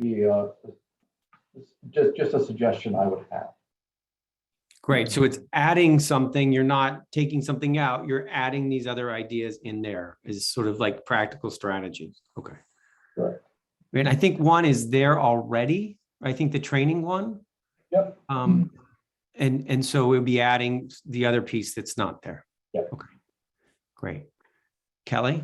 be just a suggestion I would have. Great. So it's adding something. You're not taking something out. You're adding these other ideas in there is sort of like practical strategies. Okay. Right. And I think one is there already. I think the training one. Yep. And so we'll be adding the other piece that's not there. Yep. Okay. Great. Kelly?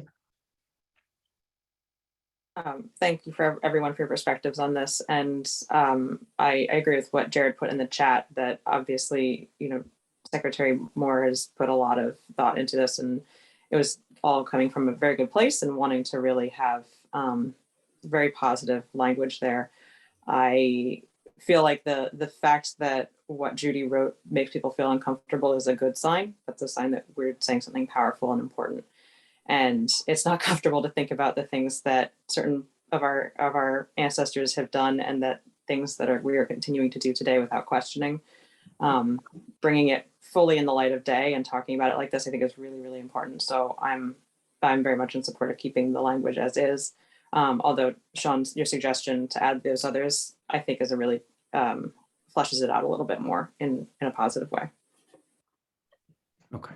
Thank you for everyone for your perspectives on this. And I agree with what Jared put in the chat, that obviously, Secretary Moore has put a lot of thought into this, and it was all coming from a very good place and wanting to really have very positive language there. I feel like the fact that what Judy wrote makes people feel uncomfortable is a good sign. That's a sign that we're saying something powerful and important. And it's not comfortable to think about the things that certain of our ancestors have done, and that things that we are continuing to do today without questioning. Bringing it fully in the light of day and talking about it like this, I think is really, really important. So I'm very much in support of keeping the language as is. Although Sean, your suggestion to add those others, I think is a really fleshes it out a little bit more in a positive way. Okay.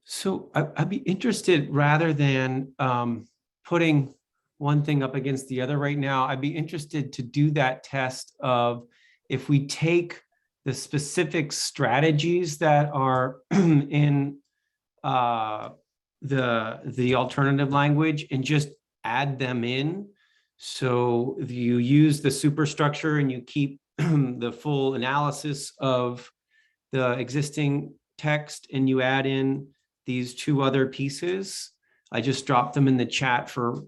So I'd be interested, rather than putting one thing up against the other right now, I'd be interested to do that test of, if we take the specific strategies that are in the alternative language and just add them in. So if you use the superstructure and you keep the full analysis of the existing text, and you add in these two other pieces. I just dropped them in the chat for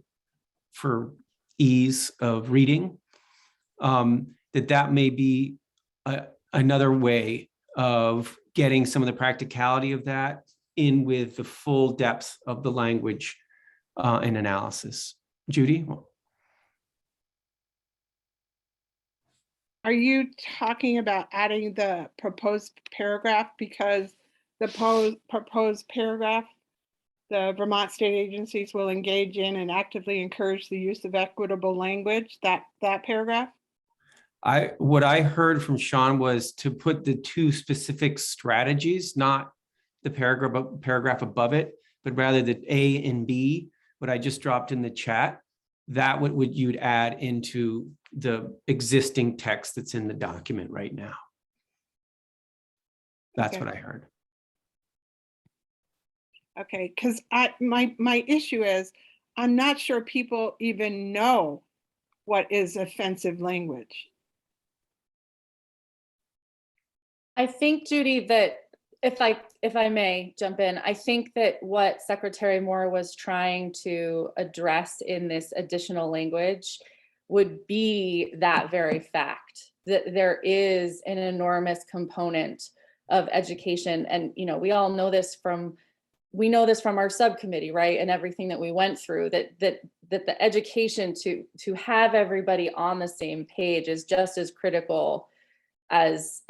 ease of reading. That may be another way of getting some of the practicality of that in with the full depth of the language and analysis. Judy? Are you talking about adding the proposed paragraph? Because the proposed paragraph, the Vermont state agencies will engage in and actively encourage the use of equitable language, that paragraph? What I heard from Sean was to put the two specific strategies, not the paragraph above it, but rather the A and B, what I just dropped in the chat, that what you'd add into the existing text that's in the document right now. That's Okay. what I heard. Okay, because my issue is, I'm not sure people even know what is offensive language. I think, Judy, that if I may jump in, I think that what Secretary Moore was trying to address in this additional language would be that very fact, that there is an enormous component of education. And, we all know this from our subcommittee, right? And everything that we went through, that the education to have everybody on the same page is just as critical as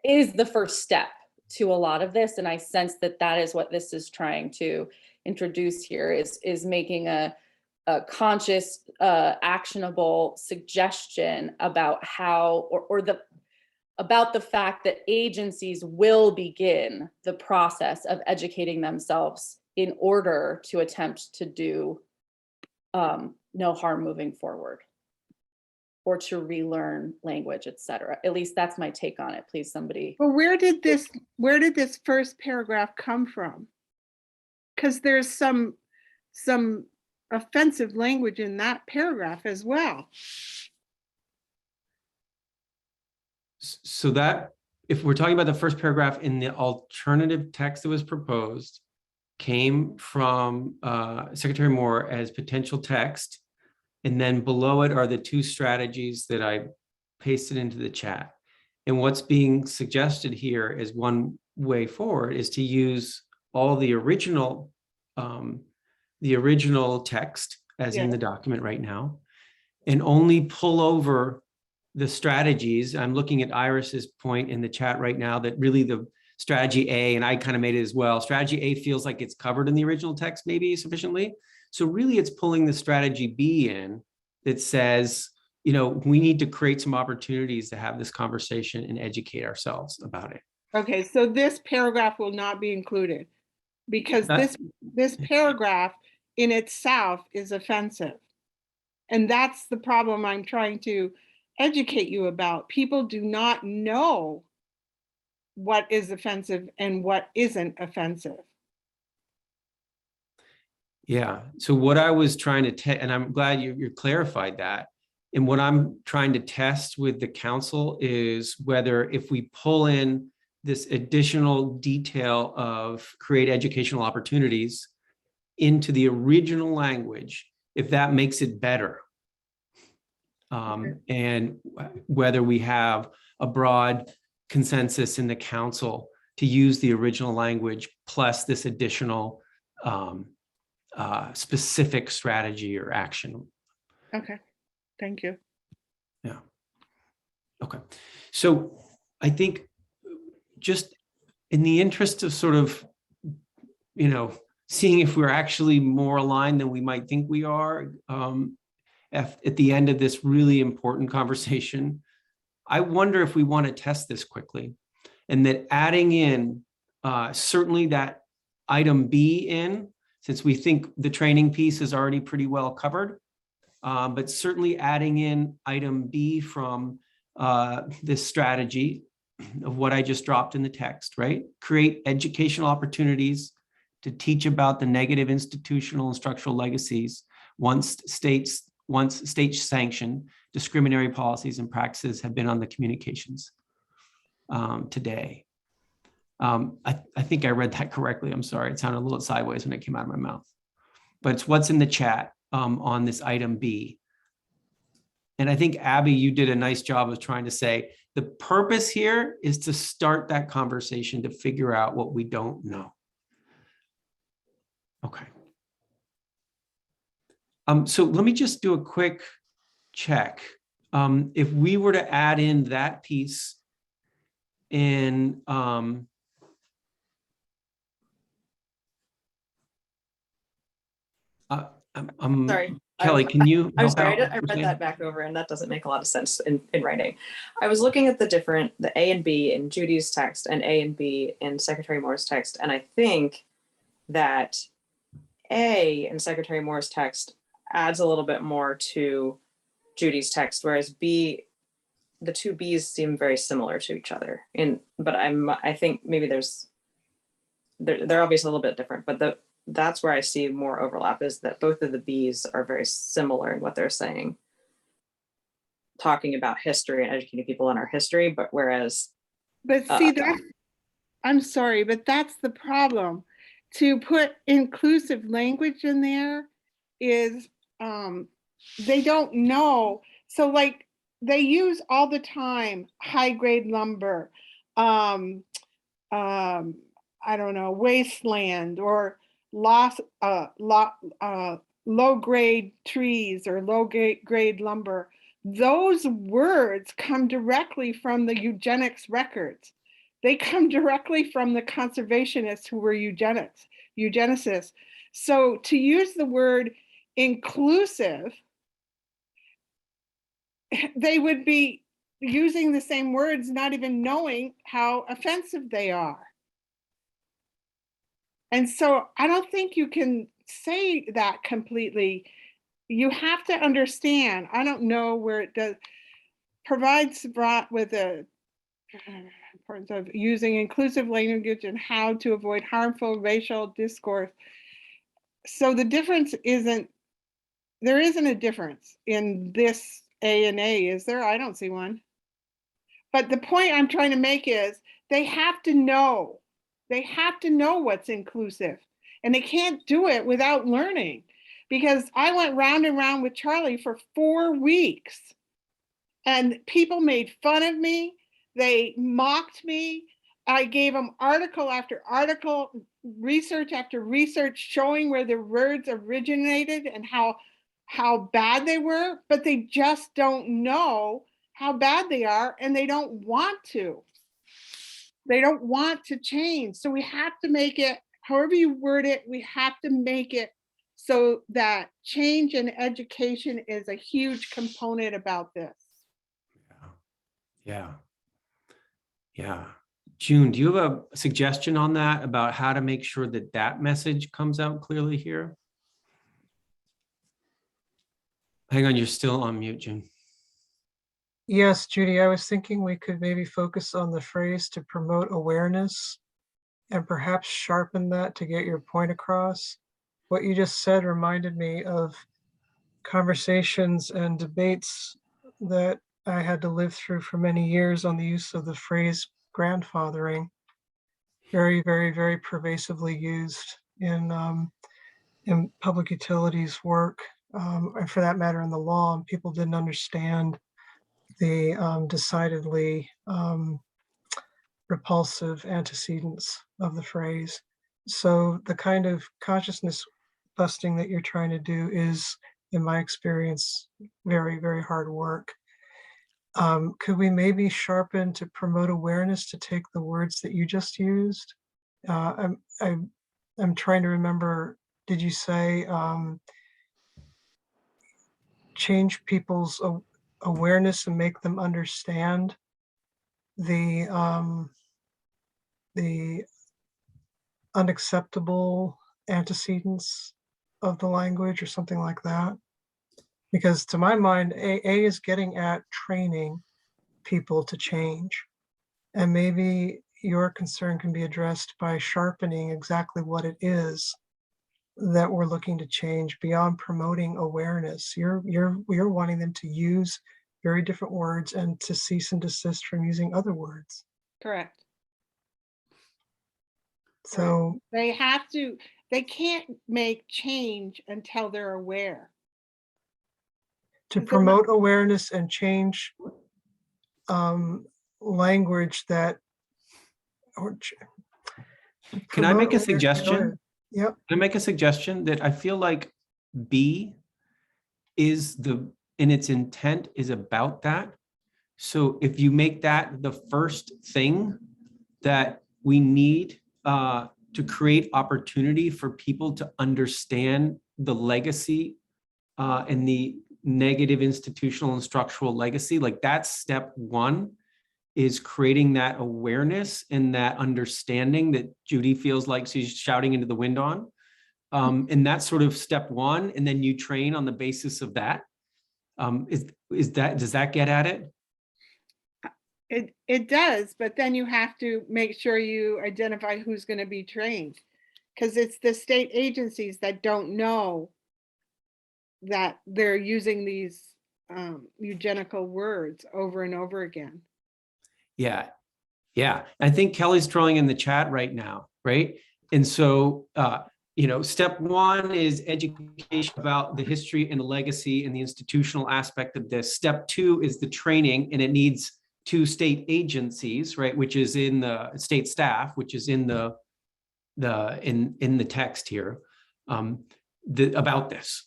is the first step to a lot of this. And I sense that is what this is trying to introduce here, is making a conscious, actionable suggestion about how, about the fact that agencies will begin the process of educating themselves in order to attempt to do no harm moving forward, or to relearn language, etc. At least that's my take on it. Please, somebody. Well, where did this first paragraph come from? Because there's some offensive language in that paragraph as well. So that, if we're talking about the first paragraph in the alternative text that was proposed, came from Secretary Moore as potential text. And then below it are the two strategies that I pasted into the chat. And what's being suggested here is one way forward is to use all the original text as in the document right now, and only pull over the strategies. I'm looking at Iris's point in the chat right now that really the strategy A, and I kind of made it as well, strategy A feels like it's covered in the original text maybe sufficiently. So really it's pulling the strategy B in that says, we need to create some opportunities to have this conversation and educate ourselves about it. Okay, so this paragraph will not be included because That- this paragraph in itself is offensive. And that's the problem I'm trying to educate you about. People do not know what is offensive and what isn't offensive. Yeah. So what I was trying to and I'm glad you clarified that. And what I'm trying to test with the council is whether if we pull in this additional detail of create educational opportunities into the original language, if that makes it better. And whether we have a broad consensus in the council to use the original language plus this additional specific strategy or action. Okay, thank you. Yeah. Okay. So I think just in the interest of sort of, seeing if we're actually more aligned than we might think we are, at the end of this really important conversation, I wonder if we want to test this quickly, and that adding in certainly that item B in, since we think the training piece is already pretty well covered, but certainly adding in item B from this strategy of what I just dropped in the text, right? Create educational opportunities to teach about the negative institutional and structural legacies once state sanctioned discriminatory policies and practices have been on the communications today. I think I read that correctly. I'm sorry. It sounded a little sideways when it came out of my mouth, but it's what's in the chat on this item B. And I think, Abby, you did a nice job of trying to say the purpose here is to start that conversation to figure out what we don't know. Okay. So let me just do a quick check. If we were to add in that piece in Sorry. Kelly, can you I'm help sorry, out? I read that back over and that doesn't make a lot of sense in writing. I was looking at the A and B in Judy's text and A and B in Secretary Moore's text. And I think that A in Secretary Moore's text adds a little bit more to Judy's text, whereas B, the two B's seem very similar to each other. But I think maybe they're obviously a little bit different, but that's where I see more overlap, is that both of the B's are very similar in what they're saying, talking about history and educating people on our history, but whereas. But see, I'm sorry, but that's the problem. To put inclusive language in there is, they don't know. So like they use all the time, high grade lumber, I don't know, wasteland, or low grade trees or low grade lumber. Those words come directly from the eugenics records. They come directly from the conservationists who were eugenicists. So to use the word inclusive, they would be using the same words, not even knowing how offensive they are. And so I don't think you can say that completely. You have to understand, I don't know where it does, provides brought with the importance of using inclusive language and how to avoid harmful racial discourse. So the difference there isn't a difference in this A and A, is there? I don't see one. But the point I'm trying to make is they have to know. They have to know what's inclusive, and they can't do it without learning, because I went round and round with Charlie for 4 weeks and people made fun of me. They mocked me. I gave them article after article, research after research showing where the words originated and how bad they were, but they just don't know how bad they are, and they don't want to. They don't want to change. So we have to make it, however you word it, we have to make it So that change in education is a huge component about this. Yeah. Yeah. June, do you have a suggestion on that about how to make sure that that message comes out clearly here? Hang on, you're still on mute, June. Yes, Judy, I was thinking we could maybe focus on the phrase to promote awareness and perhaps sharpen that to get your point across. What you just said reminded me of conversations and debates that I had to live through for many years on the use of the phrase grandfathering. Very, very, very pervasively used in public utilities work, and for that matter in the law, and people didn't understand the decidedly repulsive antecedents of the phrase. So the kind of consciousness busting that you're trying to do is, in my experience, very, very hard work. Could we maybe sharpen to promote awareness to take the words that you just used? I'm trying to remember, did you say change people's awareness and make them understand the unacceptable antecedents of the language or something like that? Because to my mind, A is getting at training people to change. And maybe your concern can be addressed by sharpening exactly what it is that we're looking to change beyond promoting awareness. You're wanting them to use very different words and to cease and desist from using other words. Correct. So They can't make change until they're aware. to promote awareness and change language that, Can I make a promote awareness- go suggestion? ahead. Yep. Can I make a suggestion that I feel like B is in its intent is about that. So if you make that the first thing that we need to create opportunity for people to understand the legacy and the negative institutional and structural legacy, like that's step one, is creating that awareness and that understanding that Judy feels like she's shouting into the wind on. And that's sort of step one. And then you train on the basis of that. Does that get at it? It does, but then you have to make sure you identify who's going to be trained, because it's the state agencies that don't know that they're using these eugenical words over and over again. Yeah. Yeah. I think Kelly's throwing in the chat right now, right? And so, step one is education about the history and the legacy and the institutional aspect of this. Step two is the training, and it needs two state agencies, right? Which is in the state staff, which is in the text here about this.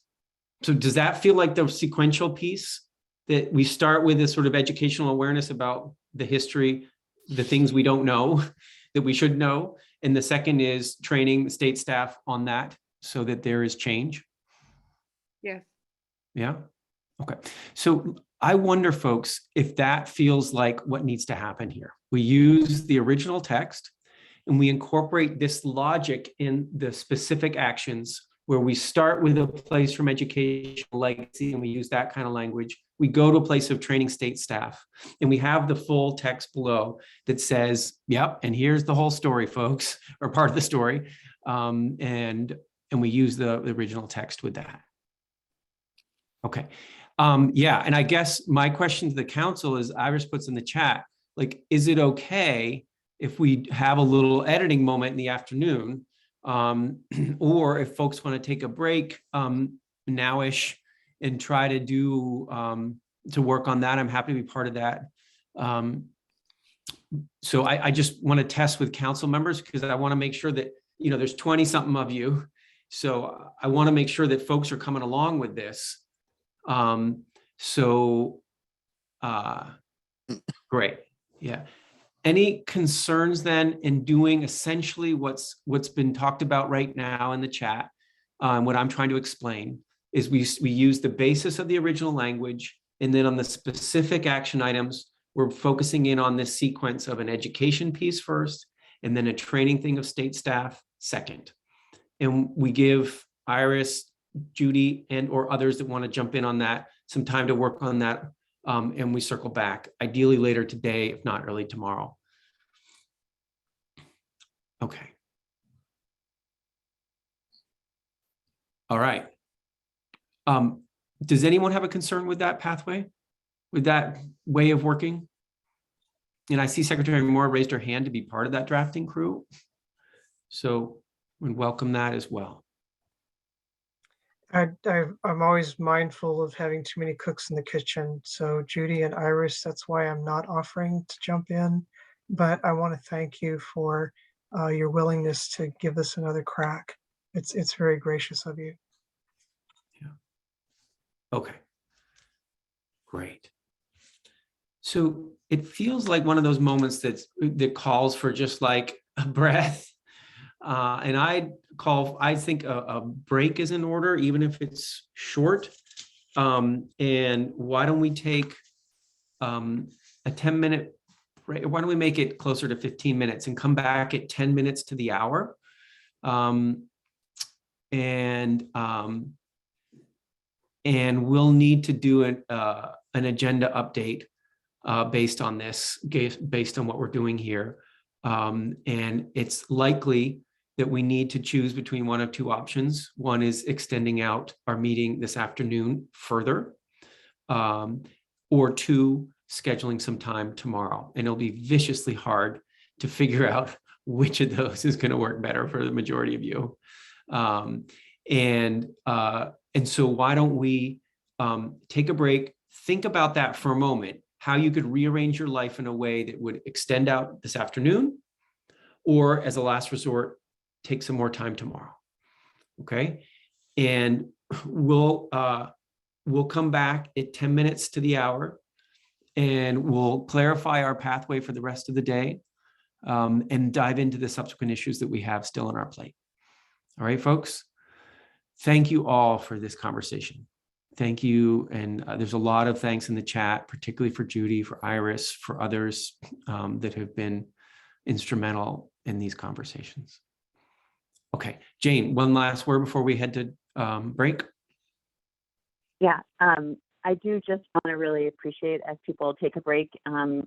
So does that feel like the sequential piece, that we start with this sort of educational awareness about the history, the things we don't know that we should know, and the second is training the state staff on that so that there is change? Yes. Yeah. Okay. So I wonder, folks, if that feels like what needs to happen here. We use the original text and we incorporate this logic in the specific actions where we start with a place from education legacy and we use that kind of language. We go to a place of training state staff and we have the full text below that says, yep, and here's the whole story, folks, or part of the story. And we use the original text with that. Okay. Yeah, and I guess my question to the council is, Iris puts in the chat, like, is it okay if we have a little editing moment in the afternoon? Or if folks want to take a break nowish and try to do to work on that, I'm happy to be part of that. So I just want to test with council members because I want to make sure that, there's 20 something of you. So I want to make sure that folks are coming along with this. Great. Yeah. Any concerns then in doing essentially what's been talked about right now in the chat? what I'm trying to explain is we use the basis of the original language, and then on the specific action items, we're focusing in on this sequence of an education piece first, and then a training thing of state staff second. And we give Iris, Judy, and or others that want to jump in on that some time to work on that. And we circle back, ideally later today, if not early tomorrow. Okay. All right. Does anyone have a concern with that pathway, with that way of working? And I see Secretary Moore raised her hand to be part of that drafting crew. So we welcome that as well. I'm always mindful of having too many cooks in the kitchen. So Judy and Iris, that's why I'm not offering to jump in. But I want to thank you for your willingness to give this another crack. It's very gracious of you. Yeah. Okay. Great. So it feels like one of those moments that calls for just like a breath. And I think a break is in order, even if it's short. And why don't we take a 10-minute break? Why don't we make it closer to 15 minutes and come back at 10 minutes to the hour? And we'll need to do an agenda update based on this, based on what we're doing here. And it's likely that we need to choose between one of two options. One is extending out our meeting this afternoon further, or two, scheduling some time tomorrow. And it'll be viciously hard to figure out which of those is going to work better for the majority of you. And so why don't we take a break, think about that for a moment, how you could rearrange your life in a way that would extend out this afternoon, or as a last resort, take some more time tomorrow. Okay. And we'll come back at 10 minutes to the hour, and we'll clarify our pathway for the rest of the day, and dive into the subsequent issues that we have still on our plate. All right, folks. Thank you all for this conversation. Thank you. And there's a lot of thanks in the chat, particularly for Judy, for Iris, for others that have been instrumental in these conversations. Okay, Jane, one last word before we head to break. Yeah, I do just want to really appreciate, as people take a break and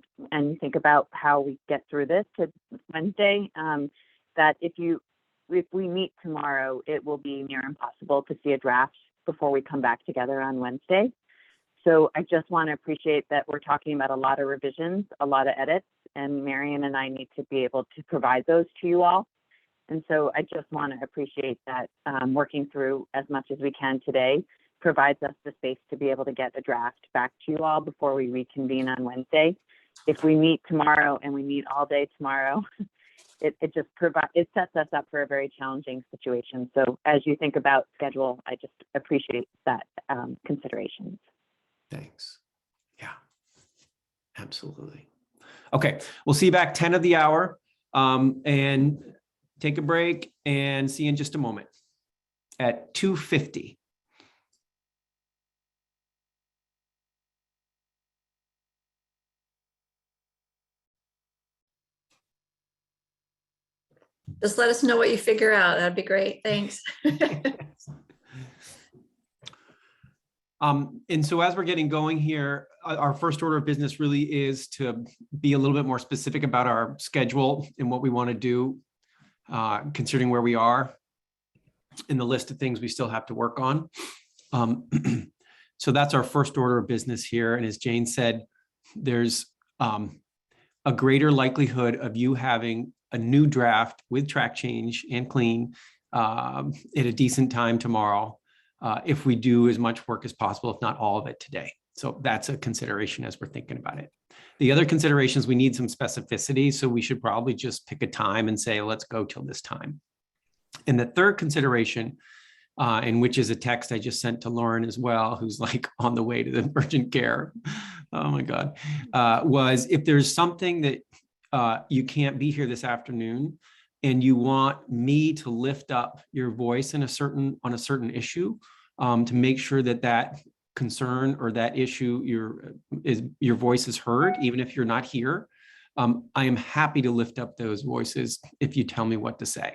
think about how we get through this to Wednesday, that if we meet tomorrow, it will be near impossible to see a draft before we come back together on Wednesday. So I just want to appreciate that we're talking about a lot of revisions, a lot of edits, and Marion and I need to be able to provide those to you all. And so I just want to appreciate that working through as much as we can today provides us the space to be able to get a draft back to you all before we reconvene on Wednesday. If we meet tomorrow and we meet all day tomorrow, it sets us up for a very challenging situation. So as you think about schedule, I just appreciate that consideration. Thanks. Yeah, absolutely. Okay, we'll see you back 10 of the hour, and take a break, and see you in just a moment at 2:50. Just let us know what you figure out. That'd be great. Thanks. And so as we're getting going here, our first order of business really is to be a little bit more specific about our schedule and what we want to do, considering where we are in the list of things we still have to work on. So that's our first order of business here. And as Jane said, there's a greater likelihood of you having a new draft with track change and clean at a decent time tomorrow, if we do as much work as possible, if not all of it today. So that's a consideration as we're thinking about it. The other considerations, we need some specificity. So we should probably just pick a time and say, let's go till this time. And the third consideration, and which is a text I just sent to Lauren as well, who's like on the way to the urgent care. Oh my God, was if there's something that you can't be here this afternoon, and you want me to lift up your voice on a certain issue, to make sure that that concern or that issue, your voice is heard, even if you're not here, I am happy to lift up those voices if you tell me what to say.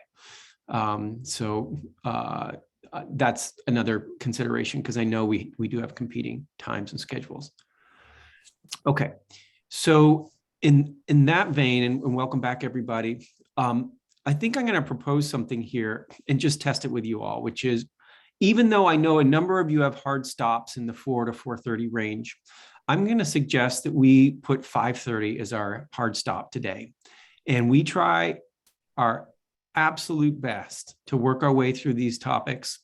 That's another consideration, because I know we do have competing times and schedules. Okay, so in that vein, and welcome back everybody, I think I'm going to propose something here and just test it with you all, which is, even though I know a number of you have hard stops in the 4 to 4:30 range, I'm going to suggest that we put 5:30 as our hard stop today. And we try our absolute best to work our way through these topics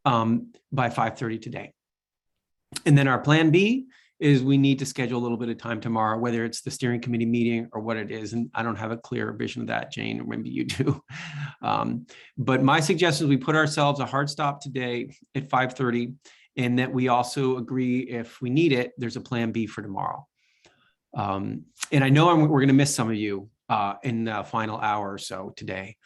by 5:30 today. And then our plan B is we need to schedule a little bit of time tomorrow, whether it's the steering committee meeting or what it is. And I don't have a clear vision of that, Jane, or maybe you do. But my suggestion is we put ourselves a hard stop today at 5:30, and that we also agree, if we need it, there's a plan B for tomorrow. And I know we're going to miss some of you in the final hour or so today,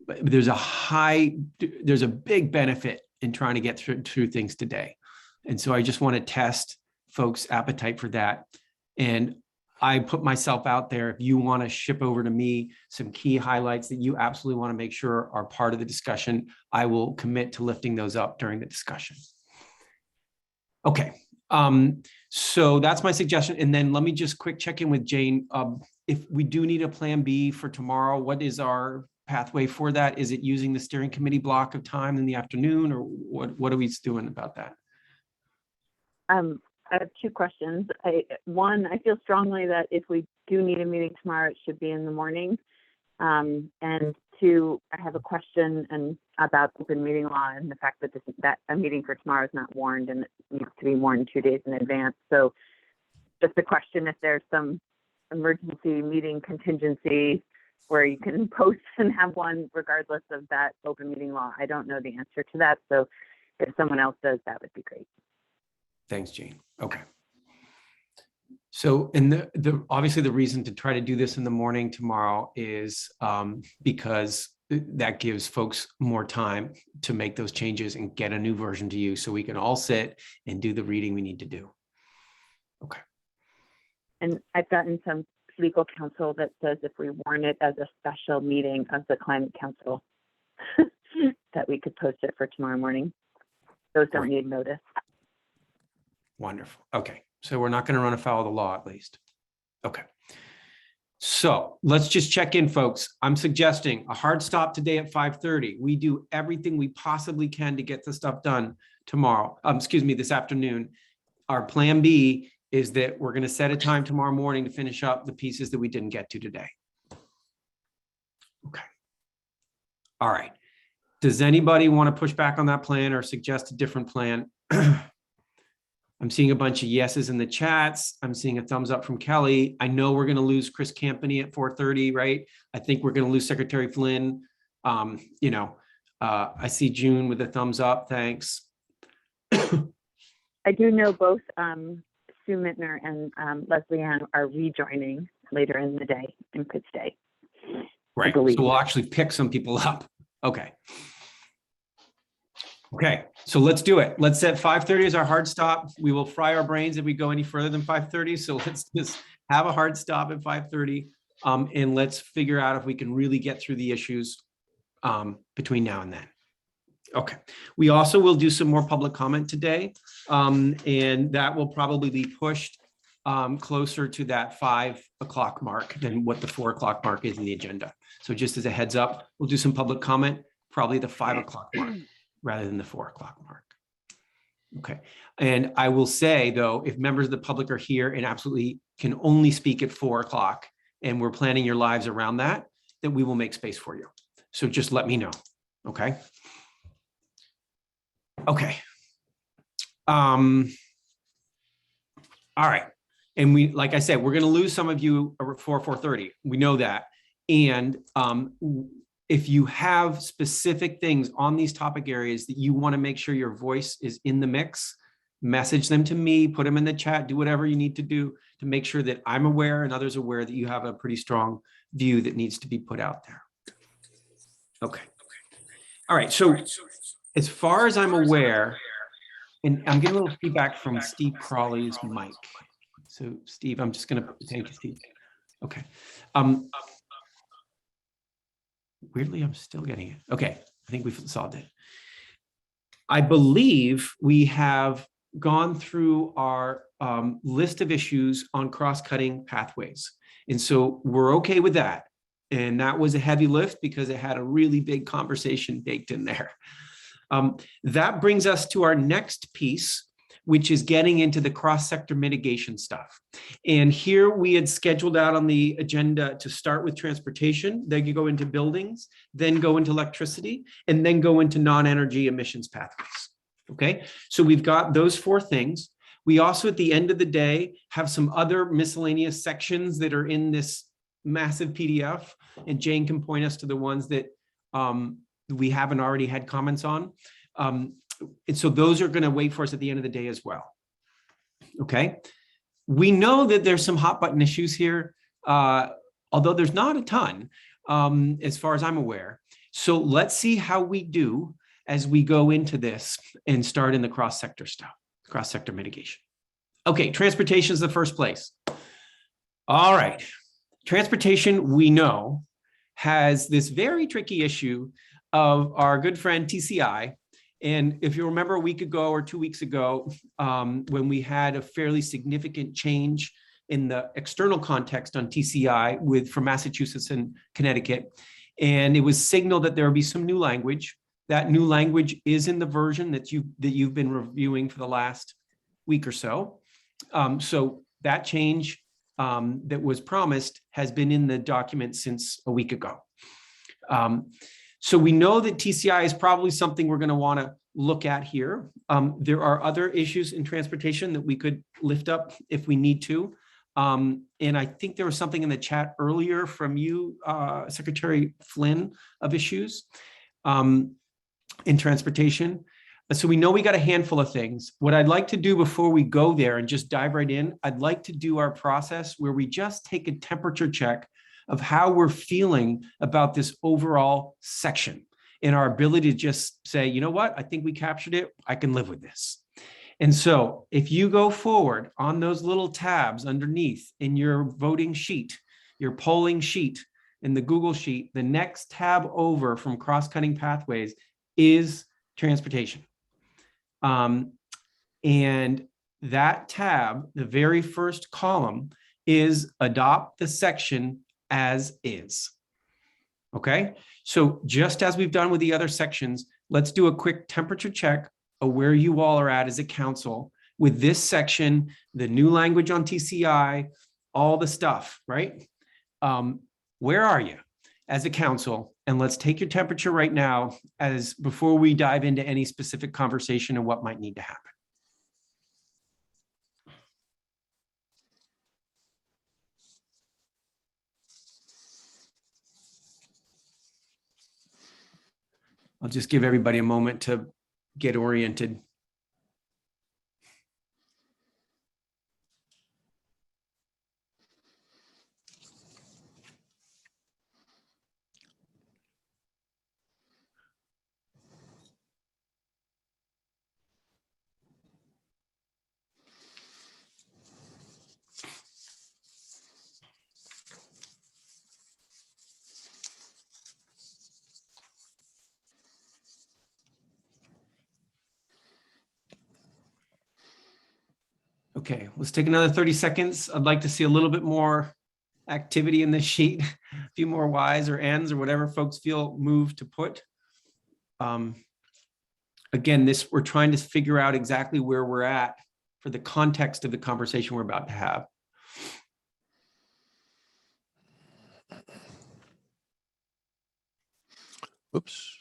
but there's a big benefit in trying to get through things today. And so I just want to test folks' appetite for that. And I put myself out there. If you want to ship over to me some key highlights that you absolutely want to make sure are part of the discussion, I will commit to lifting those up during the discussion. Okay, so that's my suggestion. And then let me just quick check in with Jane. If we do need a plan B for tomorrow, what is our pathway for that? Is it using the steering committee block of time in the afternoon, or what are we doing about that? I have two questions. One, I feel strongly that if we do need a meeting tomorrow, it should be in the morning. And two, I have a question about open meeting law and the fact that a meeting for tomorrow is not warned and it needs to be warned 2 days in advance. So just a question, if there's some emergency meeting contingency where you can post and have one regardless of that open meeting law. I don't know the answer to that. So if someone else does, that would be great. Thanks, Jane. Okay. So, and obviously the reason to try to do this in the morning tomorrow is because that gives folks more time to make those changes and get a new version to you, so we can all sit and do the reading we need to do. Okay. And I've gotten some legal counsel that says if we warn it as a special meeting of the Climate Council, that we could post it for tomorrow morning. Those don't need notice. Wonderful. Okay. So we're not going to run afoul of the law, at least. Okay. So let's just check in, folks. I'm suggesting a hard stop today at 5:30. We do everything we possibly can to get the stuff done tomorrow. This afternoon. Our plan B is that we're going to set a time tomorrow morning to finish up the pieces that we didn't get to today. Okay. All right. Does anybody want to push back on that plan or suggest a different plan? I'm seeing a bunch of yeses in the chats. I'm seeing a thumbs up from Kelly. I know we're going to lose Chris Campany at 4:30, right? I think we're going to lose Secretary Flynn. I see June with a thumbs up. Thanks. I do know both Sue Mittner and Leslie Ann are rejoining later in the day and could stay. Right. So we'll actually pick some people up. Okay. Okay, so let's do it. Let's set 5:30 as our hard stop. We will fry our brains if we go any further than 5:30. So let's just have a hard stop at 5:30, and let's figure out if we can really get through the issues between now and then. Okay, we also will do some more public comment today, and that will probably be pushed closer to that 5 o'clock mark than what the 4 o'clock mark is in the agenda. So just as a heads up, we'll do some public comment, probably the 5 o'clock mark rather than the 4 o'clock mark. Okay, and I will say though, if members of the public are here and absolutely can only speak at 4 o'clock, and we're planning your lives around that, then we will make space for you. So just let me know, okay? Okay. All right. And we, like I said, we're going to lose some of you for 4:30. We know that. And if you have specific things on these topic areas that you want to make sure your voice is in the mix, message them to me, put them in the chat, do whatever you need to do to make sure that I'm aware and others aware that you have a pretty strong view that needs to be put out there. Okay. All right. So as far as I'm aware, and I'm getting a little feedback from Steve Crawley's mic. So Steve, I'm just going to thank you, Steve. Okay. Weirdly, I'm still getting it. Okay. I think we've solved it. I believe we have gone through our list of issues on cross-cutting pathways. And so we're okay with that. And that was a heavy lift because it had a really big conversation baked in there. That brings us to our next piece, which is getting into the cross-sector mitigation stuff. And here we had scheduled out on the agenda to start with transportation, then you go into buildings, then go into electricity, and then go into non-energy emissions pathways. Okay, so we've got those 4 things. We also, at the end of the day, have some other miscellaneous sections that are in this massive PDF, and Jane can point us to the ones that we haven't already had comments on. And so those are going to wait for us at the end of the day as well. Okay. We know that there's some hot button issues here, although there's not a ton, as far as I'm aware. So let's see how we do as we go into this and start in the cross-sector stuff, cross-sector mitigation. Okay, transportation is the first place. All right. Transportation, we know, has this very tricky issue of our good friend TCI. And if you remember a week ago or 2 weeks ago, when we had a fairly significant change in the external context on TCI from Massachusetts and Connecticut, and it was signaled that there would be some new language. That new language is in the version that you've been reviewing for the last week or so. So that change that was promised has been in the document since a week ago. So we know that TCI is probably something we're going to want to look at here. There are other issues in transportation that we could lift up if we need to. And I think there was something in the chat earlier from you, Secretary Flynn, of issues in transportation. So we know we got a handful of things. What I'd like to do before we go there and just dive right in, I'd like to do our process where we just take a temperature check of how we're feeling about this overall section and our ability to just say, you know what, I think we captured it. I can live with this. And so if you go forward on those little tabs underneath in your voting sheet, your polling sheet in the Google sheet, the next tab over from cross-cutting pathways is transportation. And that tab, the very first column, is adopt the section as is. Okay, so just as we've done with the other sections, let's do a quick temperature check of where you all are at as a council with this section, the new language on TCI, all the stuff, right? Where are you as a council? And let's take your temperature right now as before we dive into any specific conversation and what might need to happen. I'll just give everybody a moment to get oriented. Okay, let's take another 30 seconds. I'd like to see a little bit more activity in this sheet, a few more Ys or Ns or whatever folks feel moved to put. Again, we're trying to figure out exactly where we're at for the context of the conversation we're about to have. Oops.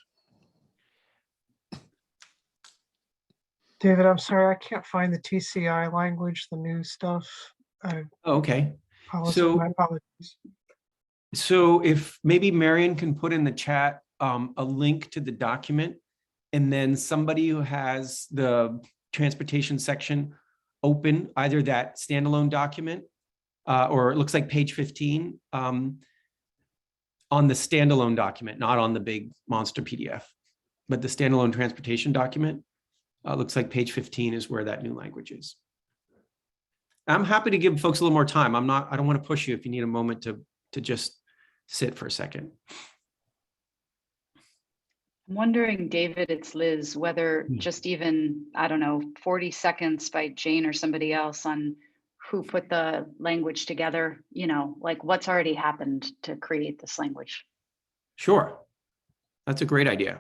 David, I'm sorry, I can't find the TCI language, the new stuff. Okay. My apologies. So if maybe Marion can put in the chat a link to the document, and then somebody who has the transportation section open, either that standalone document or it looks like page 15. on the standalone document, not on the big monster PDF, but the standalone transportation document. Looks like page 15 is where that new language is. I'm happy to give folks a little more time. I don't want to push you if you need a moment to just sit for a second. I'm wondering, David, it's Liz, whether just even, I don't know, 40 seconds by Jane or somebody else on who put the language together, you know, like what's already happened to create this language. Sure. That's a great idea.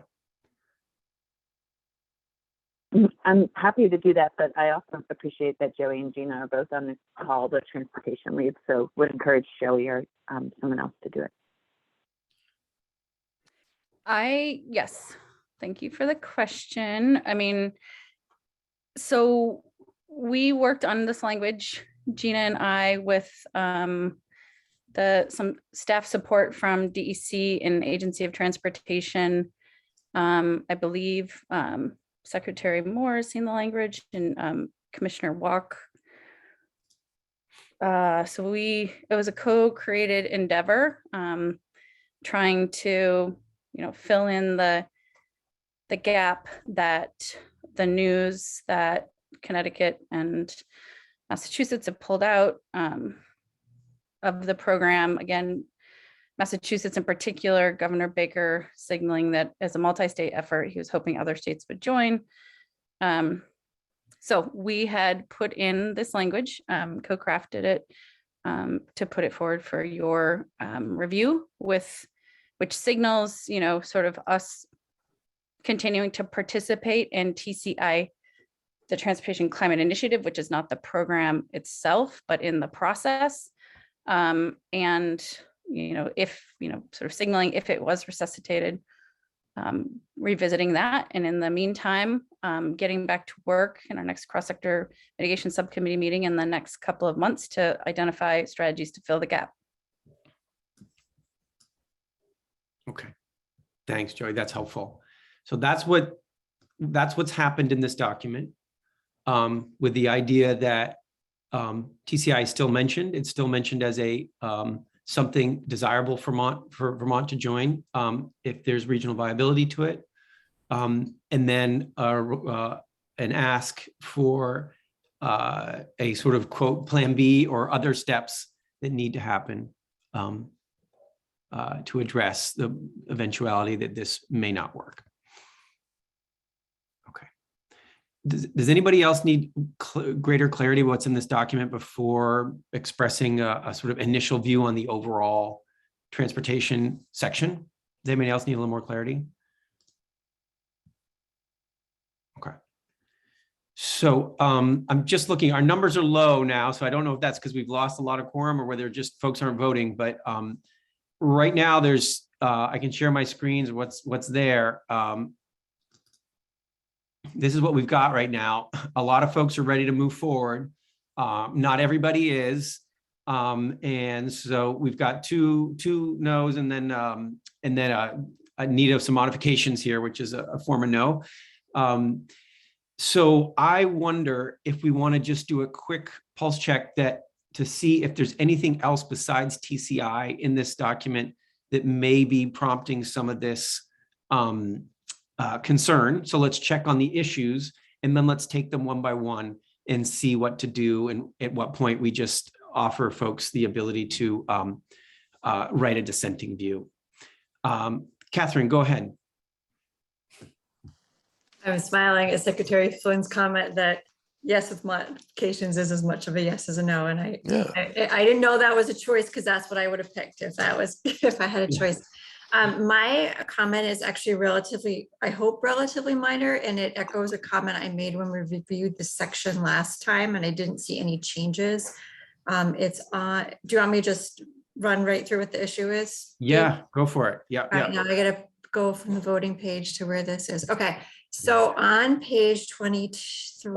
I'm happy to do that, but I also appreciate that Joey and Gina are both on this call, the transportation leads, so would encourage Joey or someone else to do it. Yes, thank you for the question. I mean, so we worked on this language, Gina and I, with some staff support from DEC and Agency of Transportation. I believe Secretary Moore has seen the language and Commissioner Walk. So it was a co-created endeavor, trying to, you know, fill in the gap that the news that Connecticut and Massachusetts have pulled out of the program. Again, Massachusetts in particular, Governor Baker signaling that as a multi-state effort, he was hoping other states would join. So we had put in this language, co-crafted it to put it forward for your review, which signals, you know, sort of us continuing to participate in TCI, the Transportation Climate Initiative, which is not the program itself, but in the process. And, you know, if, you know, sort of signaling if it was resuscitated, revisiting that. And in the meantime, getting back to work in our next cross-sector mitigation subcommittee meeting in the next couple of months to identify strategies to fill the gap. Okay. Thanks, Joey. That's helpful. So that's what's happened in this document, with the idea that TCI is still mentioned. It's still mentioned as a something desirable for Vermont to join if there's regional viability to it, and then an ask for a sort of quote plan B or other steps that need to happen to address the eventuality that this may not work. Okay. Does anybody else need greater clarity what's in this document before expressing a sort of initial view on the overall transportation section? Does anybody else need a little more clarity? Okay. So I'm just looking, our numbers are low now, so I don't know if that's because we've lost a lot of quorum or whether just folks aren't voting, but right now there's, I can share my screens, what's there. This is what we've got right now. A lot of folks are ready to move forward. Not everybody is. And so we've got two no's and then a need of some modifications here, which is a form of no. So I wonder if we want to just do a quick pulse check to see if there's anything else besides TCI in this document that may be prompting some of this concern. So let's check on the issues and then let's take them one by one and see what to do and at what point we just offer folks the ability to write a dissenting view. Catherine, go ahead. I'm smiling at Secretary Flynn's comment that yes with modifications is as much of a yes as a no. And I didn't know that was a choice because that's what I would have picked if I had a choice. My comment is actually relatively, I hope relatively minor, and it echoes a comment I made when we reviewed this section last time and I didn't see any changes. It's on, do you want me to just run right through what the issue is? Yeah, go for it. Yeah. All right, now I gotta go from the voting page to where this is. Okay, so on page 23,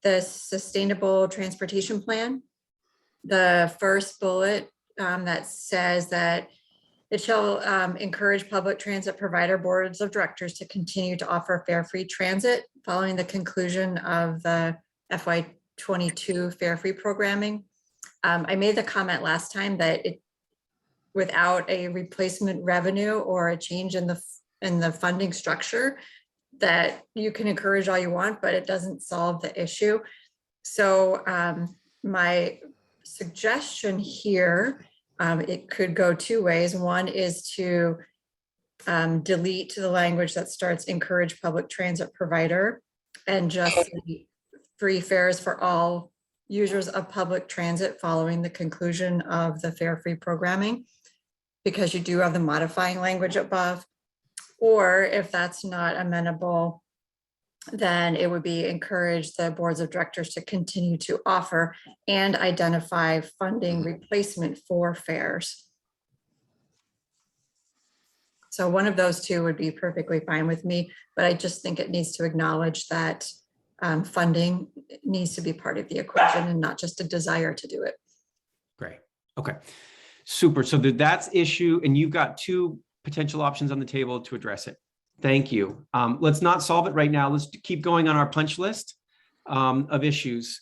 the Sustainable Transportation Plan, the first bullet that says that it shall encourage public transit provider boards of directors to continue to offer fare free transit following the conclusion of the FY22 fare free programming. I made the comment last time that without a replacement revenue or a change in the funding structure, that you can encourage all you want, but it doesn't solve the issue. So my suggestion here, it could go two ways. One is to delete the language that starts encourage public transit provider and just say free fares for all users of public transit following the conclusion of the fare free programming, because you do have the modifying language above. Or if that's not amenable, then it would be encourage the boards of directors to continue to offer and identify funding replacement for fares. So one of those two would be perfectly fine with me, but I just think it needs to acknowledge that funding needs to be part of the equation and not just a desire to do it. Great. Okay. Super. So that's issue, and you've got two potential options on the table to address it. Thank you. Let's not solve it right now. Let's keep going on our punch list of issues.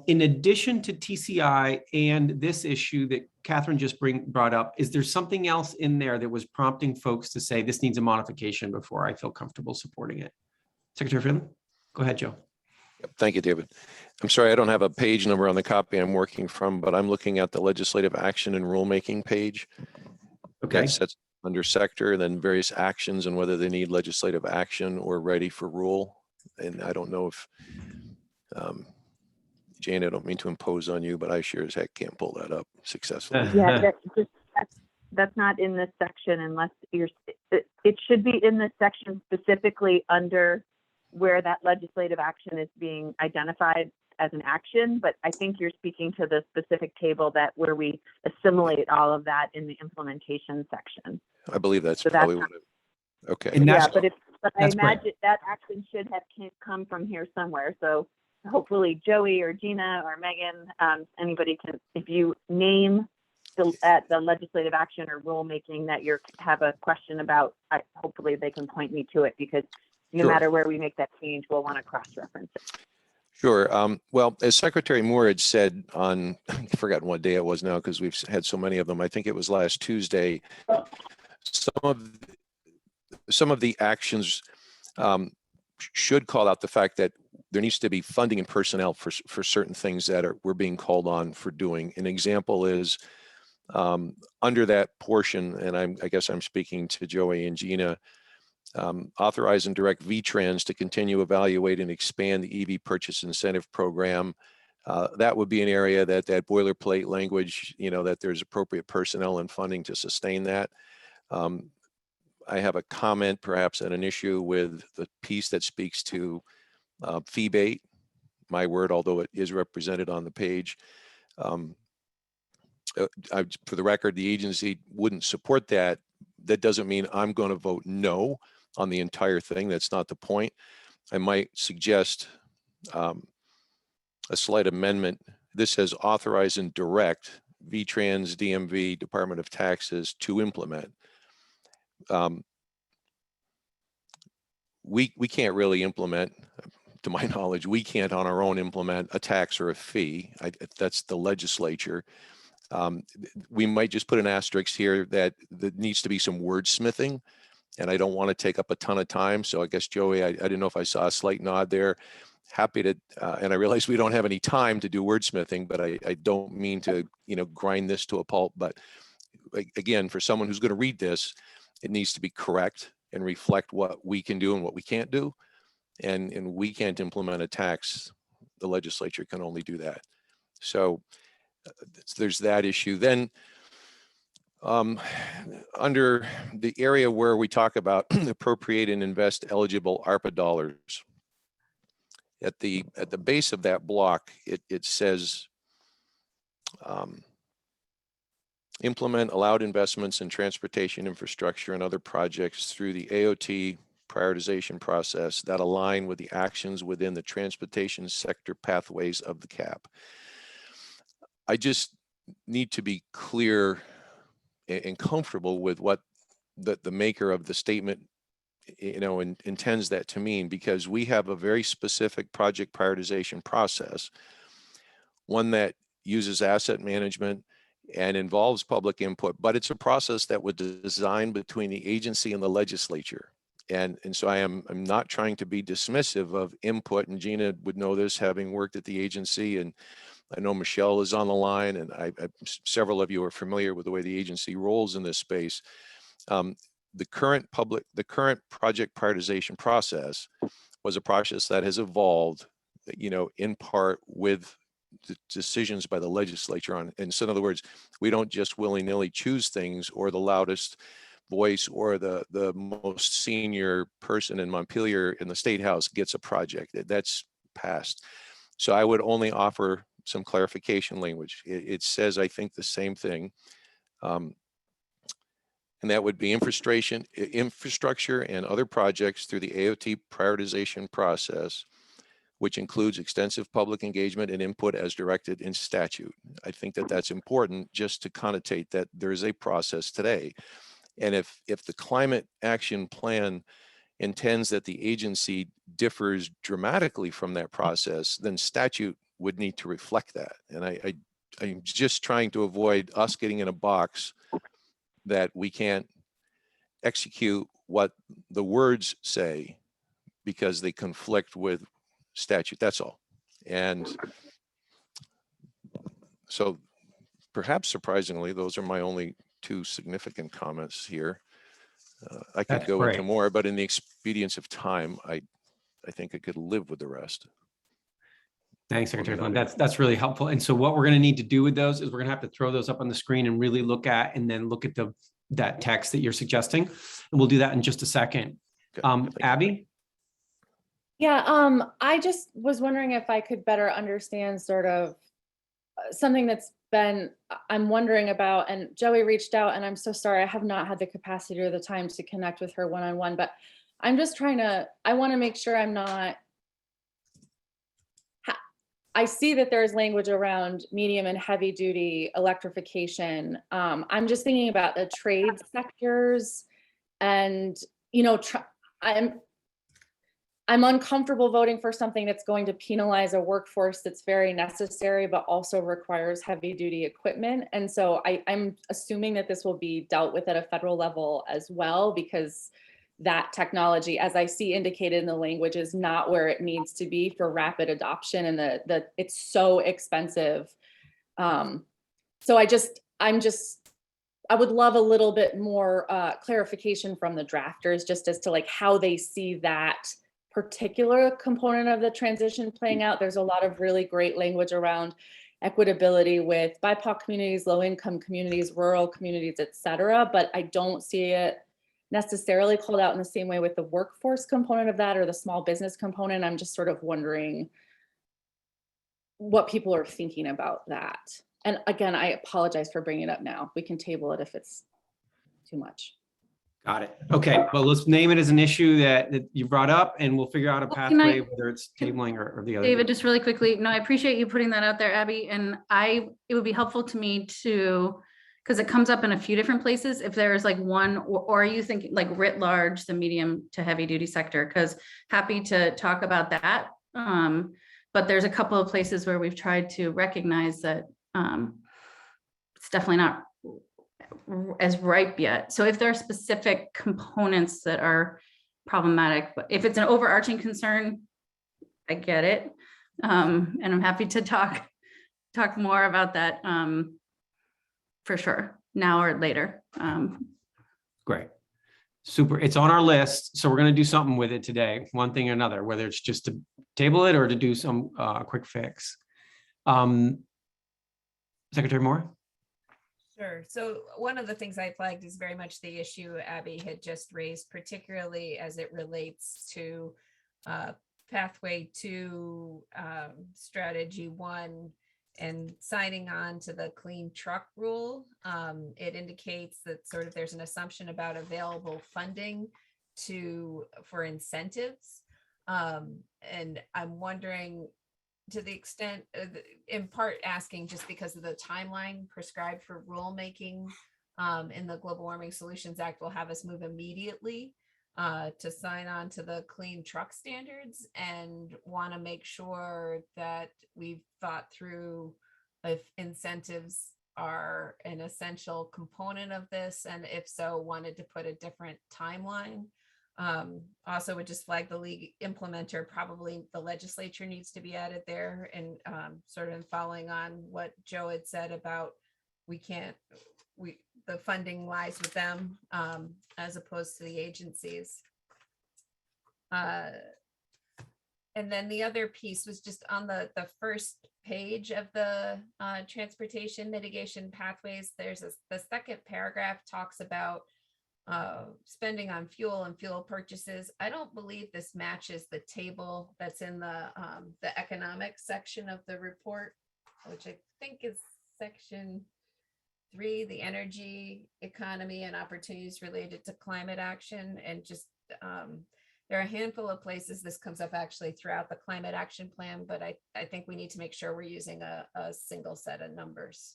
In addition to TCI and this issue that Catherine just brought up, is there something else in there that was prompting folks to say this needs a modification before I feel comfortable supporting it? Secretary Freeland, go ahead, Joe. Thank you, David. I'm sorry, I don't have a page number on the copy I'm working from, but I'm looking at the legislative action and rulemaking page. Okay. That sets under sector, then various actions and whether they need legislative action or ready for rule. And I don't know if, Jane, I don't mean to impose on you, but I sure as heck can't pull that up successfully. Yeah, that's not in this section unless it should be in this section specifically under where that legislative action is being identified as an action, but I think you're speaking to the specific table where we assimilate all of that in the implementation section. I believe that's So probably that's what okay. And yeah, but I that's great. imagine that action should have come from here somewhere. So hopefully Joey or Gina or Megan, anybody can, if you name the legislative action or rulemaking that you have a question about, hopefully they can point me to it, because no Sure. matter where we make that change, we'll want to cross-reference it. Sure. Well, as Secretary Moore had said on, I've forgotten what day it was now because we've had so many of them. I think it was last Tuesday. Some of the actions should call out the fact that there needs to be funding and personnel for certain things that we're being called on for doing. An example is under that portion, and I guess I'm speaking to Joey and Gina, authorize and direct VTrans to continue evaluate and expand the EV purchase incentive program. That would be an area that boilerplate language, that there's appropriate personnel and funding to sustain that. I have a comment, perhaps an issue with the piece that speaks to fee bait, my word, although it is represented on the page. For the record, the agency wouldn't support that. That doesn't mean I'm going to vote no on the entire thing. That's not the point. I might suggest a slight amendment. This says authorize and direct VTrans, DMV, Department of Taxes to implement. We can't really implement, to my knowledge, we can't on our own implement a tax or a fee. That's the legislature. We might just put an asterisk here that needs to be some wordsmithing, and I don't want to take up a ton of time. So I guess, Joey, I didn't know if I saw a slight nod there. Happy to, and I realize we don't have any time to do wordsmithing, but I don't mean to, grind this to a pulp. But again, for someone who's going to read this, it needs to be correct and reflect what we can do and what we can't do. And we can't implement a tax. The legislature can only do that. So there's that issue. Then under the area where we talk about appropriate and invest eligible ARPA dollars, at the base of that block, it says implement allowed investments in transportation infrastructure and other projects through the AOT prioritization process that align with the actions within the transportation sector pathways of the CAP. I just need to be clear and comfortable with what the maker of the statement, intends that to mean, because we have a very specific project prioritization process, one that uses asset management and involves public input, but it's a process that was designed between the agency and the legislature. And so I'm not trying to be dismissive of input, and Gina would know this, having worked at the agency, and I know Michelle is on the line, and several of you are familiar with the way the agency rolls in this space. The current project prioritization process was a process that has evolved, in part with the decisions by the legislature on. And so in other words, we don't just willy-nilly choose things, or the loudest voice or the most senior person in Montpelier in the State House gets a project. That's passed. So I would only offer some clarification language. It says, I think, the same thing. And that would be infrastructure and other projects through the AOT prioritization process, which includes extensive public engagement and input as directed in statute. I think that that's important, just to connotate that there is a process today. And if the climate action plan intends that the agency differs dramatically from that process, then statute would need to reflect that. And I'm just trying to avoid us getting in a box that we can't execute what the words say because they conflict with statute. That's all. And so perhaps surprisingly, those are my only two significant comments here. I could That's go great. into more, but in the expedience of time, I think I could live with the rest. Thanks, Secretary Flynn. That's really helpful. And so what we're going to need to do with those is we're going to have to throw those up on the screen and really look at, and then look at that text that you're suggesting. And we'll do that in just a second. Abby? Yeah, I just was wondering if I could better understand sort of something I'm wondering about, and Joey reached out, and I'm so sorry, I have not had the capacity or the time to connect with her one-on-one, but I'm just I want to make sure I see that there's language around medium and heavy duty electrification. I'm just thinking about the trade sectors, and, I'm uncomfortable voting for something that's going to penalize a workforce that's very necessary, but also requires heavy duty equipment. And so I'm assuming that this will be dealt with at a federal level as well, because that technology, as I see indicated in the language, is not where it needs to be for rapid adoption, and it's so expensive. So I would love a little bit more clarification from the drafters, just as to how they see that particular component of the transition playing out. There's a lot of really great language around equitability with BIPOC communities, low income communities, rural communities, et cetera, but I don't see it necessarily called out in the same way with the workforce component of that or the small business component. I'm just sort of wondering what people are thinking about that. And again, I apologize for bringing it up now. We can table it if it's too much. Got it. Okay, well, let's name it as an issue that you brought up, and we'll figure out a pathway, whether it's tabling or the other. David, just really quickly, no, I appreciate you putting that out there, Abby, and it would be helpful to me to, because it comes up in a few different places, if there's one, or are you thinking writ large, the medium to heavy duty sector? Because happy to talk about that. But there's a couple of places where we've tried to recognize that it's definitely not as ripe yet. So if there are specific components that are problematic, but if it's an overarching concern, I get it. And I'm happy to talk more about that for sure, now or later. Great. Super. It's on our list. So we're going to do something with it today, one thing or another, whether it's just to table it or to do some quick fix. Secretary Moore? Sure. So one of the things I flagged is very much the issue Abby had just raised, particularly as it relates to pathway to strategy 1 and signing on to the clean truck rule. It indicates that sort of there's an assumption about available funding for incentives. And I'm wondering, to the extent, in part asking just because of the timeline prescribed for rulemaking in the Global Warming Solutions Act will have us move immediately to sign on to the clean truck standards, and want to make sure that we've thought through if incentives are an essential component of this, and if so, wanted to put a different timeline. Also would just flag the league implementer, probably the legislature needs to be added there, and sort of following on what Joe had said about the funding lies with them as opposed to the agencies. And then the other piece was just on the first page of the transportation mitigation pathways. There's the second paragraph talks about spending on fuel and fuel purchases. I don't believe this matches the table that's in the economic section of the report, which I think is section 3, the energy, economy, and opportunities related to climate action. And just there are a handful of places this comes up actually throughout the climate action plan, but I think we need to make sure we're using a single set of numbers.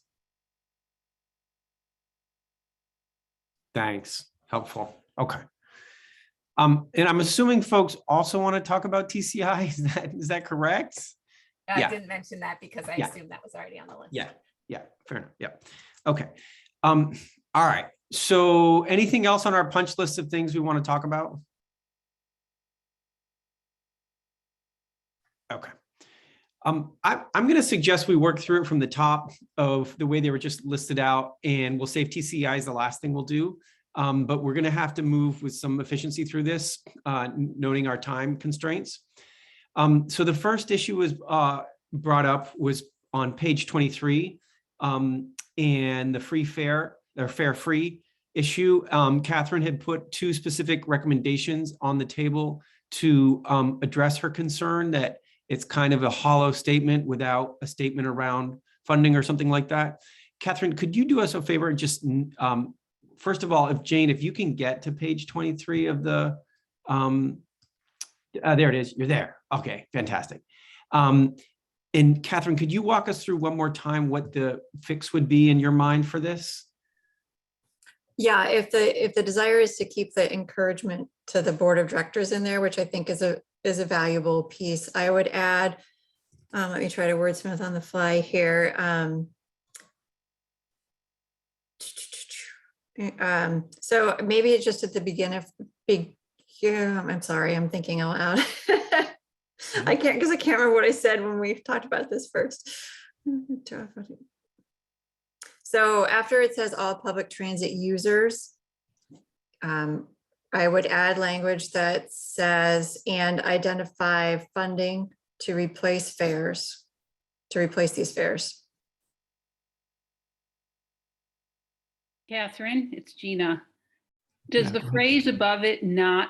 Thanks. Helpful. Okay. And I'm assuming folks also want to talk about TCI. Is that correct? I Yeah. didn't mention that because I Yeah. assumed that was already on the list. Yeah. Fair enough. Yeah. Okay. All right. So anything else on our punch list of things we want to talk about? Okay. I'm going to suggest we work through it from the top of the way they were just listed out, and we'll save TCI as the last thing we'll do. But we're going to have to move with some efficiency through this, noting our time constraints. So the first issue was brought up was on page 23, and the free fare or fare free issue. Catherine had put 2 specific recommendations on the table to address her concern that it's kind of a hollow statement without a statement around funding or something like that. Catherine, could you do us a favor and just, first of all, if you can get to page 23 of the, there it is, you're there. Okay, fantastic. And Catherine, could you walk us through one more time what the fix would be in your mind for this? Yeah, if the desire is to keep the encouragement to the board of directors in there, which I think is a valuable piece, I would add, let me try to wordsmith on the fly here. So maybe it's just at the beginning of I'm sorry, I'm thinking out loud. I can't remember what I said when we talked about this first. So after it says all public transit users, I would add language that says, and identify funding to replace fares, to replace these fares. Catherine, it's Gina. Does the phrase above it not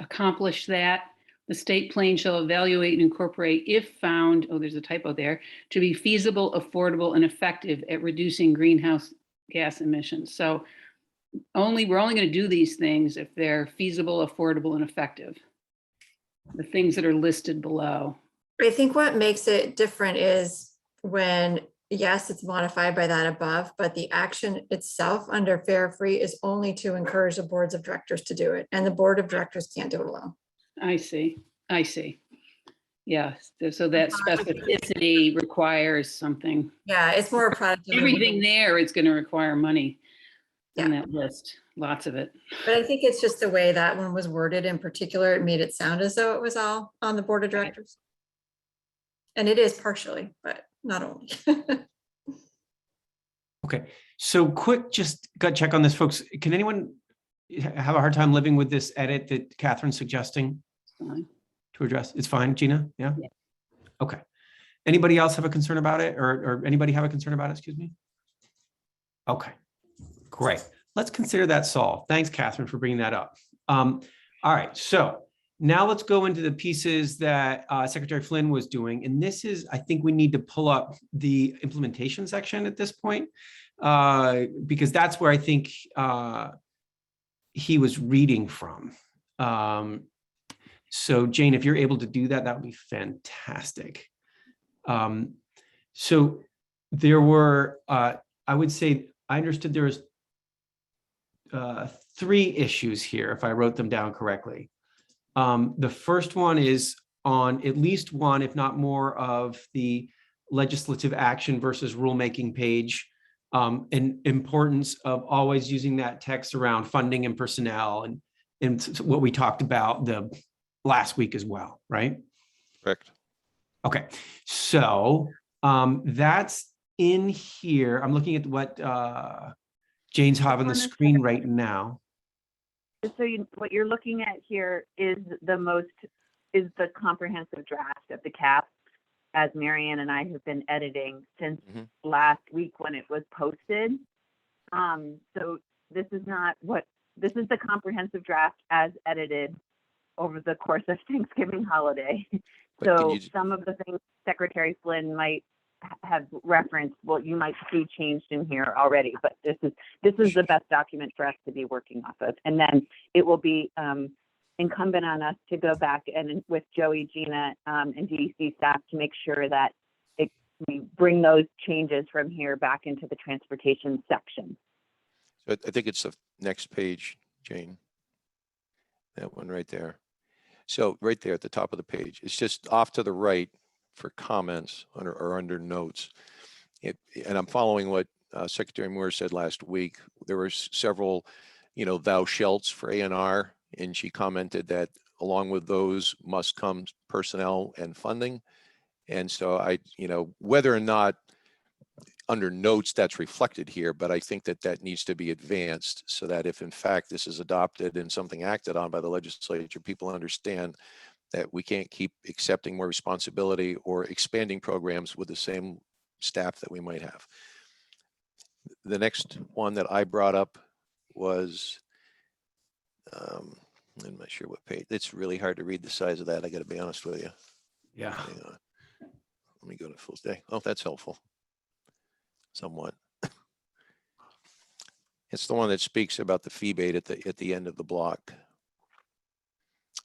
accomplish that? The state plan shall evaluate and incorporate, if found, oh, there's a typo there, to be feasible, affordable, and effective at reducing greenhouse gas emissions. So we're only going to do these things if they're feasible, affordable, and effective. The things that are listed below. I think what makes it different is when, yes, it's modified by that above, but the action itself under fare free is only to encourage the boards of directors to do it. And the board of directors can't do it alone. I see. Yeah, so that specificity requires something. Yeah, it's more a product of everything there is going to require money in that list, lots of it. But I think it's just the way that one was worded in particular, it made it sound as though it was all on the board of directors. And it is partially, but not only. Okay, so quick, just gut check on this, folks. Can anyone have a hard time living with this edit that Catherine's suggesting to address? It's fine, Gina? Yeah? Okay. Anybody else have a concern about it, or anybody have a concern about it, excuse me? Okay, great. Let's consider that solved. Thanks, Catherine, for bringing that up. All right, so now let's go into the pieces that Secretary Flynn was doing. And this is, I think we need to pull up the implementation section at this point, because that's where I think he was reading from. So Jane, if you're able to do that, that would be fantastic. So there were, I would say, I understood there was 3 issues here, if I wrote them down correctly. The first one is on at least one, if not more, of the legislative action versus rulemaking page. and importance of always using that text around funding and personnel and what we talked about the last week as well, right? Correct. Okay, so that's in here. I'm looking at what Jane's have on the screen right now. So what you're looking at here is the comprehensive draft of the cap, as Marianne and I have been editing since last week when it was posted. So this is the comprehensive draft as edited over the course of Thanksgiving holiday. So some of the things Secretary Flynn might have referenced, well, you might see changed in here already, but this is the best document for us to be working off of. And then it will be incumbent on us to go back and with Joey, Gina, and DEC staff to make sure that we bring those changes from here back into the transportation section. So I think it's the next page, Jane. That one right there. So right there at the top of the page, it's just off to the right for comments under notes. And I'm following what Secretary Moore said last week. There were several, thou shalts for A&R, and she commented that along with those must come personnel and funding. And so whether or not under notes that's reflected here, but I think that needs to be advanced so that if in fact this is adopted and something acted on by the legislature, people understand that we can't keep accepting more responsibility or expanding programs with the same staff that we might have. The next one that I brought up was, I'm not sure what page. It's really hard to read the size of that. I got to be honest with you. Yeah. Hang on. Let me go to full day. Oh, that's helpful. Somewhat. It's the one that speaks about the fee bait at the end of the block.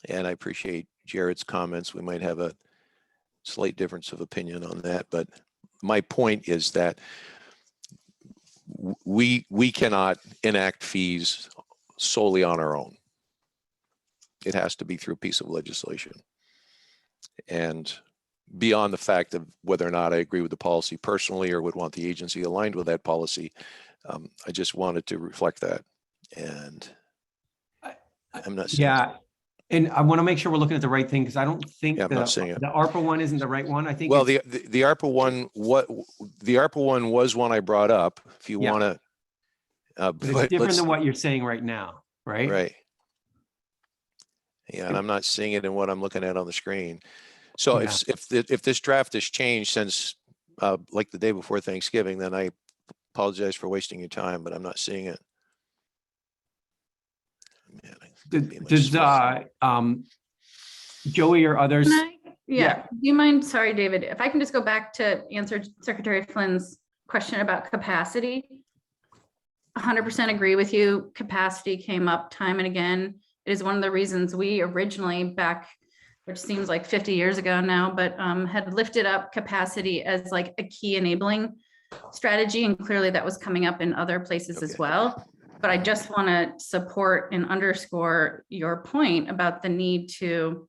And I appreciate Jared's comments. We might have a slight difference of opinion on that, but my point is that we cannot enact fees solely on our own. It has to be through a piece of legislation. And beyond the fact of whether or not I agree with the policy personally or would want the agency aligned with that policy, I just wanted to reflect that. And I'm not saying. Yeah. And I want to make sure we're looking at the right thing because I don't think I'm not saying it. the ARPA one isn't the right one. I think. Well, the ARPA one, the ARPA one was one I brought up. If you want to, but it's different than what you're saying right now, right? Right. Yeah, and I'm not seeing it in what I'm looking at on the screen. So if this draft has changed since like the day before Thanksgiving, then I apologize for wasting your time, but I'm not seeing it. Man, does Joey or others? Yeah. Do you mind? Sorry, David, if I can just go back to answer Secretary Flynn's question about capacity. 100% agree with you. Capacity came up time and again. It is one of the reasons we originally back, which seems like 50 years ago now, but had lifted up capacity as like a key enabling strategy. And clearly that was coming up in other places as well. But I just want to support and underscore your point about the need to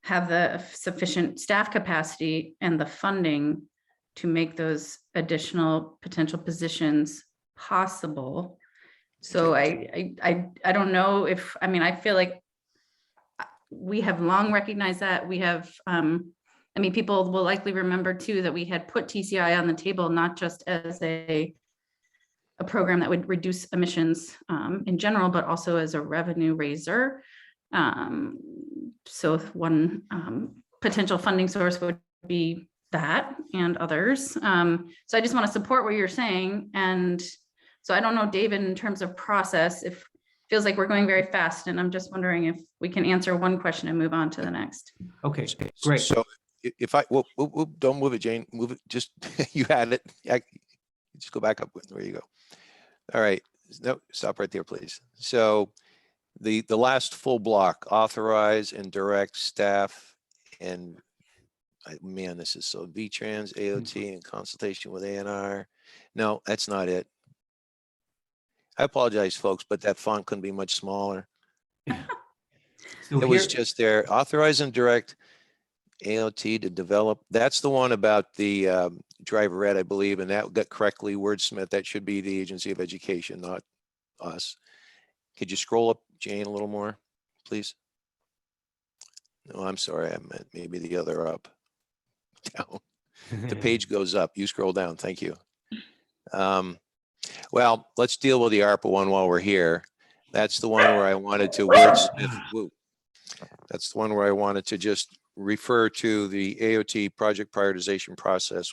have the sufficient staff capacity and the funding to make those additional potential positions possible. So I don't know if, I mean, I feel like we have long recognized that. We have, I mean, people will likely remember too that we had put TCI on the table, not just as a program that would reduce emissions in general, but also as a revenue raiser. So one potential funding source would be that and others. So I just want to support what you're saying. And so I don't know, David, in terms of process, if it feels like we're going very fast, and I'm just wondering if we can answer one question and move on to the next. Okay, great. So if I, well, don't move it, Jane, move it, just, you had it. Just go back up, there you go. All right, no, stop right there, please. So the last full block, authorize and direct staff and, man, this is so VTrans, AOT, and consultation with ANR. No, that's not it. I apologize, folks, but that font couldn't be much smaller. So it was just there, authorize and direct AOT to develop, that's the one about the driver ed, I believe, and that got correctly wordsmith. That should be the Agency of Education, not us. Could you scroll up, Jane, a little more, please? No, I'm sorry, I meant maybe the other up. Down. The page goes up. You scroll down. Thank you. Well, let's deal with the ARPA one while we're here. That's the one where I wanted to wordsmith. Woo. That's the one where I wanted to just refer to the AOT project prioritization process,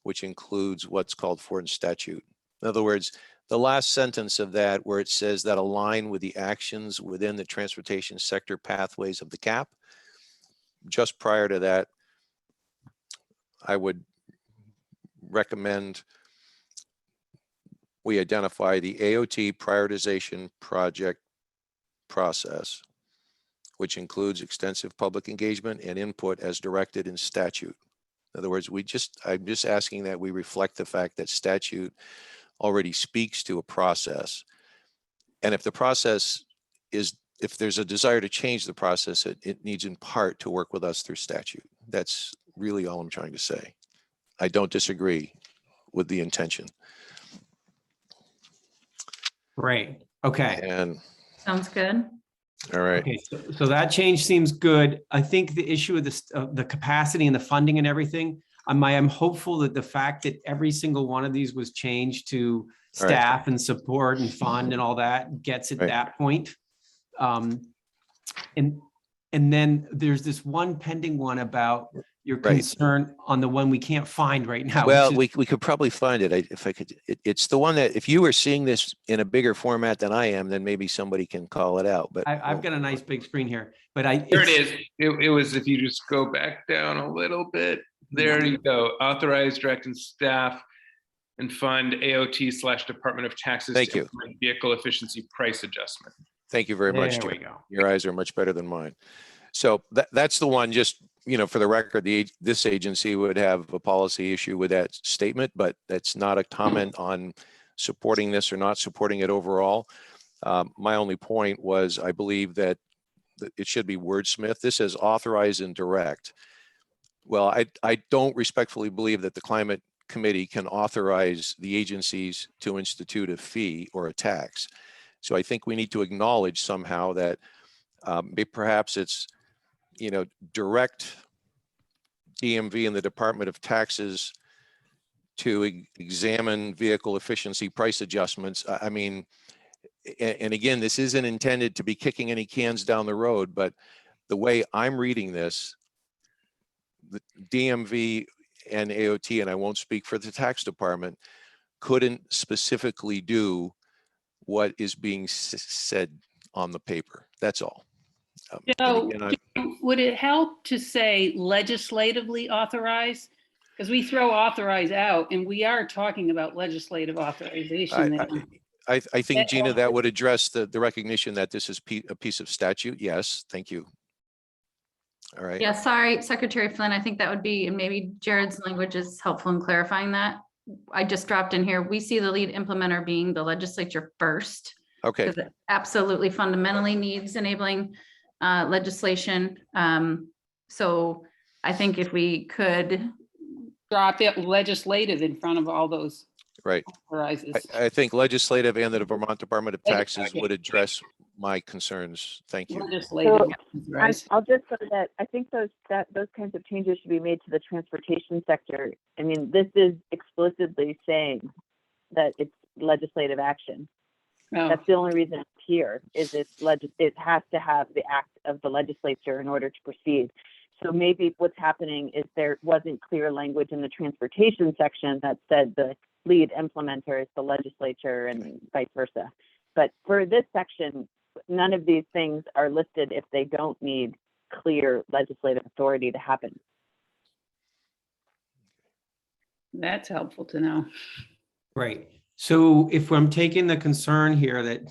which includes what's called for in statute. In other words, the last sentence of that where it says that align with the actions within the transportation sector pathways of the CAP. Just prior to that, I would recommend we identify the AOT prioritization project process, which includes extensive public engagement and input as directed in statute. In other words, I'm just asking that we reflect the fact that statute already speaks to a process. And if the process is, if there's a desire to change the process, it needs in part to work with us through statute. That's really all I'm trying to say. I don't disagree with the intention. Right. Okay. And Sounds good. all right. Okay. So that change seems good. I think the issue of this, the capacity and the funding and everything, I'm hopeful that the fact that every single one of these was changed to staff and support and fund and all that gets at that point. And then there's this one pending one about your concern on the one we can't find right now. Well, we could probably find it. If I could, it's the one that if you were seeing this in a bigger format than I am, then maybe somebody can call it out. But I've got a nice big screen here, but there it is. It was, if you just go back down a little bit, there you go. Authorize, direct, and staff and fund AOT / Department of Taxes. Thank you. Vehicle efficiency price adjustment. Thank you very much. There we go. Your eyes are much better than mine. So that's the one. Just, you know, for the record, this agency would have a policy issue with that statement, but that's not a comment on supporting this or not supporting it overall. My only point was, I believe that it should be wordsmith. This says authorize and direct. Well, I don't respectfully believe that the climate committee can authorize the agencies to institute a fee or a tax. So I think we need to acknowledge somehow that perhaps it's, you know, direct DMV and the Department of Taxes to examine vehicle efficiency price adjustments. I mean, and again, this isn't intended to be kicking any cans down the road, but the way I'm reading this, the DMV and AOT, and I won't speak for the tax department, couldn't specifically do what is being said on the paper. That's all. So would it help to say legislatively authorize? Because we throw authorize out and we are talking about legislative authorization. I think, Gina, that would address the recognition that this is a piece of statute. Yes, thank you. All right. Yeah, sorry, Secretary Flynn, I think that would be, and maybe Jared's language is helpful in clarifying that. I just dropped in here. We see the lead implementer being the legislature first. Okay. Because it absolutely fundamentally needs enabling legislation. So I think if we could drop the legislative in front of all those. Right. Authorizes. I think legislative and the Vermont Department of Taxes would address my concerns. Thank you. Legislative. So I'll just say that I think those kinds of changes should be made to the transportation sector. I mean, this is explicitly saying that it's legislative action. Oh. That's the only reason it's here, is it has to have the act of the legislature in order to proceed. So maybe what's happening is there wasn't clear language in the transportation section that said the lead implementer is the legislature and vice versa. But for this section, none of these things are listed if they don't need clear legislative authority to happen. That's helpful to know. Right. So if I'm taking the concern here that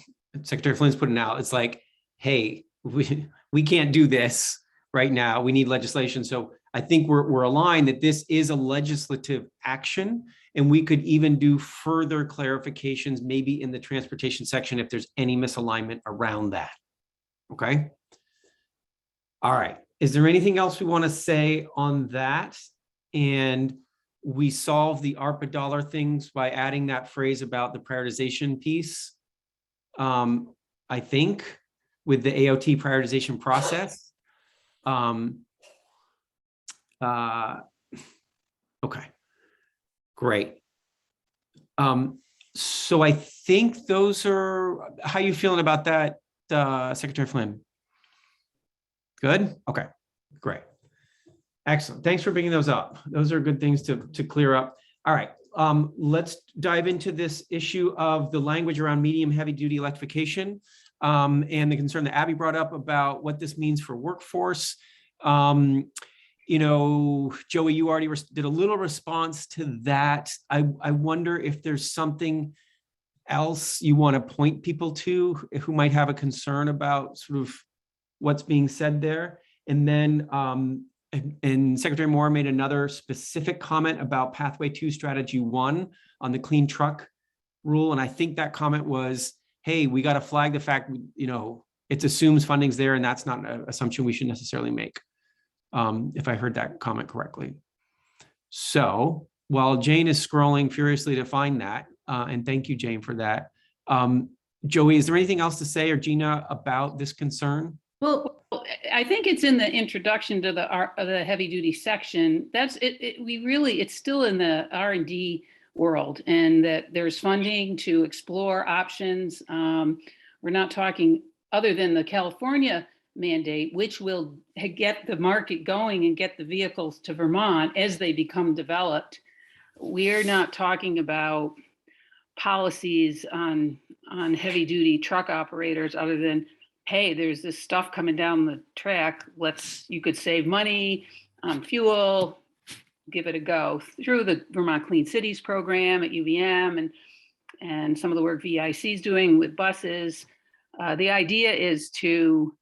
Secretary Flynn's putting out, it's like, hey, we can't do this right now. We need legislation. So I think we're aligned that this is a legislative action, and we could even do further clarifications, maybe in the transportation section, if there's any misalignment around that. Okay. All right. Is there anything else we want to say on that? And we solve the ARPA dollar things by adding that phrase about the prioritization piece. I think with the AOT prioritization process. Okay, great. So I think those are, how you feeling about that, Secretary Flynn? Good? Okay, great. Excellent. Thanks for bringing those up. Those are good things to clear up. All right, let's dive into this issue of the language around medium heavy duty electrification and the concern that Abby brought up about what this means for workforce. You know, Joey, you already did a little response to that. I wonder if there's something else you want to point people to who might have a concern about sort of what's being said there. And then, and Secretary Moore made another specific comment about Pathway 2 Strategy 1 on the clean truck rule. And I think that comment was, hey, we got to flag the fact, you know, it assumes funding's there, and that's not an assumption we should necessarily make. If I heard that comment correctly. So while Jane is scrolling furiously to find that, and thank you, Jane, for that. Joey, is there anything else to say, or Gina, about this concern? Well, I think it's in the introduction to the heavy duty section. That's it. It's still in the R&D world, and that there's funding to explore options. We're not talking other than the California mandate, which will get the market going and get the vehicles to Vermont as they become developed. We're not talking about policies on heavy duty truck operators other than, hey, there's this stuff coming down the track. You could save money on fuel, give it a go through the Vermont Clean Cities program at UVM and some of the work VIC is doing with buses. The idea is to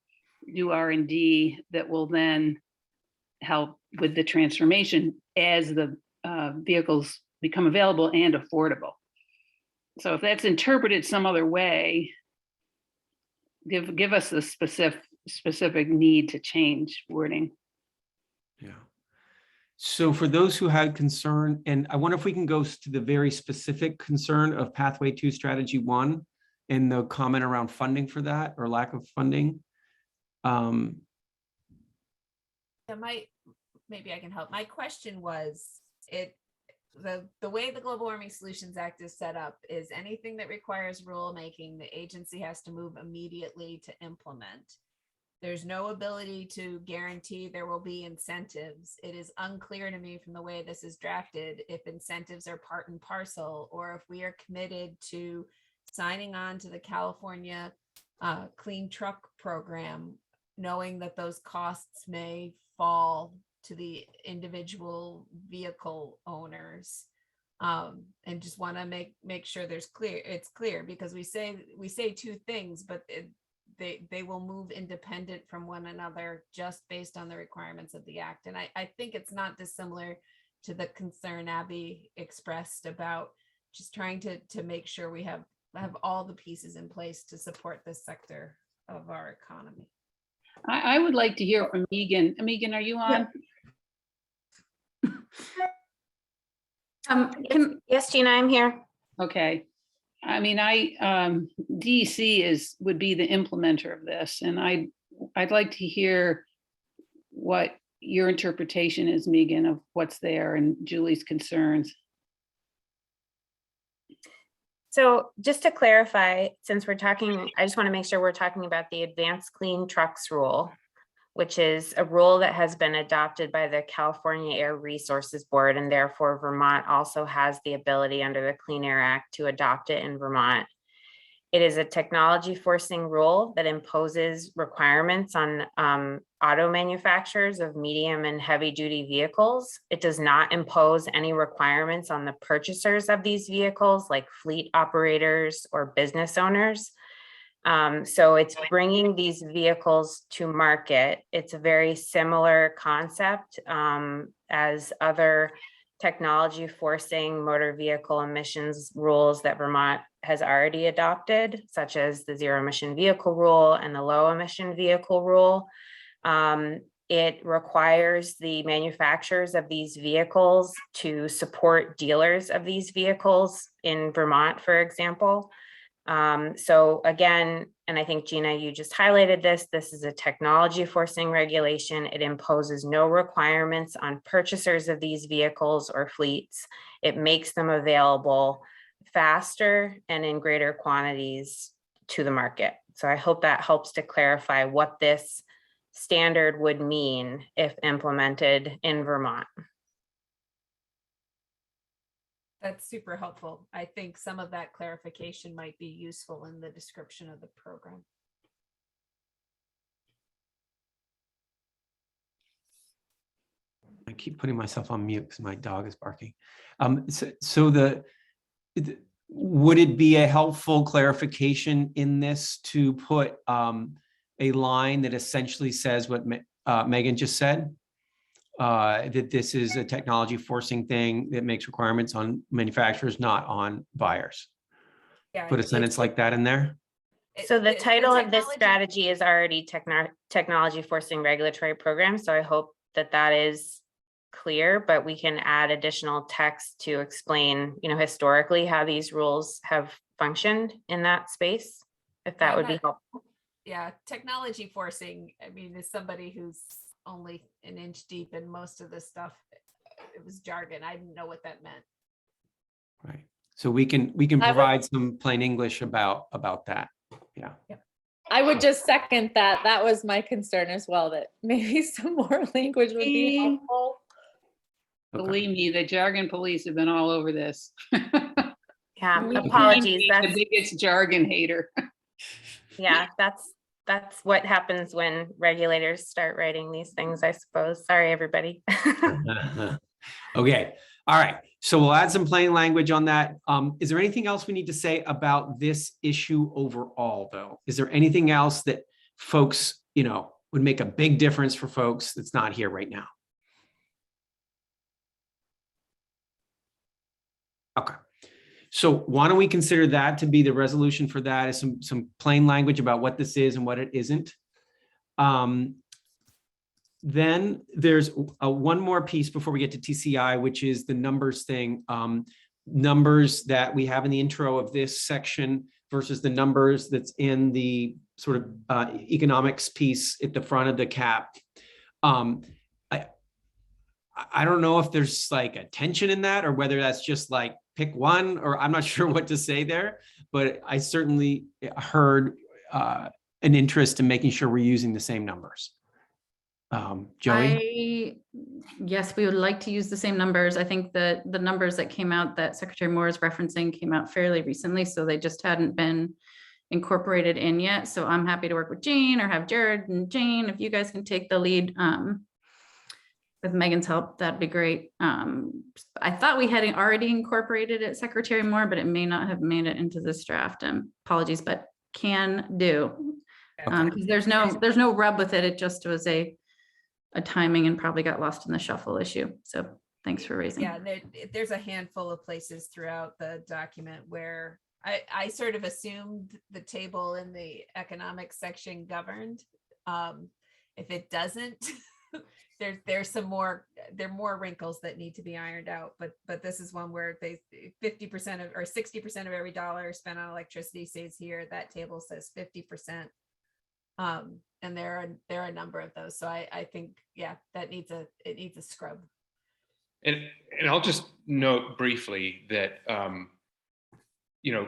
do R&D that will then help with the transformation as the vehicles become available and affordable. So if that's interpreted some other way, give us the specific need to change wording. Yeah. So for those who had concern, and I wonder if we can go to the very specific concern of Pathway 2 Strategy 1 and the comment around funding for that or lack of funding. Maybe I can help. My question was, the way the Global Warming Solutions Act is set up is anything that requires rulemaking, the agency has to move immediately to implement. There's no ability to guarantee there will be incentives. It is unclear to me from the way this is drafted if incentives are part and parcel, or if we are committed to signing on to the California Clean Truck Program, knowing that those costs may fall to the individual vehicle owners, and just want to make sure it's clear, because we say two things, but they will move independent from one another just based on the requirements of the act. And I think it's not dissimilar to the concern Abby expressed about just trying to make sure we have all the pieces in place to support this sector of our economy. I would like to hear from Megan. Megan, are you on? Yes, Gina, I'm here. Okay. I mean, DEC would be the implementer of this, and I'd like to hear what your interpretation is, Megan, of what's there and Julie's concerns. So just to clarify, since we're talking, I just want to make sure we're talking about the Advanced Clean Trucks Rule, which is a rule that has been adopted by the California Air Resources Board, and therefore Vermont also has the ability under the Clean Air Act to adopt it in Vermont. It is a technology forcing rule that imposes requirements on auto manufacturers of medium and heavy duty vehicles. It does not impose any requirements on the purchasers of these vehicles, like fleet operators or business owners. So it's bringing these vehicles to market. It's a very similar concept as other technology forcing motor vehicle emissions rules that Vermont has already adopted, such as the zero emission vehicle rule and the low emission vehicle rule. It requires the manufacturers of these vehicles to support dealers of these vehicles in Vermont, for example. So again, and I think Gina, you just highlighted this, this is a technology forcing regulation. It imposes no requirements on purchasers of these vehicles or fleets. It makes them available faster and in greater quantities to the market. So I hope that helps to clarify what this standard would mean if implemented in Vermont. That's super helpful. I think some of that clarification might be useful in the description of the program. I keep putting myself on mute because my dog is barking. Would it be a helpful clarification in this to put a line that essentially says what Megan just said? That this is a technology forcing thing that makes requirements on manufacturers, not on buyers. Yeah, Put a sentence like that in there. So the title of this technology- strategy is already technology forcing regulatory program. So I hope that that is clear, but we can add additional text to explain, historically how these rules have functioned in that space, if that would be helpful. Yeah, technology forcing, I mean, is somebody who's only an inch deep in most of this stuff. It was jargon. I didn't know what that meant. Right. So we can provide some plain English about that. Yeah. I would just second that. That was my concern as well, that maybe some more language would be helpful. Believe me, the jargon police have been all over this. Yeah, apologies. The biggest jargon hater. Yeah, that's what happens when regulators start writing these things, I suppose. Sorry, everybody. Okay. All right. So we'll add some plain language on that. Is there anything else we need to say about this issue overall, though? Is there anything else that folks, would make a big difference for folks that's not here right now? Okay. So why don't we consider that to be the resolution for that, is some plain language about what this is and what it isn't. Then there's one more piece before we get to TCI, which is the numbers thing. Numbers that we have in the intro of this section versus the numbers that's in the sort of economics piece at the front of the cap. I don't know if there's like a tension in that or whether that's just like pick one, or I'm not sure what to say there, but I certainly heard an interest in making sure we're using the same numbers. Joey? Yes, we would like to use the same numbers. I think that the numbers that came out that Secretary Moore is referencing came out fairly recently, so they just hadn't been incorporated in yet. So I'm happy to work with Jane or have Jared and Jane, if you guys can take the lead. With Megan's help, that'd be great. I thought we had already incorporated it, Secretary Moore, but it may not have made it into this draft. Apologies, but can do. Because there's no rub with it. It just was a timing and probably got lost in the shuffle issue. So thanks for raising. Yeah, there's a handful of places throughout the document where I sort of assumed the table in the economics section governed. If it doesn't, there's some more wrinkles that need to be ironed out, but this is one where they 50% of or 60% of every dollar spent on electricity stays here. That table says 50%. And there are a number of those. So I think, yeah, it needs a scrub. And I'll just note briefly that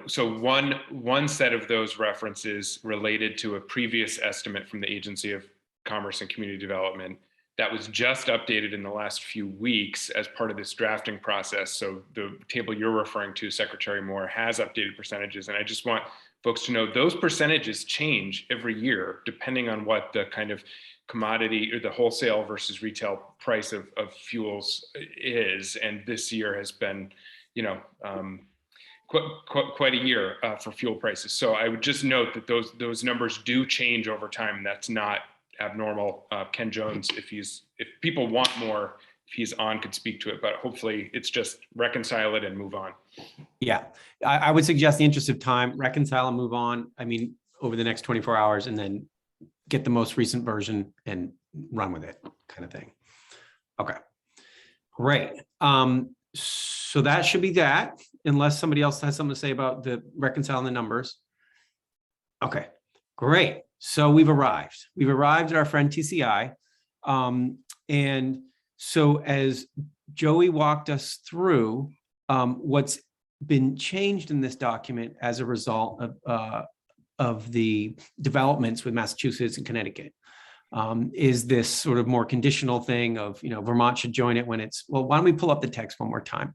so one set of those references related to a previous estimate from the Agency of Commerce and Community Development that was just updated in the last few weeks as part of this drafting process. So the table you're referring to, Secretary Moore, has updated percentages. And I just want folks to know those percentages change every year, depending on what the kind of commodity or the wholesale versus retail price of fuels is. And this year has been, quite a year for fuel prices. So I would just note that those numbers do change over time. And that's not abnormal. Ken Jones, if people want more, if he's on, could speak to it, but hopefully it's just reconcile it and move on. Yeah, I would suggest, in the interest of time, reconcile and move on. I mean, over the next 24 hours, and then get the most recent version and run with it kind of thing. Okay, great. So that should be that, unless somebody else has something to say about the reconciling the numbers. Okay, great. So we've arrived at our friend TCI. And so as Joey walked us through, what's been changed in this document as a result of the developments with Massachusetts and Connecticut is this sort of more conditional thing of, Vermont should join it when it's, well, why don't we pull up the text one more time?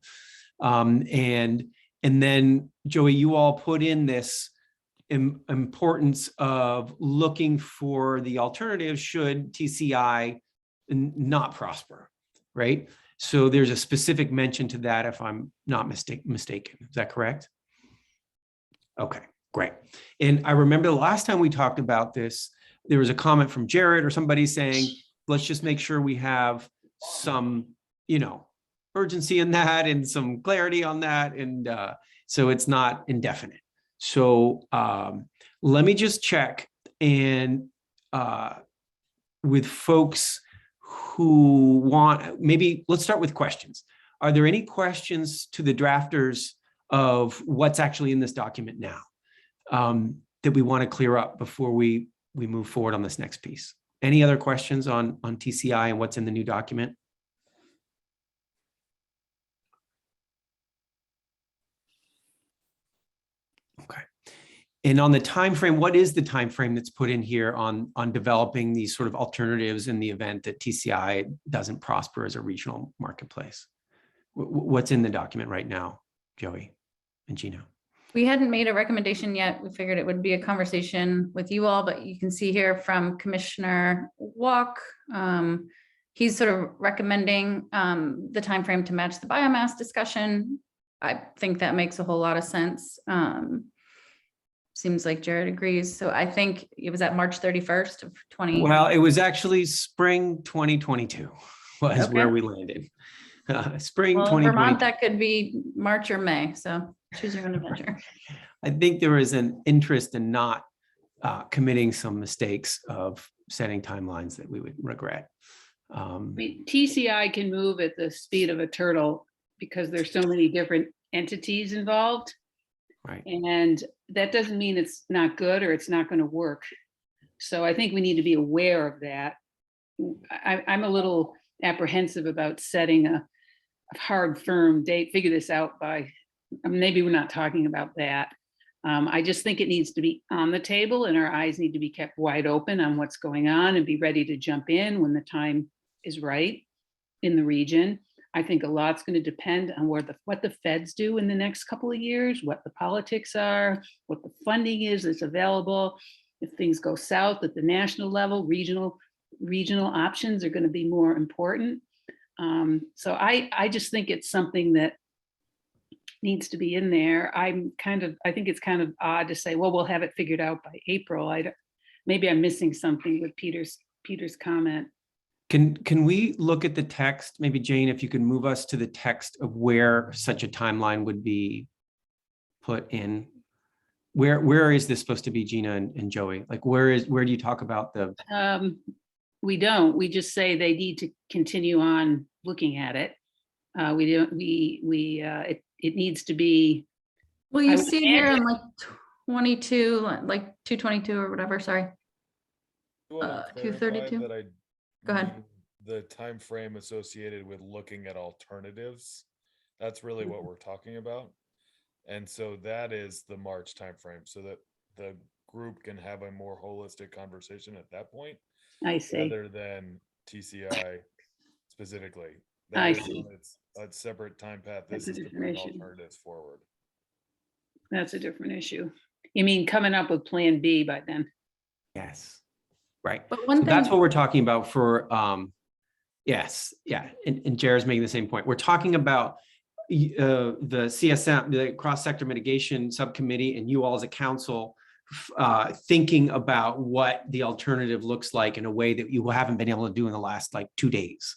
And then Joey, you all put in this importance of looking for the alternative should TCI not prosper, right? So there's a specific mention to that if I'm not mistaken. Is that correct? Okay, great. And I remember the last time we talked about this, there was a comment from Jared or somebody saying, let's just make sure we have some, urgency in that and some clarity on that. And so it's not indefinite. So let me just check and with folks who want, maybe let's start with questions. Are there any questions to the drafters of what's actually in this document now that we want to clear up before we move forward on this next piece? Any other questions on TCI and what's in the new document? Okay. And on the time frame, what is the time frame that's put in here on developing these sort of alternatives in the event that TCI doesn't prosper as a regional marketplace? What's in the document right now, Joey and Gina? We hadn't made a recommendation yet. We figured it would be a conversation with you all, but you can see here from Commissioner Walk, he's sort of recommending the timeframe to match the biomass discussion. I think that makes a whole lot of sense. Seems like Jared agrees. So I think it was at March 31st of 20. Well, it was actually spring 2022 was where we landed. Spring 2022. Vermont, that could be March or May. So choose your own adventure. I think there is an interest in not committing some mistakes of setting timelines that we would regret. I mean, TCI can move at the speed of a turtle because there's so many different entities involved. Right. And that doesn't mean it's not good or it's not going to work. So I think we need to be aware of that. I'm a little apprehensive about setting a hard, firm date, figure this out by, maybe we're not talking about that. I just think it needs to be on the table and our eyes need to be kept wide open on what's going on and be ready to jump in when the time is right in the region. I think a lot's going to depend on what the feds do in the next couple of years, what the politics are, what the funding is that's available. If things go south at the national level, regional options are going to be more important. So I just think it's something that needs to be in there. I think it's kind of odd to say, well, we'll have it figured out by April. Maybe I'm missing something with Peter's comment. Can we look at the text? Maybe Jane, if you could move us to the text of where such a timeline would be put in. Where is this supposed to be, Gina and Joey? Like where do you talk about the? We don't. We just say they need to continue on looking at it. It needs to be. Well, you see it here on like 22, like 222 or whatever. Sorry. 232. Go ahead. The time frame associated with looking at alternatives, that's really what we're talking about. And so that is the March timeframe so that the group can have a more holistic conversation at that point. I see. Rather than TCI specifically. I see. It's a separate time path. This is to bring alternatives forward. That's a different issue. You mean coming up with plan B by then? Yes. Right. But one so thing, that's what we're talking about for, yes. Yeah. And Jared's making the same point. We're talking about the CSM, the cross-sector mitigation subcommittee, and you all as a council thinking about what the alternative looks like in a way that you haven't been able to do in the last like 2 days.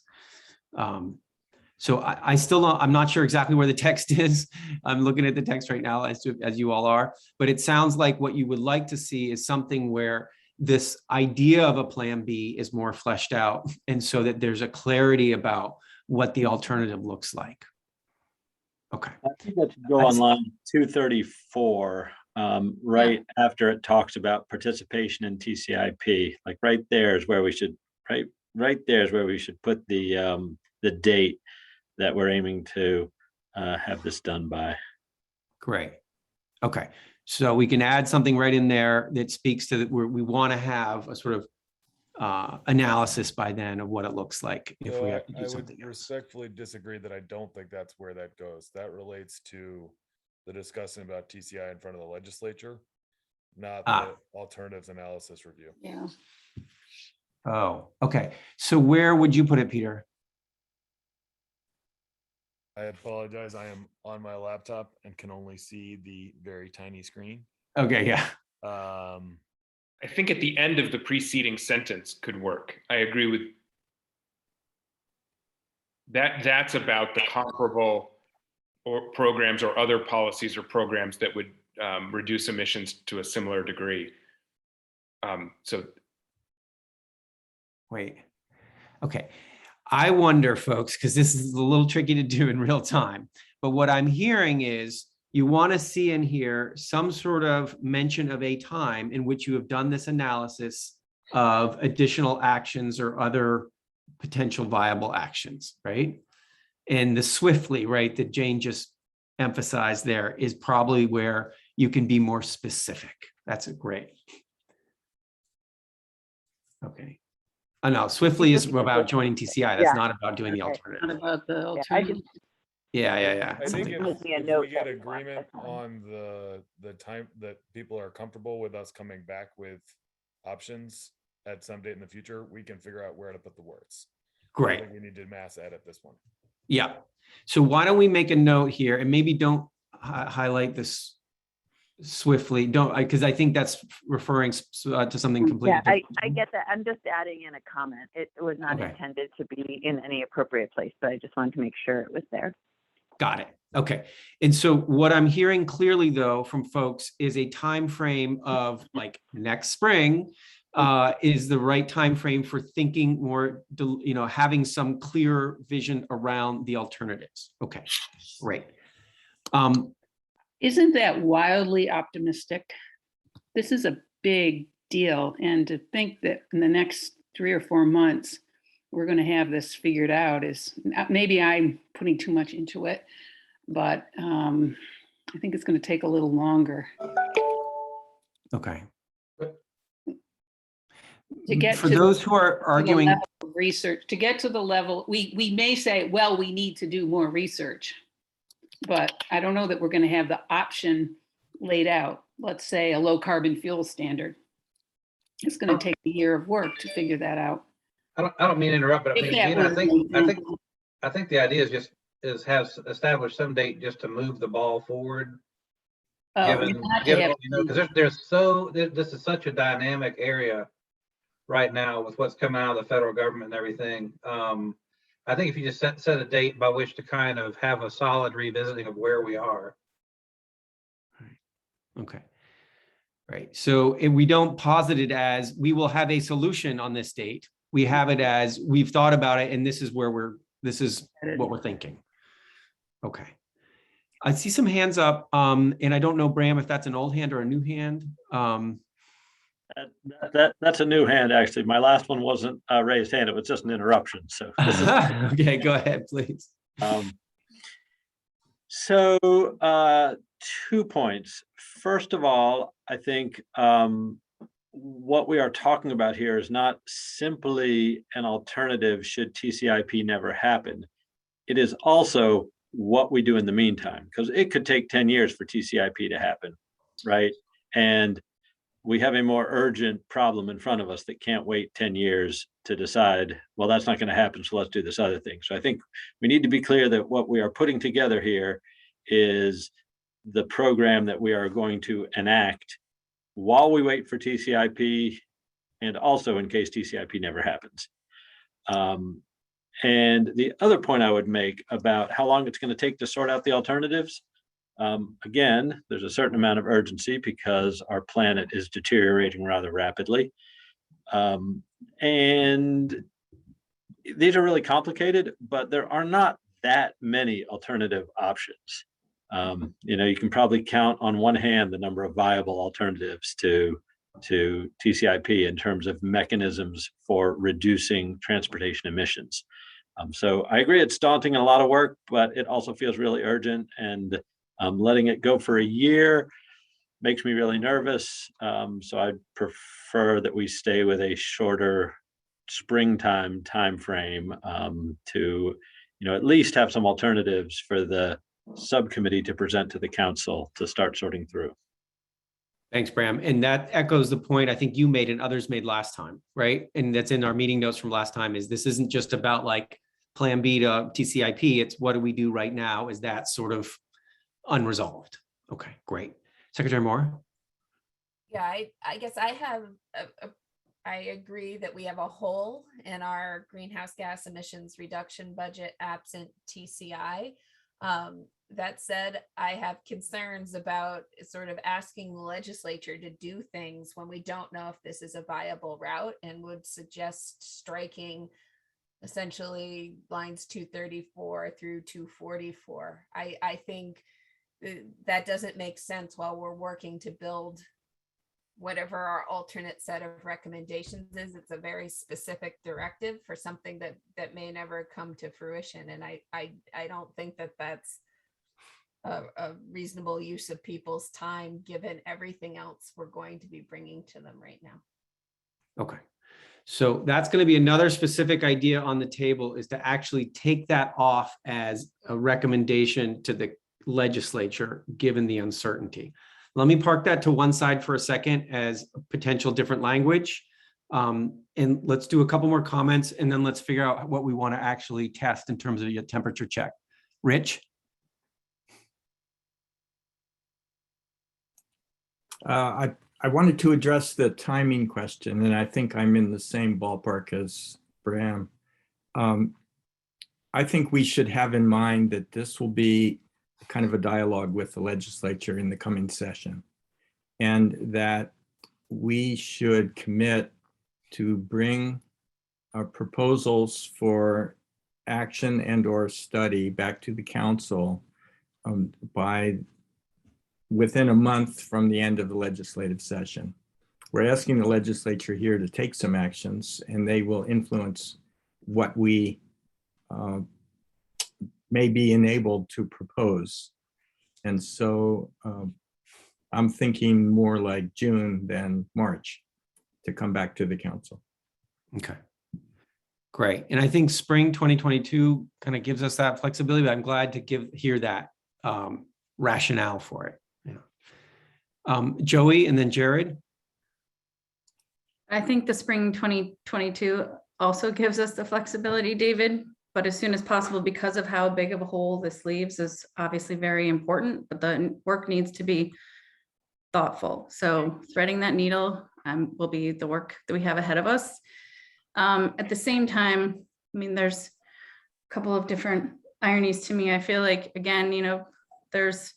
So I still don't, I'm not sure exactly where the text is. I'm looking at the text right now as you all are, but it sounds like what you would like to see is something where this idea of a plan B is more fleshed out, and so that there's a clarity about what the alternative looks like. Okay. I think that should go on line 234, right after it talks about participation in TCIP. Like right there is where we should, right there is where we should put the date that we're aiming to have this done by. Great. Okay. So we can add something right in there that speaks to that we want to have a sort of analysis by then of what it looks like if So we have to do I would something else. respectfully disagree that I don't think that's where that goes. That relates to the discussion about TCI in front of the legislature, not the alternatives analysis review. Yeah. Oh, okay. So where would you put it, Peter? I apologize. I am on my laptop and can only see the very tiny screen. Okay, yeah. I think at the end of the preceding sentence could work. I agree with that. That's about the comparable or programs or other policies or programs that would reduce emissions to a similar degree. So Wait. Okay. I wonder, folks, because this is a little tricky to do in real time, but what I'm hearing is you want to see in here some sort of mention of a time in which you have done this analysis of additional actions or other potential viable actions, right? And the swiftly, right, that Jane just emphasized there is probably where you can be more specific. That's great. Okay. Oh, no, swiftly is about joining TCI. That's not about doing the alternative. Not about the alternative. Yeah. I think if Make me a we note get that we want agreement that time. on the time that people are comfortable with us coming back with options at some date in the future, we can figure out where to put the words. I Great. think we need to mass edit this one. Yeah. So why don't we make a note here and maybe don't highlight this swiftly. Don't, because I think that's referring to something completely Yeah, different. I get that. I'm just adding in a comment. It was not Okay. intended to be in any appropriate place, but I just wanted to make sure it was there. Got it. Okay. And so what I'm hearing clearly though from folks is a time frame of like next spring is the right time frame for thinking more, having some clear vision around the alternatives. Okay, great. Isn't that wildly optimistic? This is a big deal. And to think that in the next 3 or 4 months, we're going to have this figured out is, maybe I'm putting too much into it, but I think it's going to take a little longer. Okay. To get for to those who are arguing research, to get to the level, we may say, well, we need to do more research, but I don't know that we're going to have the option laid out. Let's say a low carbon fuel standard. It's going to take a year of work to figure that out. I don't mean to interrupt, but I mean, Gina, I think the idea is have established some date just to move the ball forward. Given because this is such a dynamic area right now with what's coming out of the federal government and everything. I think if you just set a date by which to kind of have a solid revisiting of where we are. Okay. Right. So if we don't posit it as we will have a solution on this date, we have it as we've thought about it and this is where this is what we're thinking. Okay. I see some hands up and I don't know, Bram, if that's an old hand or a new hand. That's a new hand, actually. My last one wasn't a raised hand. It was just an interruption. So this is okay, go ahead, please. So 2 points. First of all, I think what we are talking about here is not simply an alternative should TCIP never happen. It is also what we do in the meantime, because it could take 10 years for TCIP to happen, right? And we have a more urgent problem in front of us that can't wait 10 years to decide, well, that's not going to happen, so let's do this other thing. So I think we need to be clear that what we are putting together here is the program that we are going to enact while we wait for TCIP and also in case TCIP never happens. And the other point I would make about how long it's going to take to sort out the alternatives, again, there's a certain amount of urgency because our planet is deteriorating rather rapidly. And these are really complicated, but there are not that many alternative options. You can probably count on one hand the number of viable alternatives to TCIP in terms of mechanisms for reducing transportation emissions. So I agree it's daunting and a lot of work, but it also feels really urgent, and letting it go for a year makes me really nervous. So I'd prefer that we stay with a shorter springtime timeframe to, at least have some alternatives for the subcommittee to present to the council to start sorting through. Thanks, Bram. And that echoes the point I think you made and others made last time, right? And that's in our meeting notes from last time, is this isn't just about like plan B to TCIP. It's what do we do right now? Is that sort of unresolved? Okay, great. Secretary Moore? Yeah, I guess I have I agree that we have a hole in our greenhouse gas emissions reduction budget absent TCI. That said, I have concerns about sort of asking the legislature to do things when we don't know if this is a viable route, and would suggest striking essentially lines 234 through 244. I think that doesn't make sense while we're working to build whatever our alternate set of recommendations is. It's a very specific directive for something that may never come to fruition. And I don't think that that's a reasonable use of people's time, given everything else we're going to be bringing to them right now. Okay. So that's going to be another specific idea on the table, is to actually take that off as a recommendation to the legislature, given the uncertainty. Let me park that to one side for a second as a potential different language. And let's do a couple more comments, and then let's figure out what we want to actually test in terms of your temperature check. Rich? I wanted to address the timing question, and I think I'm in the same ballpark as Bram. I think we should have in mind that this will be kind of a dialogue with the legislature in the coming session, and that we should commit to bring our proposals for action and/or study back to the council by within a month from the end of the legislative session. We're asking the legislature here to take some actions, and they will influence what we may be enabled to propose. And so I'm thinking more like June than March to come back to the council. Okay. Great. And I think spring 2022 kind of gives us that flexibility, but I'm glad to hear that rationale for it. Yeah. Joey and then Jared. I think the spring 2022 also gives us the flexibility, David, but as soon as possible, because of how big of a hole this leaves, is obviously very important, but the work needs to be thoughtful. So threading that needle will be the work that we have ahead of us. At the same time, I mean, there's a couple of different ironies to me. I feel like, again, there's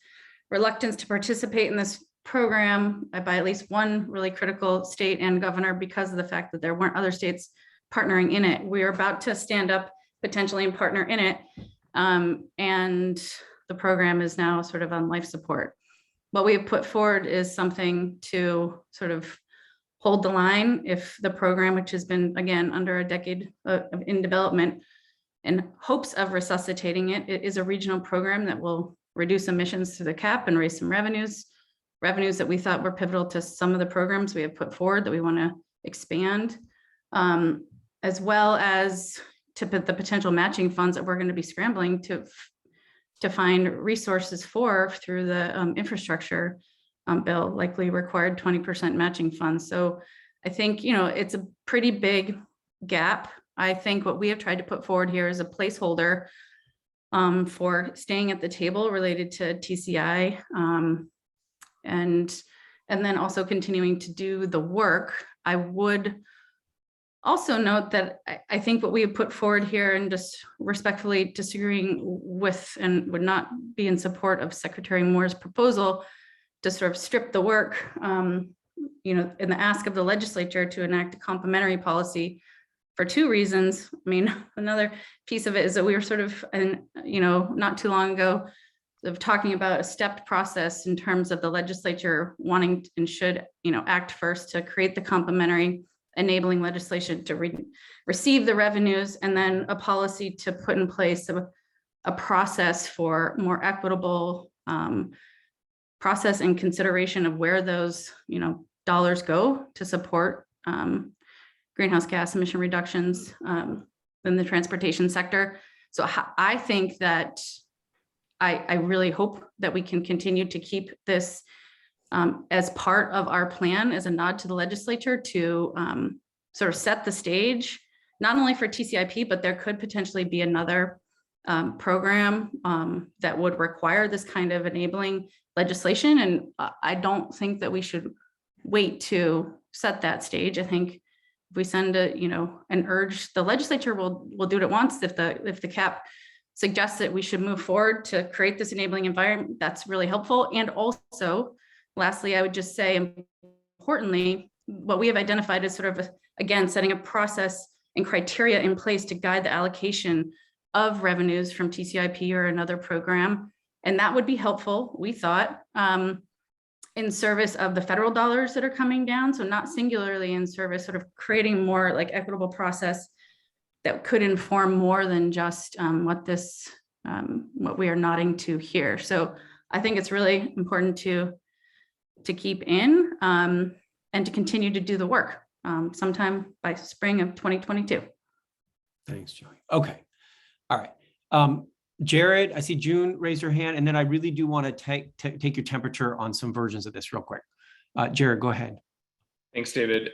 reluctance to participate in this program by at least one really critical state and governor, because of the fact that there weren't other states partnering in it. We're about to stand up potentially and partner in it. And the program is now sort of on life support. What we have put forward is something to sort of hold the line if the program, which has been, again, under a decade in development, in hopes of resuscitating it, it is a regional program that will reduce emissions to the cap and raise some revenues that we thought were pivotal to some of the programs we have put forward that we want to expand, as well as to put the potential matching funds that we're going to be scrambling to find resources for through the infrastructure bill, likely required 20% matching funds. So I think, it's a pretty big gap. I think what we have tried to put forward here is a placeholder for staying at the table related to TCI, and then also continuing to do the work. I would also note that I think what we have put forward here, and just respectfully disagreeing with and would not be in support of Secretary Moore's proposal to sort of strip the work in the ask of the legislature to enact a complementary policy for two reasons. I mean, another piece of it is that we were sort of, not too long ago, of talking about a stepped process in terms of the legislature wanting and should, act first to create the complementary enabling legislation to receive the revenues, and then a policy to put in place a process for more equitable process and consideration of where those, dollars go to support greenhouse gas emission reductions in the transportation sector. So I think that I really hope that we can continue to keep this as part of our plan, as a nod to the legislature to sort of set the stage, not only for TCIP, but there could potentially be another program that would require this kind of enabling legislation. And I don't think that we should wait to set that stage. I think if we send an urge, the legislature will do it at once. If the CAP suggests that we should move forward to create this enabling environment, that's really helpful. And also, lastly, I would just say, importantly, what we have identified is sort of, again, setting a process and criteria in place to guide the allocation of revenues from TCIP or another program. And that would be helpful, we thought, in service of the federal dollars that are coming down. So not singularly in service, sort of creating more like equitable process that could inform more than just what we are nodding to here. So I think it's really important to keep in and to continue to do the work sometime by spring of 2022. Thanks, Joey. Okay. All right. Jared, I see June raise her hand, and then I really do want to take your temperature on some versions of this real quick. Jared, go ahead. Thanks, David.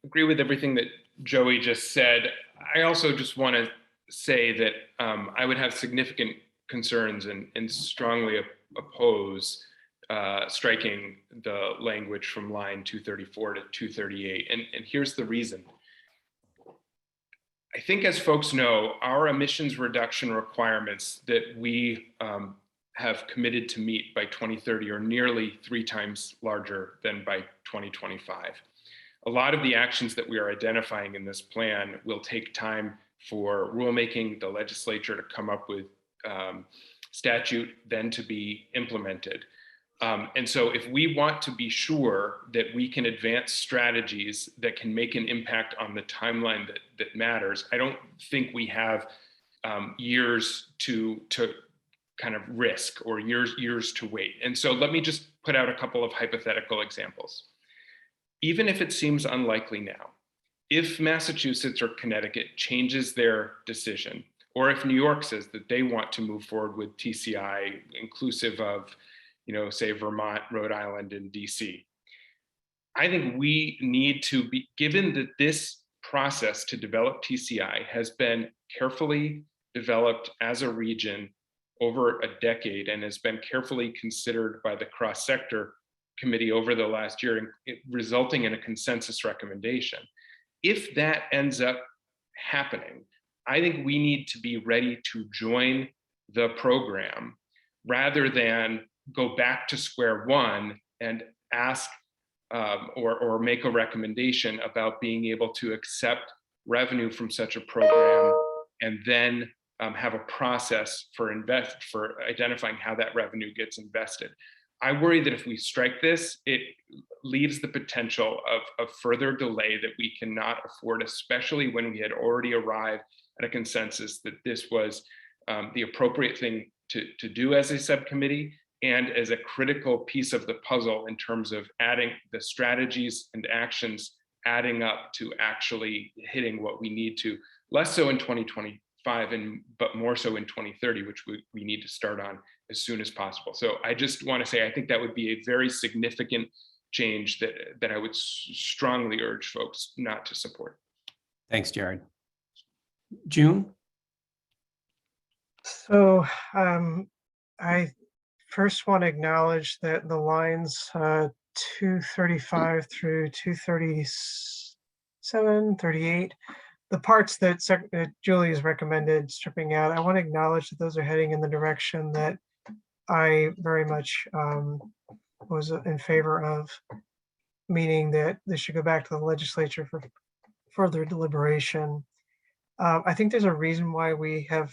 Agree with everything that Joey just said. I also just want to say that I would have significant concerns and strongly oppose striking the language from line 234 to 238. And here's the reason. I think, as folks know, our emissions reduction requirements that we have committed to meet by 2030 are nearly 3 times larger than by 2025. A lot of the actions that we are identifying in this plan will take time for rulemaking, the legislature to come up with statute, then to be implemented. And so if we want to be sure that we can advance strategies that can make an impact on the timeline that matters, I don't think we have years to kind of risk, or years to wait. And so let me just put out a couple of hypothetical examples. Even if it seems unlikely now, if Massachusetts or Connecticut changes their decision, or if New York says that they want to move forward with TCI inclusive of, say Vermont, Rhode Island, and DC, I think we need to be, given that this process to develop TCI has been carefully developed as a region over a decade and has been carefully considered by the cross-sector committee over the last year, resulting in a consensus recommendation. If that ends up happening, I think we need to be ready to join the program rather than go back to square one and ask or make a recommendation about being able to accept revenue from such a program and then have a process for identifying how that revenue gets invested. I worry that if we strike this, it leaves the potential of further delay that we cannot afford, especially when we had already arrived at a consensus that this was the appropriate thing to do as a subcommittee and as a critical piece of the puzzle in terms of adding the strategies and actions adding up to actually hitting what we need to, less so in 2025, but more so in 2030, which we need to start on as soon as possible. So I just want to say, I think that would be a very significant change that I would strongly urge folks not to support. Thanks, Jared. June? So I first want to acknowledge that the lines 235 through 237, 38, the parts that Julie has recommended stripping out, I want to acknowledge that those are heading in the direction that I very much was in favor of. meaning that this should go back to the legislature for further deliberation. I think there's a reason why we have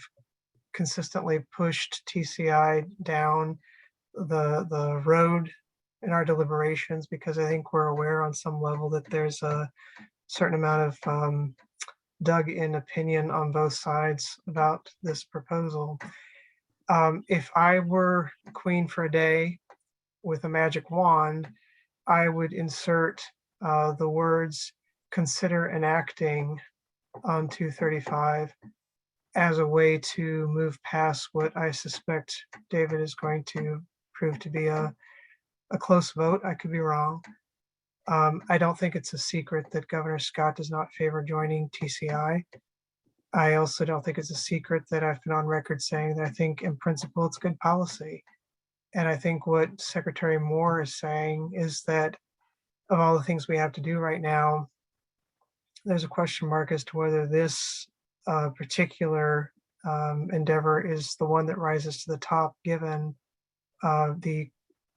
consistently pushed TCI down the road in our deliberations, because I think we're aware on some level that there's a certain amount of dug in opinion on both sides about this proposal. If I were queen for a day with a magic wand, I would insert the words "consider enacting" on 235 as a way to move past what I suspect David is going to prove to be a close vote. I could be wrong. I don't think it's a secret that Governor Scott does not favor joining TCI. I also don't think it's a secret that I've been on record saying that I think in principle it's good policy. And I think what Secretary Moore is saying is that of all the things we have to do right now, there's a question mark as to whether this particular endeavor is the one that rises to the top, given the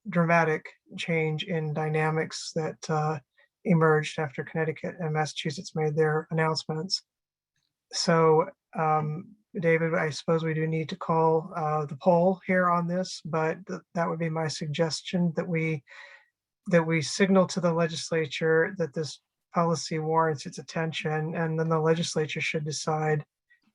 dramatic change in dynamics that emerged after Connecticut and Massachusetts made their announcements. So, David, I suppose we do need to call the poll here on this, but that would be my suggestion, that we signal to the legislature that this policy warrants its attention, and then the legislature should decide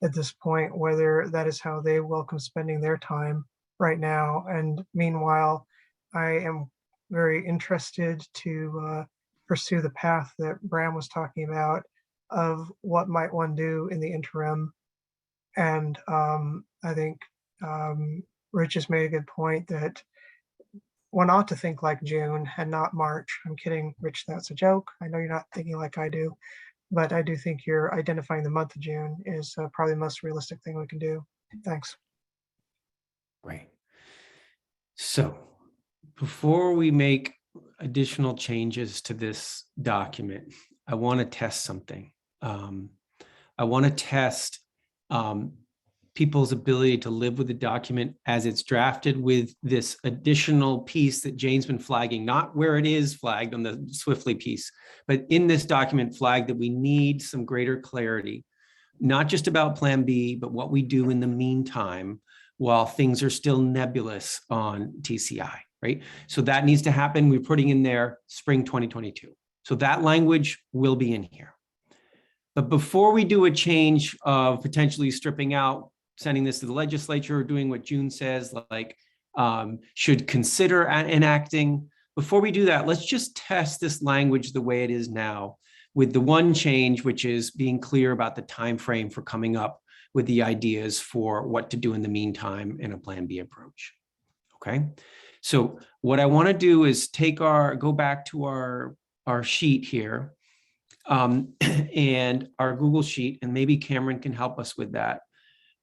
at this point whether that is how they welcome spending their time right now. And meanwhile, I am very interested to pursue the path that Bram was talking about of what might one do in the interim. And I think Rich has made a good point that one ought to think like June and not March. I'm kidding, Rich, that's a joke. I know you're not thinking like I do, but I do think you're identifying the month of June is probably the most realistic thing we can do. Thanks. Great. So before we make additional changes to this document, I want to test something. I want to test people's ability to live with the document as it's drafted, with this additional piece that Jane's been flagging, not where it is flagged on the Swiftly piece, but in this document flagged that we need some greater clarity, not just about Plan B, but what we do in the meantime while things are still nebulous on TCI, right? So that needs to happen. We're putting in there spring 2022. So that language will be in here. But before we do a change of potentially stripping out, sending this to the legislature, or doing what June says, like should consider enacting, before we do that, let's just test this language the way it is now, with the one change, which is being clear about the time frame for coming up with the ideas for what to do in the meantime in a Plan B approach. Okay, so what I want to do is go back to our sheet here, and our Google Sheet, and maybe Cameron can help us with that.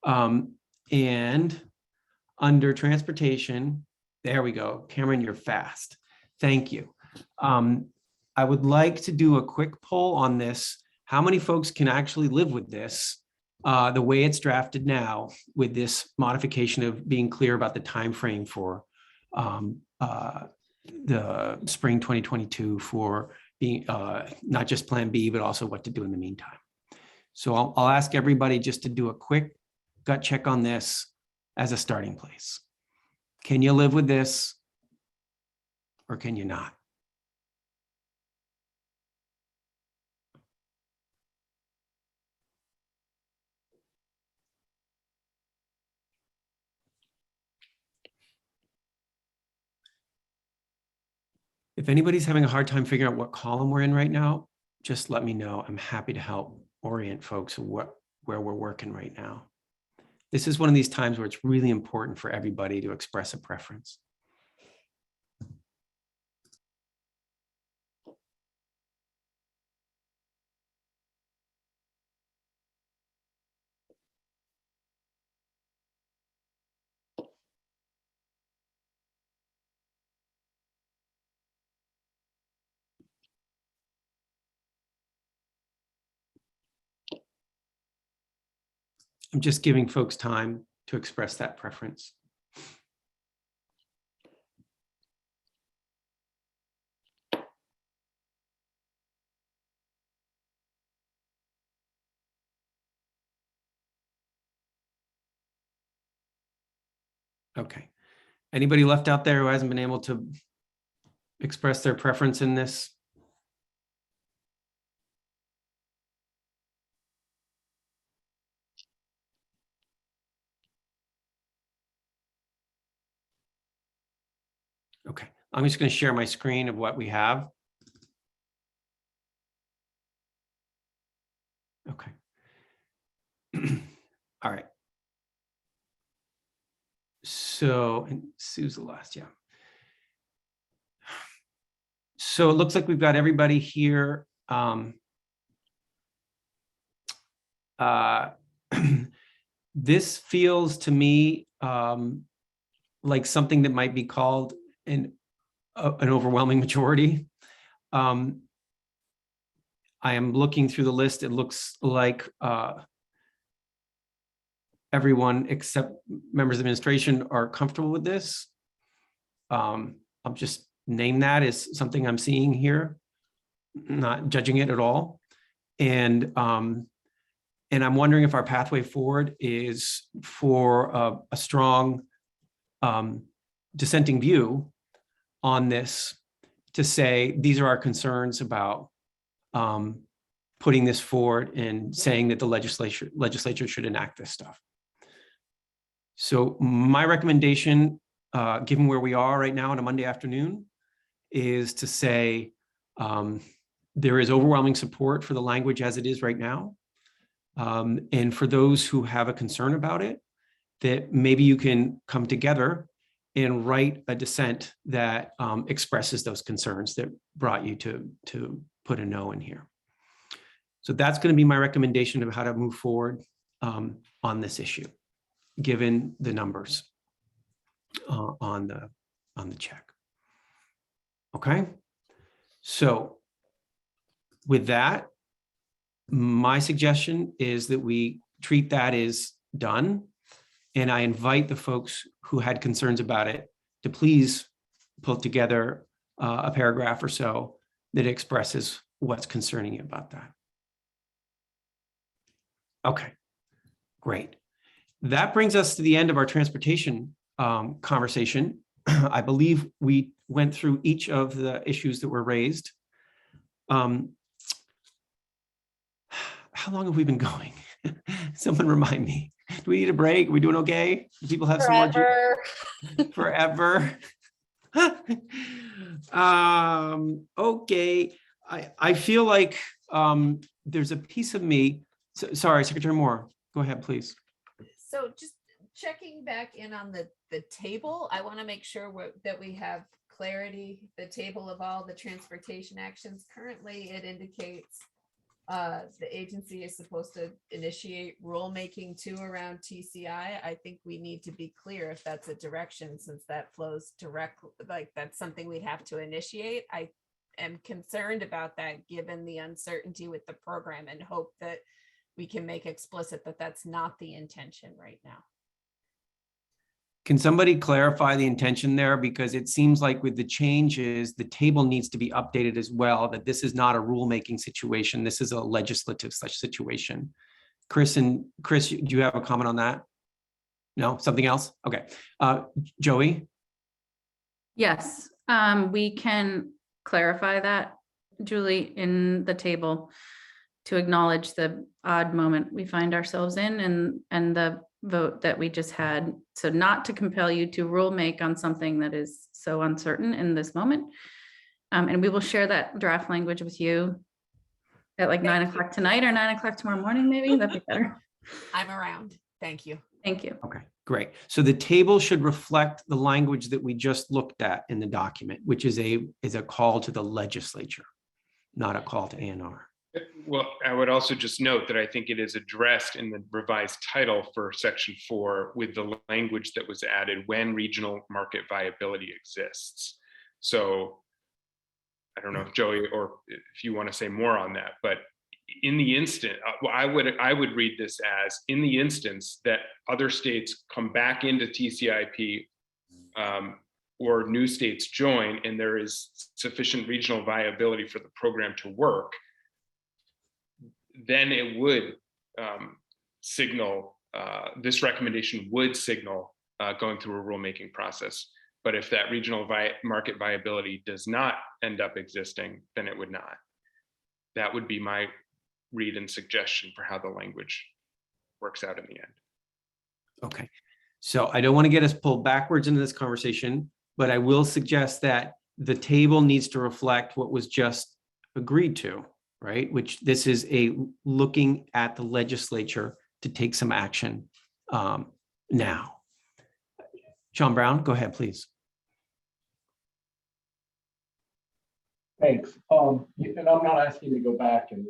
And under transportation, there we go. Cameron, you're fast. Thank you. I would like to do a quick poll on this. How many folks can actually live with this the way it's drafted now, with this modification of being clear about the time frame for the spring 2022 for being not just Plan B, but also what to do in the meantime. So I'll ask everybody just to do a quick gut check on this as a starting place. Can you live with this, or can you not? If anybody's having a hard time figuring out what column we're in right now, just let me know. I'm happy to help orient folks where we're working right now. This is one of these times where it's really important for everybody to express a preference. I'm just giving folks time to express that preference. Okay. Anybody left out there who hasn't been able to express their preference in this? Okay, I'm just going to share my screen of what we have. Okay. All right. So, and Sue's the last, yeah. So it looks like we've got everybody here. This feels to me like something that might be called an overwhelming majority. I am looking through the list. It looks like everyone except members of administration are comfortable with this. I'll just name that as something I'm seeing here, not judging it at all. And I'm wondering if our pathway forward is for a strong dissenting view on this, to say these are our concerns about putting this forward and saying that the legislature should enact this stuff. So my recommendation, given where we are right now on a Monday afternoon, is to say there is overwhelming support for the language as it is right now. And for those who have a concern about it, that maybe you can come together and write a dissent that expresses those concerns that brought you to put a no in here. So that's going to be my recommendation of how to move forward on this issue, given the numbers on the check. Okay, so with that, my suggestion is that we treat that as done. And I invite the folks who had concerns about it to please put together a paragraph or so that expresses what's concerning you about that. Okay, great. That brings us to the end of our transportation conversation. I believe we went through each of the issues that were raised. How long have we been going? Someone remind me. Do we need a break? Are we doing okay? Do people have Forever. some more? Forever. Okay. I feel like there's a piece of me. Sorry, Secretary Moore, go ahead, please. So just checking back in on the table, I want to make sure that we have clarity. The table of all the transportation actions. Currently, it indicates the agency is supposed to initiate rulemaking too around TCI. I think we need to be clear if that's a direction, since that flows directly, like that's something we'd have to initiate. I am concerned about that given the uncertainty with the program, and hope that we can make explicit that that's not the intention right now. Can somebody clarify the intention there? Because it seems like with the changes, the table needs to be updated as well, that this is not a rulemaking situation. This is a legislative such situation. Chris, do you have a comment on that? No, something else? Okay. Joey? Yes, we can clarify that, Julie, in the table to acknowledge the odd moment we find ourselves in and the vote that we just had. So not to compel you to rule make on something that is so uncertain in this moment. And we will share that draft language with you at like 9 o'clock tonight or 9 o'clock tomorrow morning, maybe. That'd be better. I'm around. Thank you. Thank you. Okay, great. So the table should reflect the language that we just looked at in the document, which is a call to the legislature, not a call to ANR. Well, I would also just note that I think it is addressed in the revised title for Section 4 with the language that was added when regional market viability exists. So I don't know if Joey or if you want to say more on that, but in the instant, I would read this as in the instance that other states come back into TCIP or new states join and there is sufficient regional viability for the program to work, then it would signal, this recommendation would signal going through a rulemaking process. But if that regional market viability does not end up existing, then it would not. That would be my read and suggestion for how the language works out in the end. Okay, so I don't want to get us pulled backwards into this conversation, but I will suggest that the table needs to reflect what was just agreed to, right? Which this is a looking at the legislature to take some action now. Sean Brown, go ahead, please. Thanks. And I'm not asking you to go back and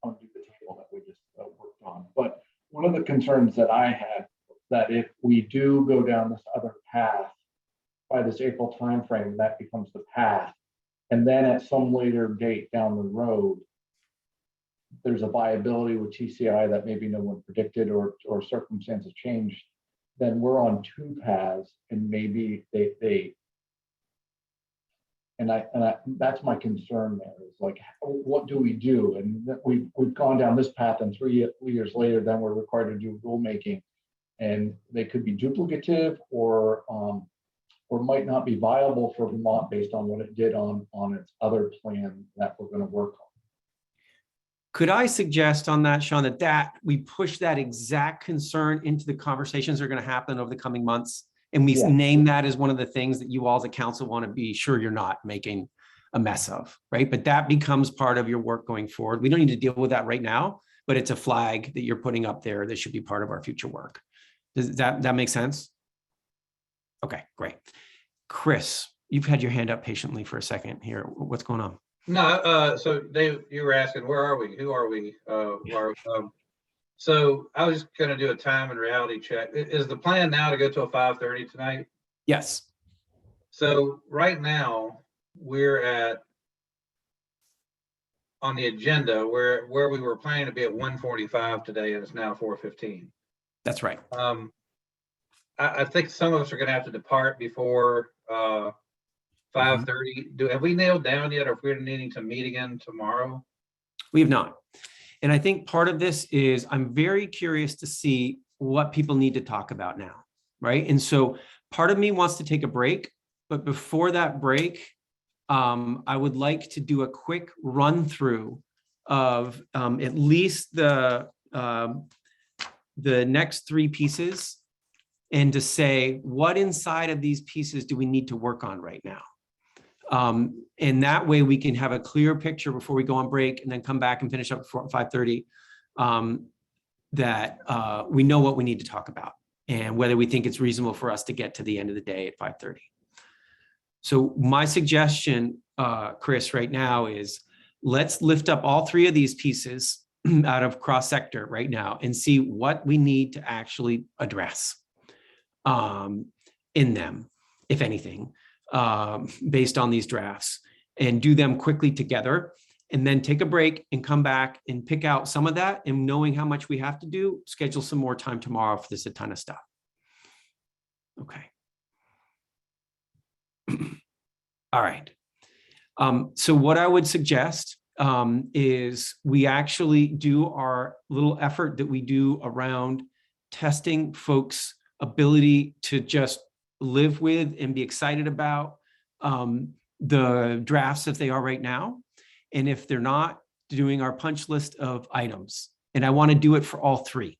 undo the table that we just worked on, but one of the concerns that I had was that if we do go down this other path by this April timeframe, that becomes the path, and then at some later date down the road, there's a viability with TCI that maybe no one predicted or circumstances changed, then we're on two paths, and maybe that's my concern there, is like, what do we do? And we've gone down this path, and 3 years later, then we're required to do rulemaking, and they could be duplicative or might not be viable for Vermont based on what it did on its other plan that we're going to work on. Could I suggest on that, Sean, that we push that exact concern into the conversations that are going to happen over the coming months? And we name that as one of the things that you all as a council want to be sure you're not making a mess of, right? But that becomes part of your work going forward. We don't need to deal with that right now, but it's a flag that you're putting up there that should be part of our future work. Does that make sense? Okay, great. Chris, you've had your hand up patiently for a second here. What's going on? No, so Dave, you were asking, where are we? Who are we? So I was just going to do a time and reality check. Is the plan now to go to a 5:30 tonight? Yes. So right now we're at, on the agenda, where we were planning to be at 1:45 today, and it's now 4:15. That's right. I think some of us are going to have to depart before 5:30. Have we nailed down yet, or if we're needing to meet again tomorrow? We have not. And I think part of this is I'm very curious to see what people need to talk about now, right? And so part of me wants to take a break, but before that break, I would like to do a quick run through of at least the next three pieces, and to say what inside of these pieces do we need to work on right now. And that way we can have a clear picture before we go on break and then come back and finish up before 5:30, that we know what we need to talk about and whether we think it's reasonable for us to get to the end of the day at 5:30. So my suggestion, Chris, right now is let's lift up all three of these pieces out of cross sector right now and see what we need to actually address in them, if anything, based on these drafts, and do them quickly together, and then take a break and come back and pick out some of that, and knowing how much we have to do, schedule some more time tomorrow for this a ton of stuff. Okay. All right. So what I would suggest is we actually do our little effort that we do around testing folks' ability to just live with and be excited about the drafts if they are right now. And if they're not, doing our punch list of items. And I want to do it for all three.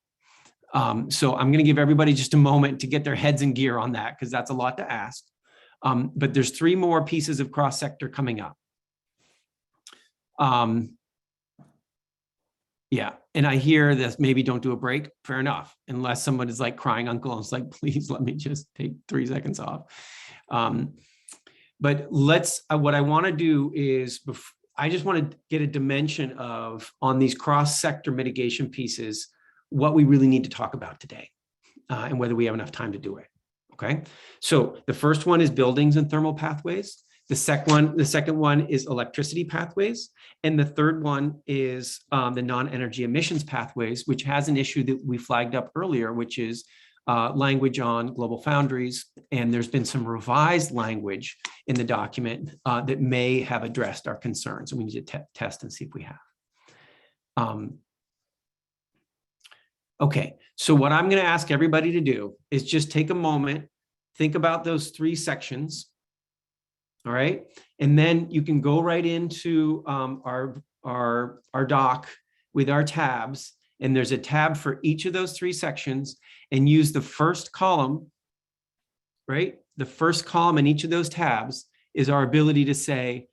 So I'm going to give everybody just a moment to get their heads in gear on that, because that's a lot to ask. But there's three more pieces of cross sector coming up. Yeah, and I hear this, maybe don't do a break. Fair enough, unless someone is like crying uncle and it's like, please let me just take 3 seconds off. But let's, what I want to do is, I just want to get a dimension of, on these cross sector mitigation pieces, what we really need to talk about today, and whether we have enough time to do it. Okay, so the first one is buildings and thermal pathways. The second one is electricity pathways. And the third one is the non-energy emissions pathways, which has an issue that we flagged up earlier, which is language on global foundries. And there's been some revised language in the document that may have addressed our concerns. And we need to test and see if we have. Okay, so what I'm going to ask everybody to do is just take a moment think about those 3 sections. All right. And then you can go right into our doc with our tabs. And there's a tab for each of those 3 sections, and use the first column, right? The first column in each of those tabs is our ability to say,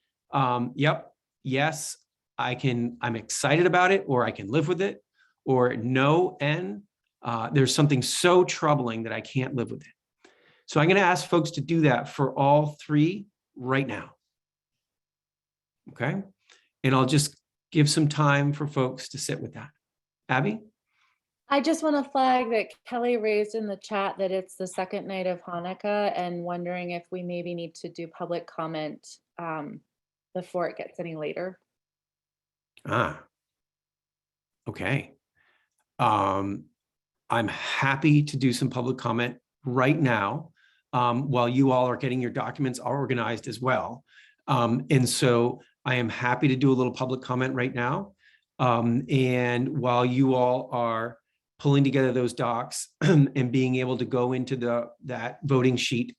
yep, yes, I'm excited about it, or I can live with it, or no, and there's something so troubling that I can't live with it. So I'm going to ask folks to do that for all 3 right now. Okay. And I'll just give some time for folks to sit with that. Abby? I just want to flag that Kelly raised in the chat that it's the second night of Hanukkah, and wondering if we maybe need to do public comment before it gets any later. Okay. I'm happy to do some public comment right now, while you all are getting your documents organized as well. And so I am happy to do a little public comment right now. And while you all are pulling together those docs and being able to go into that voting sheet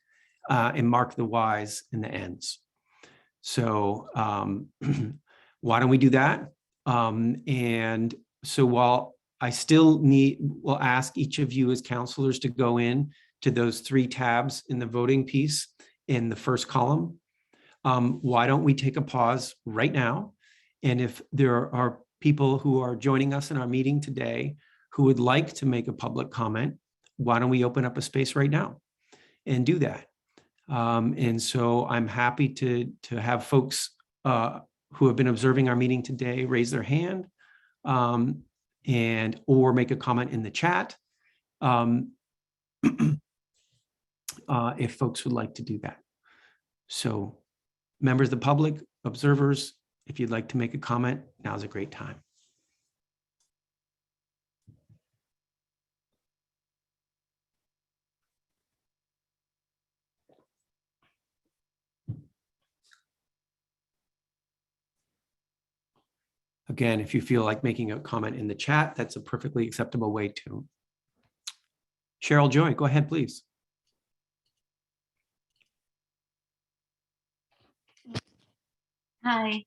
and mark the Ys and the Ns. So why don't we do that? And so while I still will ask each of you as counselors to go in to those 3 tabs in the voting piece in the first column, why don't we take a pause right now? And if there are people who are joining us in our meeting today who would like to make a public comment, why don't we open up a space right now and do that? And so I'm happy to have folks who have been observing our meeting today raise their hand and or make a comment in the chat if folks would like to do that. So members of the public, observers, if you'd like to make a comment, now's a great time. Again, if you feel like making a comment in the chat, that's a perfectly acceptable way to. Cheryl Joy, go ahead, please. Hi,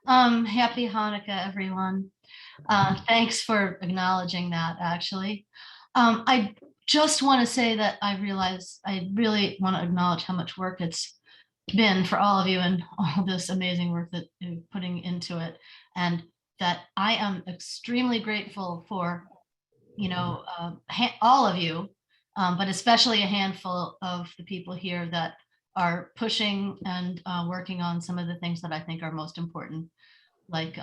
happy Hanukkah, everyone. Thanks for acknowledging that, actually. I just want to say that I realize I really want to acknowledge how much work it's been for all of you and all this amazing work that you're putting into it, and that I am extremely grateful for, all of you, but especially a handful of the people here that are pushing and working on some of the things that I think are most important, like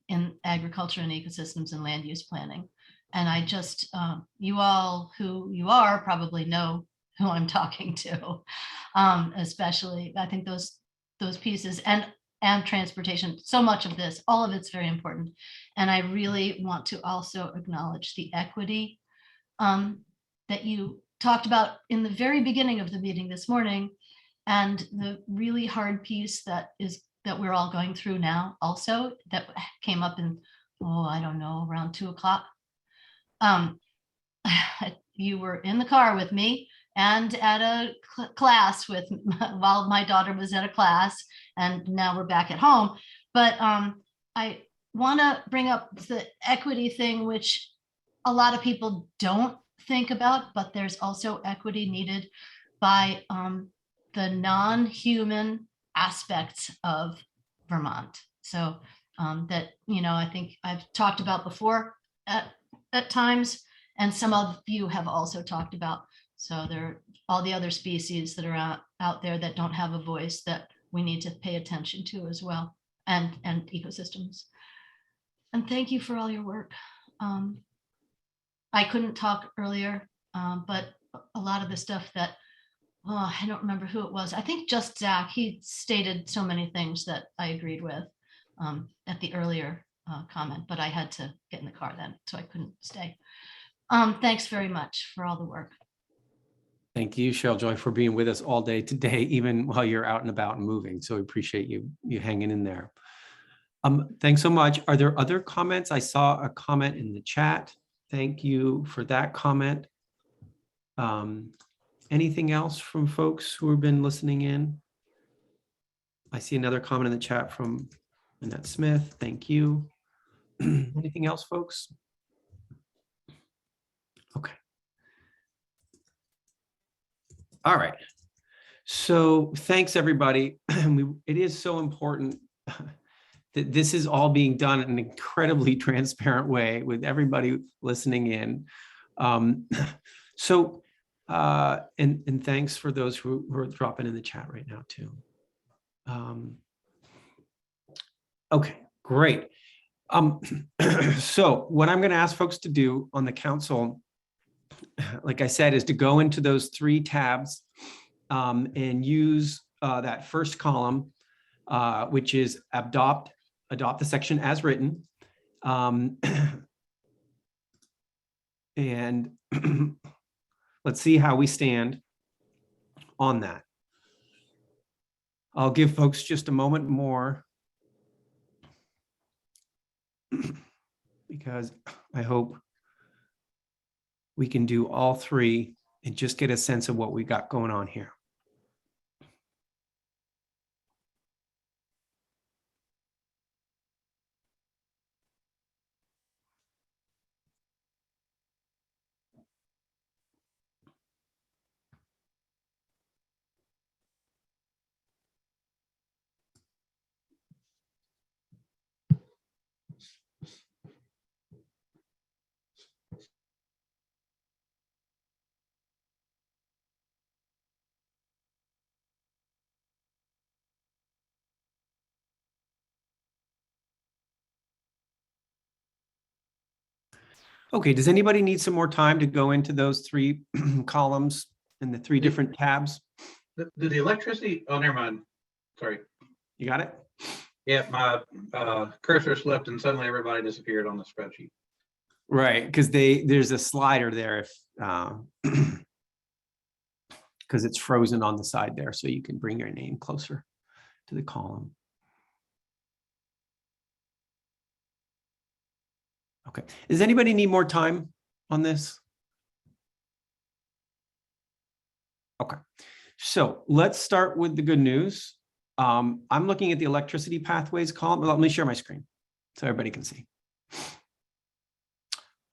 in agriculture and ecosystems and land use planning. And I just, you all who you are probably know who I'm talking to, especially I think those pieces and transportation, so much of this, all of it's very important. And I really want to also acknowledge the equity that you talked about in the very beginning of the meeting this morning, and the really hard piece that we're all going through now also, that came up in, I don't know, around 2 o'clock. You were in the car with me and at a class while my daughter was at a class, and now we're back at home. But I want to bring up the equity thing, which a lot of people don't think about, but there's also equity needed by the non-human aspects of Vermont. So that, I think I've talked about before at times, and some of you have also talked about. So there are all the other species that are out there that don't have a voice that we need to pay attention to as well, and ecosystems. And thank you for all your work. I couldn't talk earlier, but a lot of the stuff that, I don't remember who it was. I think just Zach, he stated so many things that I agreed with at the earlier comment, but I had to get in the car then, so I couldn't stay. Thanks very much for all the work. Thank you, Cheryl Joy, for being with us all day today, even while you're out and about and moving. So we appreciate you hanging in there. Thanks so much. Are there other comments? I saw a comment in the chat. Thank you for that comment. Anything else from folks who have been listening in? I see another comment in the chat from Annette Smith. Thank you. Anything else, folks? Okay. All right. So thanks, everybody. It is so important that this is all being done in an incredibly transparent way with everybody listening in. And thanks for those who are dropping in the chat right now too. Okay, great. So what I'm going to ask folks to do on the council, like I said, is to go into those 3 tabs and use that first column, which is adopt the section as written. And let's see how we stand on that. I'll give folks just a moment more because I hope we can do all 3 and just get a sense of what we got going on here. Okay, does anybody need some more time to go into those 3 columns and the 3 different tabs? Did the electricity, oh, never mind. Sorry. You got it? Yeah, my cursor slipped and suddenly everybody disappeared on the spreadsheet. Right, because there's a slider there if because it's frozen on the side there, so you can bring your name closer to the column. Okay, does anybody need more time on this? Okay, so let's start with the good news. I'm looking at the electricity pathways column. Let me share my screen so everybody can see.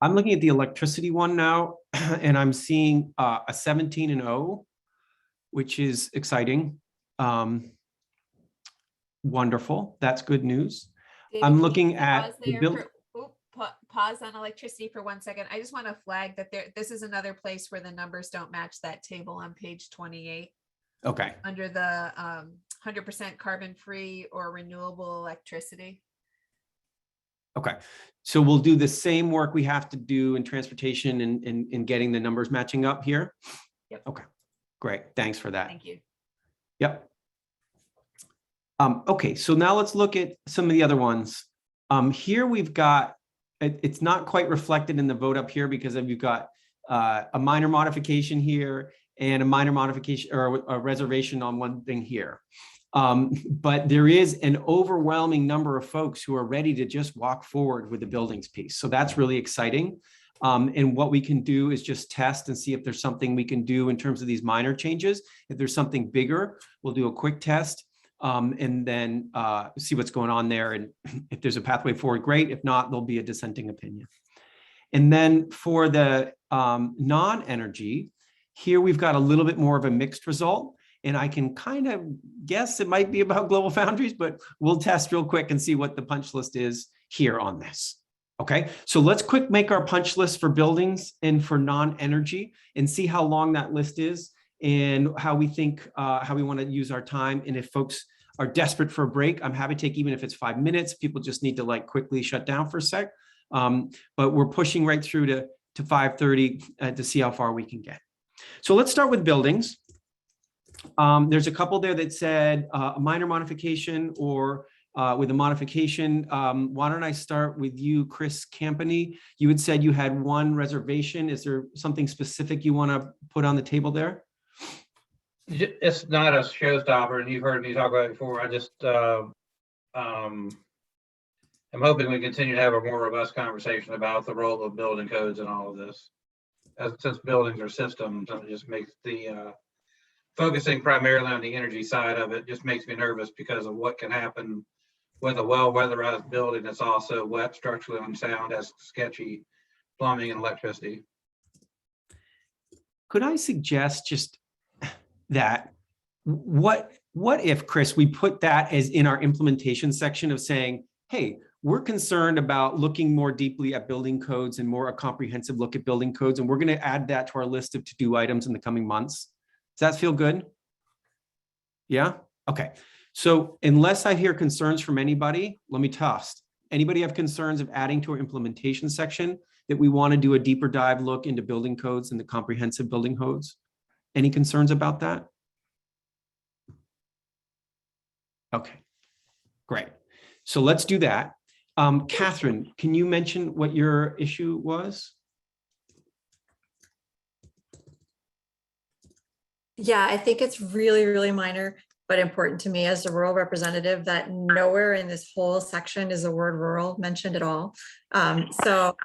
I'm looking at the electricity one now, and I'm seeing a 17 and 0, which is exciting. Wonderful, that's good news. David, I'm looking at pause the there build. pause on electricity for 1 second. I just want to flag that this is another place where the numbers don't match that table on page 28. Okay. Under the 100% carbon-free or renewable electricity. Okay, so we'll do the same work we have to do in transportation and getting the numbers matching up here. Yep. Okay, great. Thanks for that. Thank you. Yep. Okay, so now let's look at some of the other ones. Here we've got, it's not quite reflected in the vote up here because you've got a minor modification here and a minor modification or a reservation on one thing here. But there is an overwhelming number of folks who are ready to just walk forward with the buildings piece. So that's really exciting. And what we can do is just test and see if there's something we can do in terms of these minor changes. If there's something bigger, we'll do a quick test and then see what's going on there. And if there's a pathway forward, great. If not, there'll be a dissenting opinion. And then for the non-energy, here we've got a little bit more of a mixed result. And I can kind of guess it might be about Global Foundries, but we'll test real quick and see what the punch list is here on this. Okay, so let's quick make our punch list for buildings and for non-energy and see how long that list is and how we think, how we want to use our time. And if folks are desperate for a break, I'm happy to take, even if it's 5 minutes, people just need to like quickly shut down for a sec. But we're pushing right through to 5:30 to see how far we can get. So let's start with buildings. There's a couple there that said a minor modification or with a modification. Why don't I start with you, Chris Campany? You had said you had one reservation. Is there something specific you want to put on the table there? It's not a showstopper, and you've heard me talk about it before. I just I'm hoping we continue to have a more robust conversation about the role of building codes and all of this. since buildings are systems, it just makes the focusing primarily on the energy side of it just makes me nervous because of what can happen with a well-weatherized building that's also wet, structurally unsound, has sketchy plumbing and electricity. Could I suggest just that, what if, Chris, we put that as in our implementation section of saying, hey, we're concerned about looking more deeply at building codes and more a comprehensive look at building codes, and we're going to add that to our list of to-do items in the coming months. Does that feel good? Yeah? Okay. So unless I hear concerns from anybody, let me toss. Anybody have concerns of adding to our implementation section that we want to do a deeper dive look into building codes and the comprehensive building codes? Any concerns about that? Okay, great. So let's do that. Catherine, can you mention what your issue was? Yeah, I think it's really, really minor, but important to me as a rural representative that nowhere in this whole section is the word rural mentioned at all. So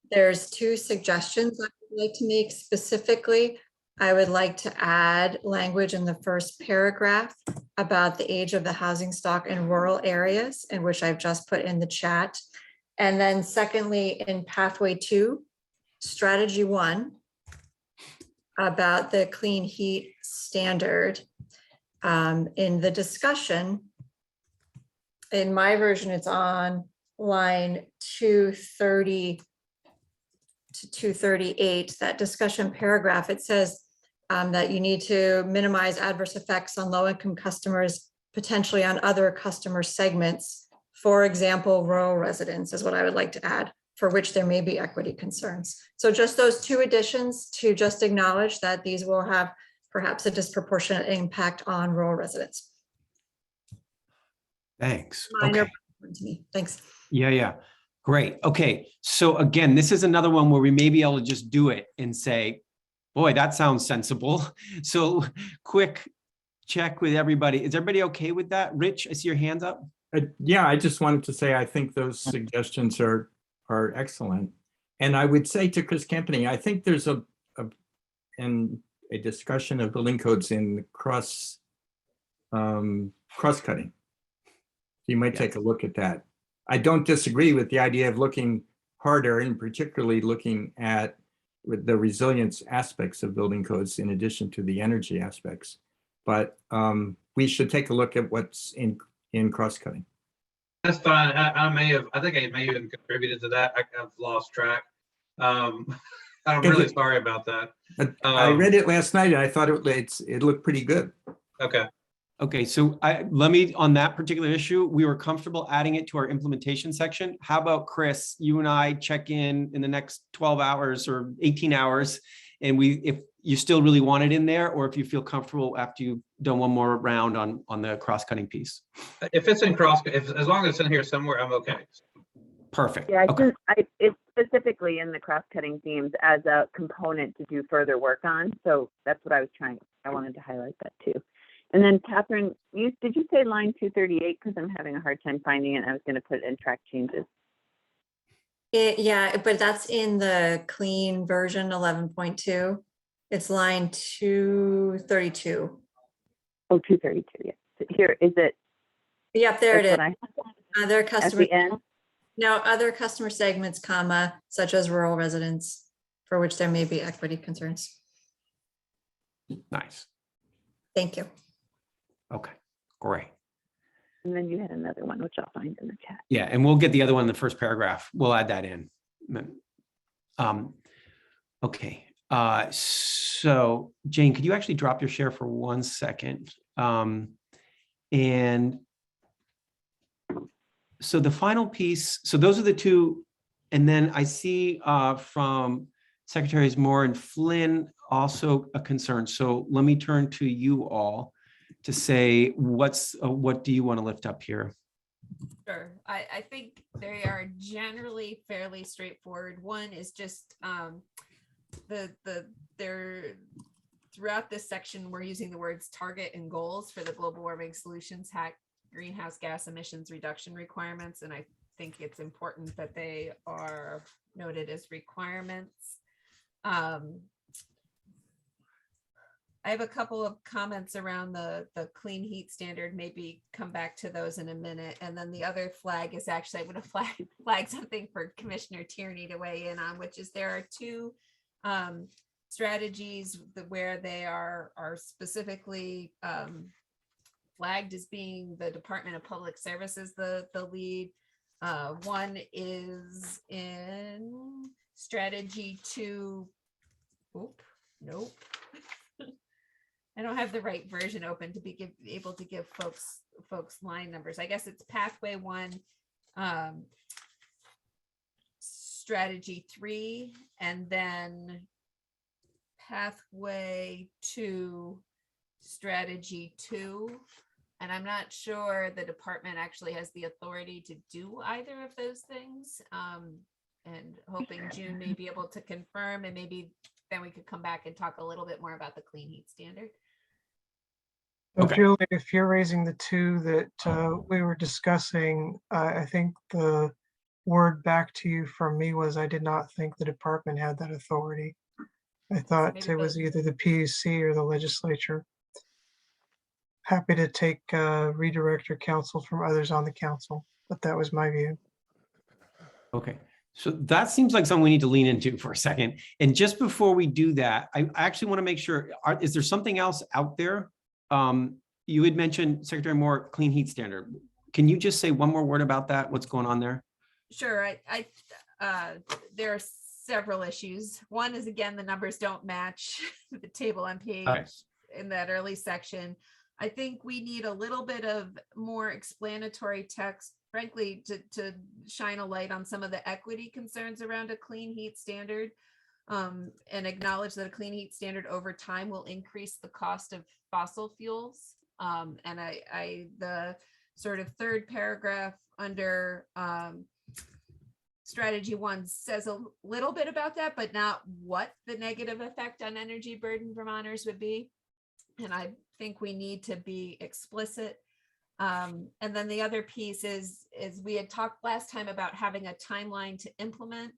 there's two suggestions I would like to make specifically. I would like to add language in the first paragraph about the age of the housing stock in rural areas, in which I've just put in the chat. And then secondly, in pathway 2, strategy 1, about the clean heat standard. In the discussion, in my version, it's on line 230 to 238, that discussion paragraph. It says that you need to minimize adverse effects on low-income customers, potentially on other customer segments. For example, rural residents is what I would like to add, for which there may be equity concerns. So just those two additions to just acknowledge that these will have perhaps a disproportionate impact on rural residents. Thanks. Minor Okay. to me. Thanks. Yeah. Great. Okay. So again, this is another one where we may be able to just do it and say, boy, that sounds sensible. So quick check with everybody. Is everybody okay with that? Rich, I see your hands up. Yeah, I just wanted to say, I think those suggestions are excellent. And I would say to Chris Campany, I think there's a discussion of building codes in cross-cutting. You might take a look at that. I don't disagree with the idea of looking harder and particularly looking at the resilience aspects of building codes in addition to the energy aspects. But we should take a look at what's in cross-cutting. That's fine. I think I may have contributed to that. I've lost track. I'm really sorry about that. I read it last night and I thought it looked pretty good. Okay, so let me, on that particular issue, we were comfortable adding it to our implementation section. How about Chris, you and I check in the next 12 hours or 18 hours, and if you still really want it in there, or if you feel comfortable after you've done one more round on the cross-cutting piece. If it's in as long as it's in here somewhere, I'm okay. Perfect. Yeah, okay. It's specifically in the cross-cutting themes as a component to do further work on. So that's what I wanted to highlight that too. And then Catherine, did you say line 238? Because I'm having a hard time finding it. I was going to put it in track changes. Yeah, but that's in the clean version 11.2. It's line 232. Oh, 232, yes. Here, is it? Yep, there it is. Other customer, at the end? No, other customer segments, comma, such as rural residents, for which there may be equity concerns. Nice. Thank you. Okay, great. And then you had another one, which I'll find in the chat. Yeah, and we'll get the other one in the first paragraph. We'll add that in. Okay, so Jane, could you actually drop your share for 1 second? And so the final piece, so those are the two, and then I see from Secretaries Moore and Flynn also a concern. So let me turn to you all to say what do you want to lift up here? Sure. I think they are generally fairly straightforward. One is just they're throughout this section, we're using the words target and goals for the global warming solutions hack greenhouse gas emissions reduction requirements. And I think it's important that they are noted as requirements. I have a couple of comments around the clean heat standard, maybe come back to those in a minute. And then the other flag is actually, I'm going to flag something for Commissioner Tierney to weigh in on, which is there are two strategies where they are specifically flagged as being the Department of Public Services, the lead. One is in strategy 2. Oop, nope. I don't have the right version open to be able to give folks line numbers. I guess it's pathway 1, strategy 3, and then pathway 2, strategy 2. And I'm not sure the department actually has the authority to do either of those things. And hoping June may be able to confirm, and maybe then we could come back and talk a little bit more about the clean heat standard. So Julie, if you're raising the two that we were discussing, I think the word back to you from me was I did not think the department had that authority. I thought it was either the PUC or the legislature. Happy to take redirect your counsel from others on the council, but that was my view. Okay. So that seems like something we need to lean into for a second. And just before we do that, I actually want to make sure, is there something else out there? You had mentioned, Secretary Moore, clean heat standard. Can you just say one more word about that? What's going on there? Sure. There are several issues. One is, again, the numbers don't match the table on page in that early section. I think we need a little bit of more explanatory text, frankly, to shine a light on some of the equity concerns around a clean heat standard, and acknowledge that a clean heat standard over time will increase the cost of fossil fuels. And the sort of third paragraph under strategy 1 says a little bit about that, but not what the negative effect on energy burden Vermonters would be. And I think we need to be explicit. And then the other piece is we had talked last time about having a timeline to implement.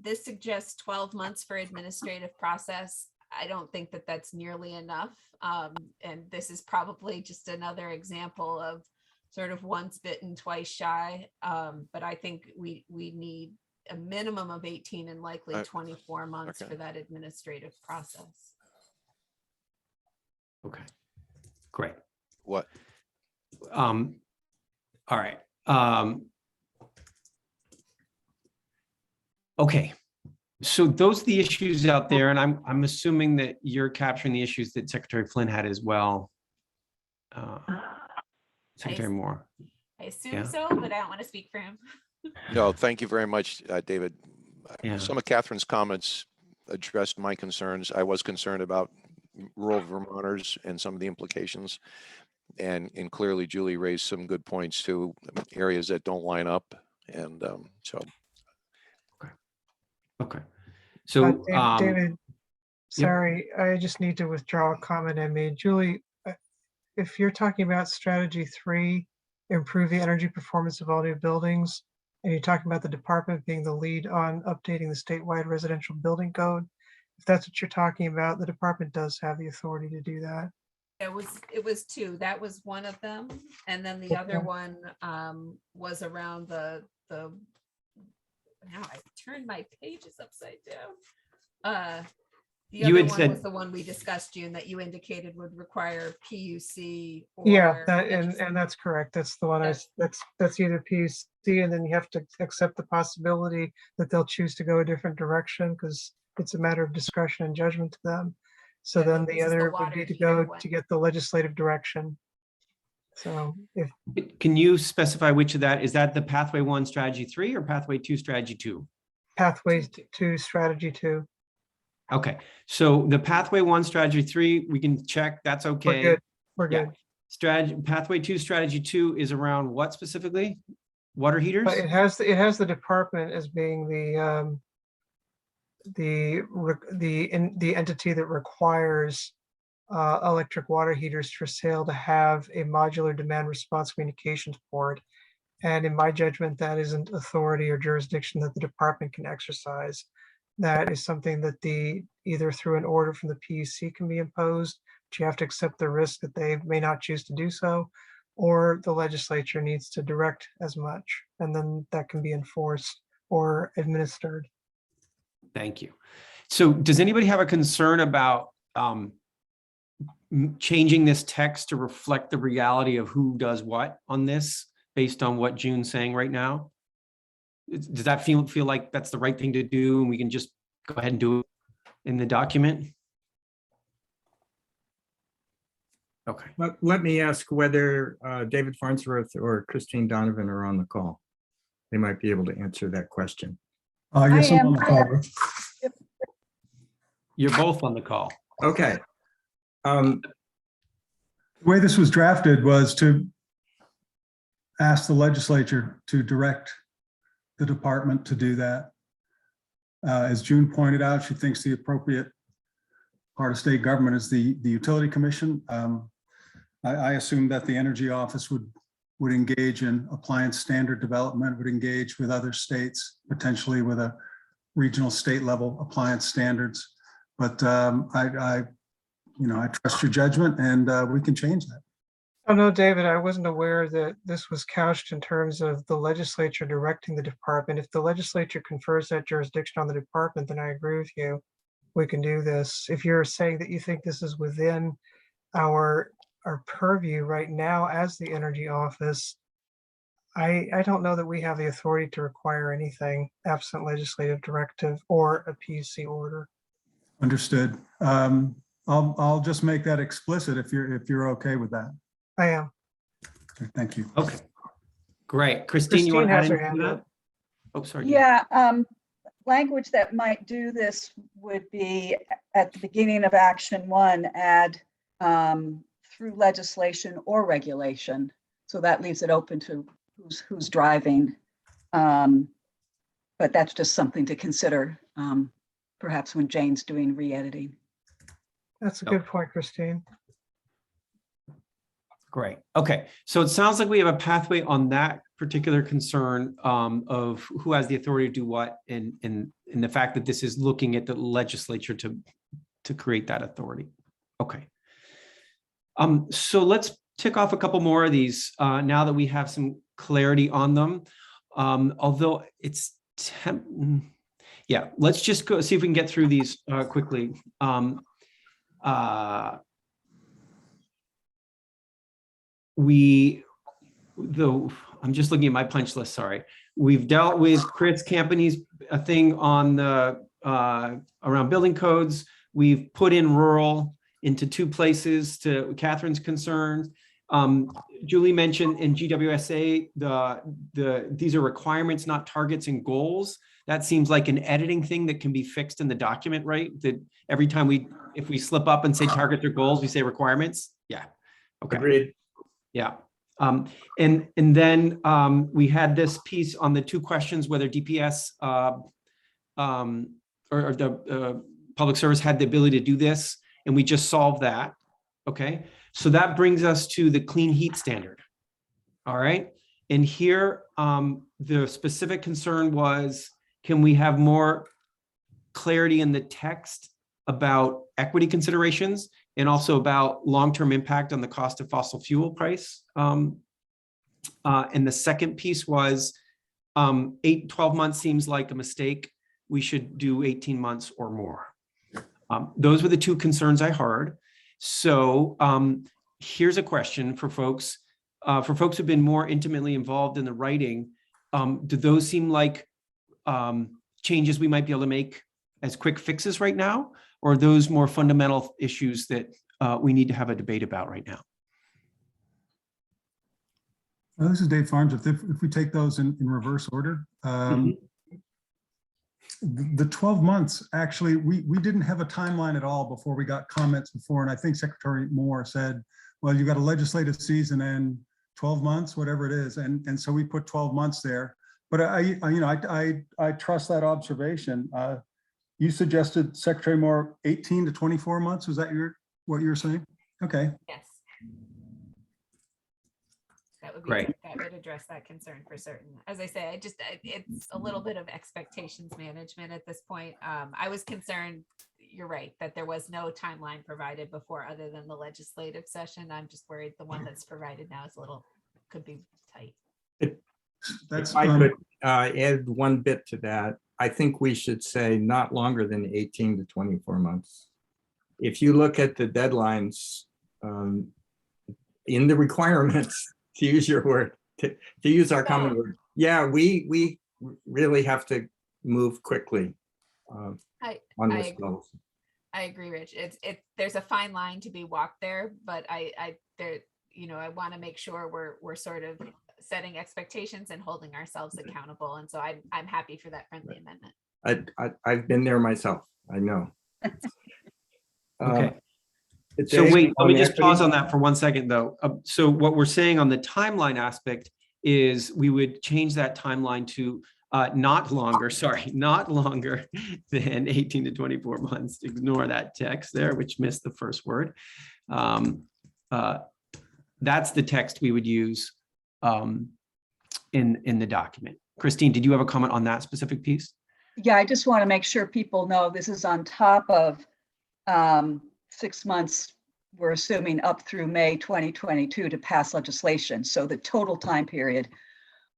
This suggests 12 months for administrative process. I don't think that that's nearly enough. And this is probably just another example of sort of once bitten, twice shy. But I think we need a minimum of 18 and likely 24 months for that administrative process. Okay, great. What? All right. Okay. So those are the issues out there, and I'm assuming that you're capturing the issues that Secretary Flynn had as well. Secretary Moore. I assume so, but I don't want to speak for him. No, thank you very much, David. Yeah. Some of Catherine's comments addressed my concerns. I was concerned about rural Vermonters and some of the implications. And clearly Julie raised some good points too, areas that don't line up. And so. Okay. So David, sorry, I just need to withdraw a comment I made. Julie, if you're talking about strategy 3, improve the energy performance of all new buildings, and you're talking about the department being the lead on updating the statewide residential building code, if that's what you're talking about, the department does have the authority to do that. It was 2. That was one of them, and then the other one was around the. Now I turned my pages upside down. The other one was the one we discussed, June, that you indicated would require PUC. Yeah, and that's correct. That's the one. That's either PUC, and then you have to accept the possibility that they'll choose to go a different direction because it's a matter of discretion and judgment to them. So then the other would be to go to get the legislative direction. So if can you specify which of that is that the pathway 1 strategy 3 or pathway 2 strategy 2? Pathway 2 strategy 2. Okay, so the pathway 1 strategy 3 we can check. That's okay. We're good. Strategy pathway 2 strategy 2 is around what specifically? Water heaters. But it has the department as being the entity that requires electric water heaters for sale to have a modular demand response communications board. And in my judgment, that isn't authority or jurisdiction that the department can exercise. that is something that either through an order from the PUC can be imposed, but you have to accept the risk that they may not choose to do so, or the legislature needs to direct as much, and then that can be enforced or administered. Thank you. So does anybody have a concern about changing this text to reflect the reality of who does what on this based on what June's saying right now? Does that feel like that's the right thing to do and we can just go ahead and do it in the document? Okay. Let me ask whether David Farnsworth or Christine Donovan are on the call. They might be able to answer that question. Yes, I'm on the call. You're both on the call. Okay. The way this was drafted was to ask the legislature to direct the department to do that. As June pointed out, she thinks the appropriate part of state government is the utility commission. I assume that the energy office would engage in appliance standard development, would engage with other states, potentially with a regional state level appliance standards. But I trust your judgment, and we can change that. Oh, no, David, I wasn't aware that this was couched in terms of the legislature directing the department. If the legislature confers that jurisdiction on the department, then I agree with you. We can do this. If you're saying that you think this is within our purview right now as the energy office, I don't know that we have the authority to require anything absent legislative directive or a PUC order. Understood. I'll just make that explicit if you're okay with that. I am. Okay, thank you. Okay, great. Christine, you want to add anything to that? Oh, sorry. Yeah, language that might do this would be at the beginning of action 1, add through legislation or regulation. So that leaves it open to who's driving. But that's just something to consider, perhaps when Jane's doing re-editing. That's a good point, Christine. Great. Okay. So it sounds like we have a pathway on that particular concern of who has the authority to do what, and the fact that this is looking at the legislature to create that authority. Okay. So let's tick off a couple more of these now that we have some clarity on them. Although it's yeah, let's just go see if we can get through these quickly. I'm just looking at my punch list, sorry. We've dealt with Chris Campany's thing on the around building codes. We've put in rural into 2 places to Catherine's concerns. Julie mentioned in GWSA, these are requirements, not targets and goals. That seems like an editing thing that can be fixed in the document, right? That every time if we slip up and say targets or goals, we say requirements. Yeah. Okay. Agreed. Yeah. And then we had this piece on the 2 questions, whether DPS or the public service had the ability to do this, and we just solved that. Okay. So that brings us to the clean heat standard. All right. And here, the specific concern was, can we have more clarity in the text about equity considerations and also about long-term impact on the cost of fossil fuel price? And the second piece was 12 months seems like a mistake. We should do 18 months or more. Those were the 2 concerns I heard. So here's a question for folks. For folks who've been more intimately involved in the writing, do those seem like changes we might be able to make as quick fixes right now? Or are those more fundamental issues that we need to have a debate about right now? This is Dave Farnsworth. If we take those in reverse order, the 12 months, actually, we didn't have a timeline at all before we got comments before. And I think Secretary Moore said, well, you got a legislative season and 12 months, whatever it is. And so we put 12 months there. But I trust that observation. You suggested, Secretary Moore, 18 to 24 months. Was that what you were saying? Okay. Yes. That would be, Great. that would address that concern for certain. As I say, it's a little bit of expectations management at this point. I was concerned, you're right, that there was no timeline provided before other than the legislative session. I'm just worried the one that's provided now is could be tight. That's, If I could add one bit to that, I think we should say not longer than 18 to 24 months. If you look at the deadlines in the requirements, to use your word, to use our common word, yeah, we really have to move quickly on this policy. I agree, Rich. There's a fine line to be walked there, but I want to make sure we're sort of setting expectations and holding ourselves accountable. And so I'm happy for that friendly amendment. I've been there myself. I know. Okay. So wait, let me just pause on that for 1 second though. So what we're saying on the timeline aspect is we would change that timeline to not longer than 18 to 24 months. Ignore that text there, which missed the first word. That's the text we would use in the document. Christine, did you have a comment on that specific piece? Yeah, I just want to make sure people know this is on top of 6 months, we're assuming up through May 2022 to pass legislation. So the total time period,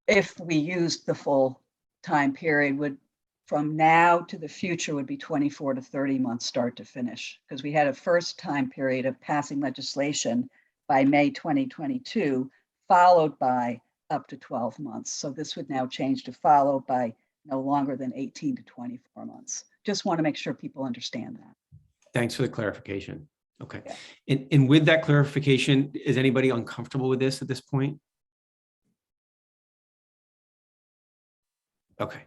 if we used the full time period, would from now to the future would be 24 to 30 months start to finish, because we had a first time period of passing legislation by May 2022, followed by up to 12 months. So this would now change to followed by no longer than 18 to 24 months. Just want to make sure people understand that. Thanks for the clarification. Okay. Yeah. And with that clarification, is anybody uncomfortable with this at this point? Okay.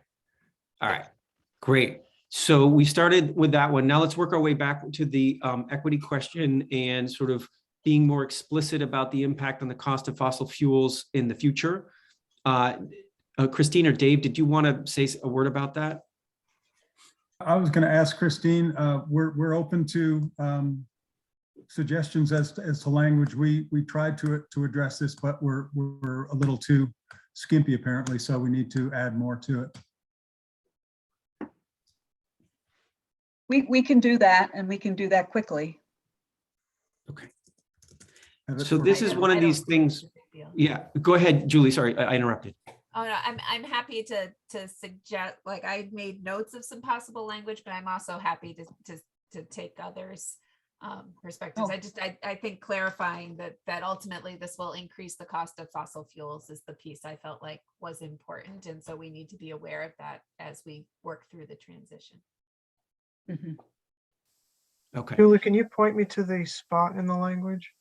All right. Great. So we started with that one. Now let's work our way back to the equity question and sort of being more explicit about the impact on the cost of fossil fuels in the future. Christine or Dave, did you want to say a word about that? I was going to ask Christine, we're open to suggestions as to language. We tried to address this, but we're a little too skimpy apparently, so we need to add more to it. We can do that, and we can do that quickly. Okay. So this is one of these things. Yeah, go ahead, Julie. Sorry, I interrupted. Oh no, I'm happy to suggest, like, I made notes of some possible language, but I'm also happy to take others' perspectives. I think clarifying that ultimately this will increase the cost of fossil fuels is the piece I felt like was important, and so we need to be aware of that as we work through the transition. Mm-hmm. Okay. Julie, can you point me to the spot in the language?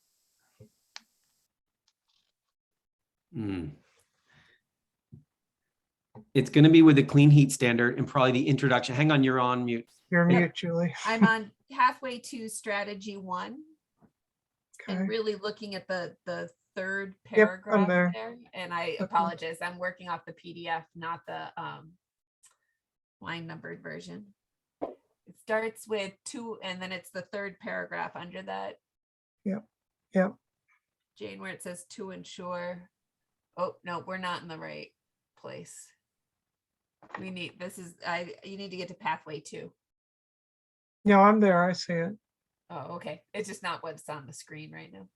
It's going to be with the clean heat standard and probably the introduction. Hang on, you're on mute. You're mute, Julie. I'm on halfway to strategy 1. Okay. And really looking at the third paragraph there. And I apologize. I'm working off the PDF, not the line numbered version. It starts with 2, and then it's the third paragraph under that. Yep. Jane, where it says to ensure. Oh, no, we're not in the right place. You need to get to pathway 2. No, I'm there. I see it. Oh, okay. It's just not what's on the screen right now.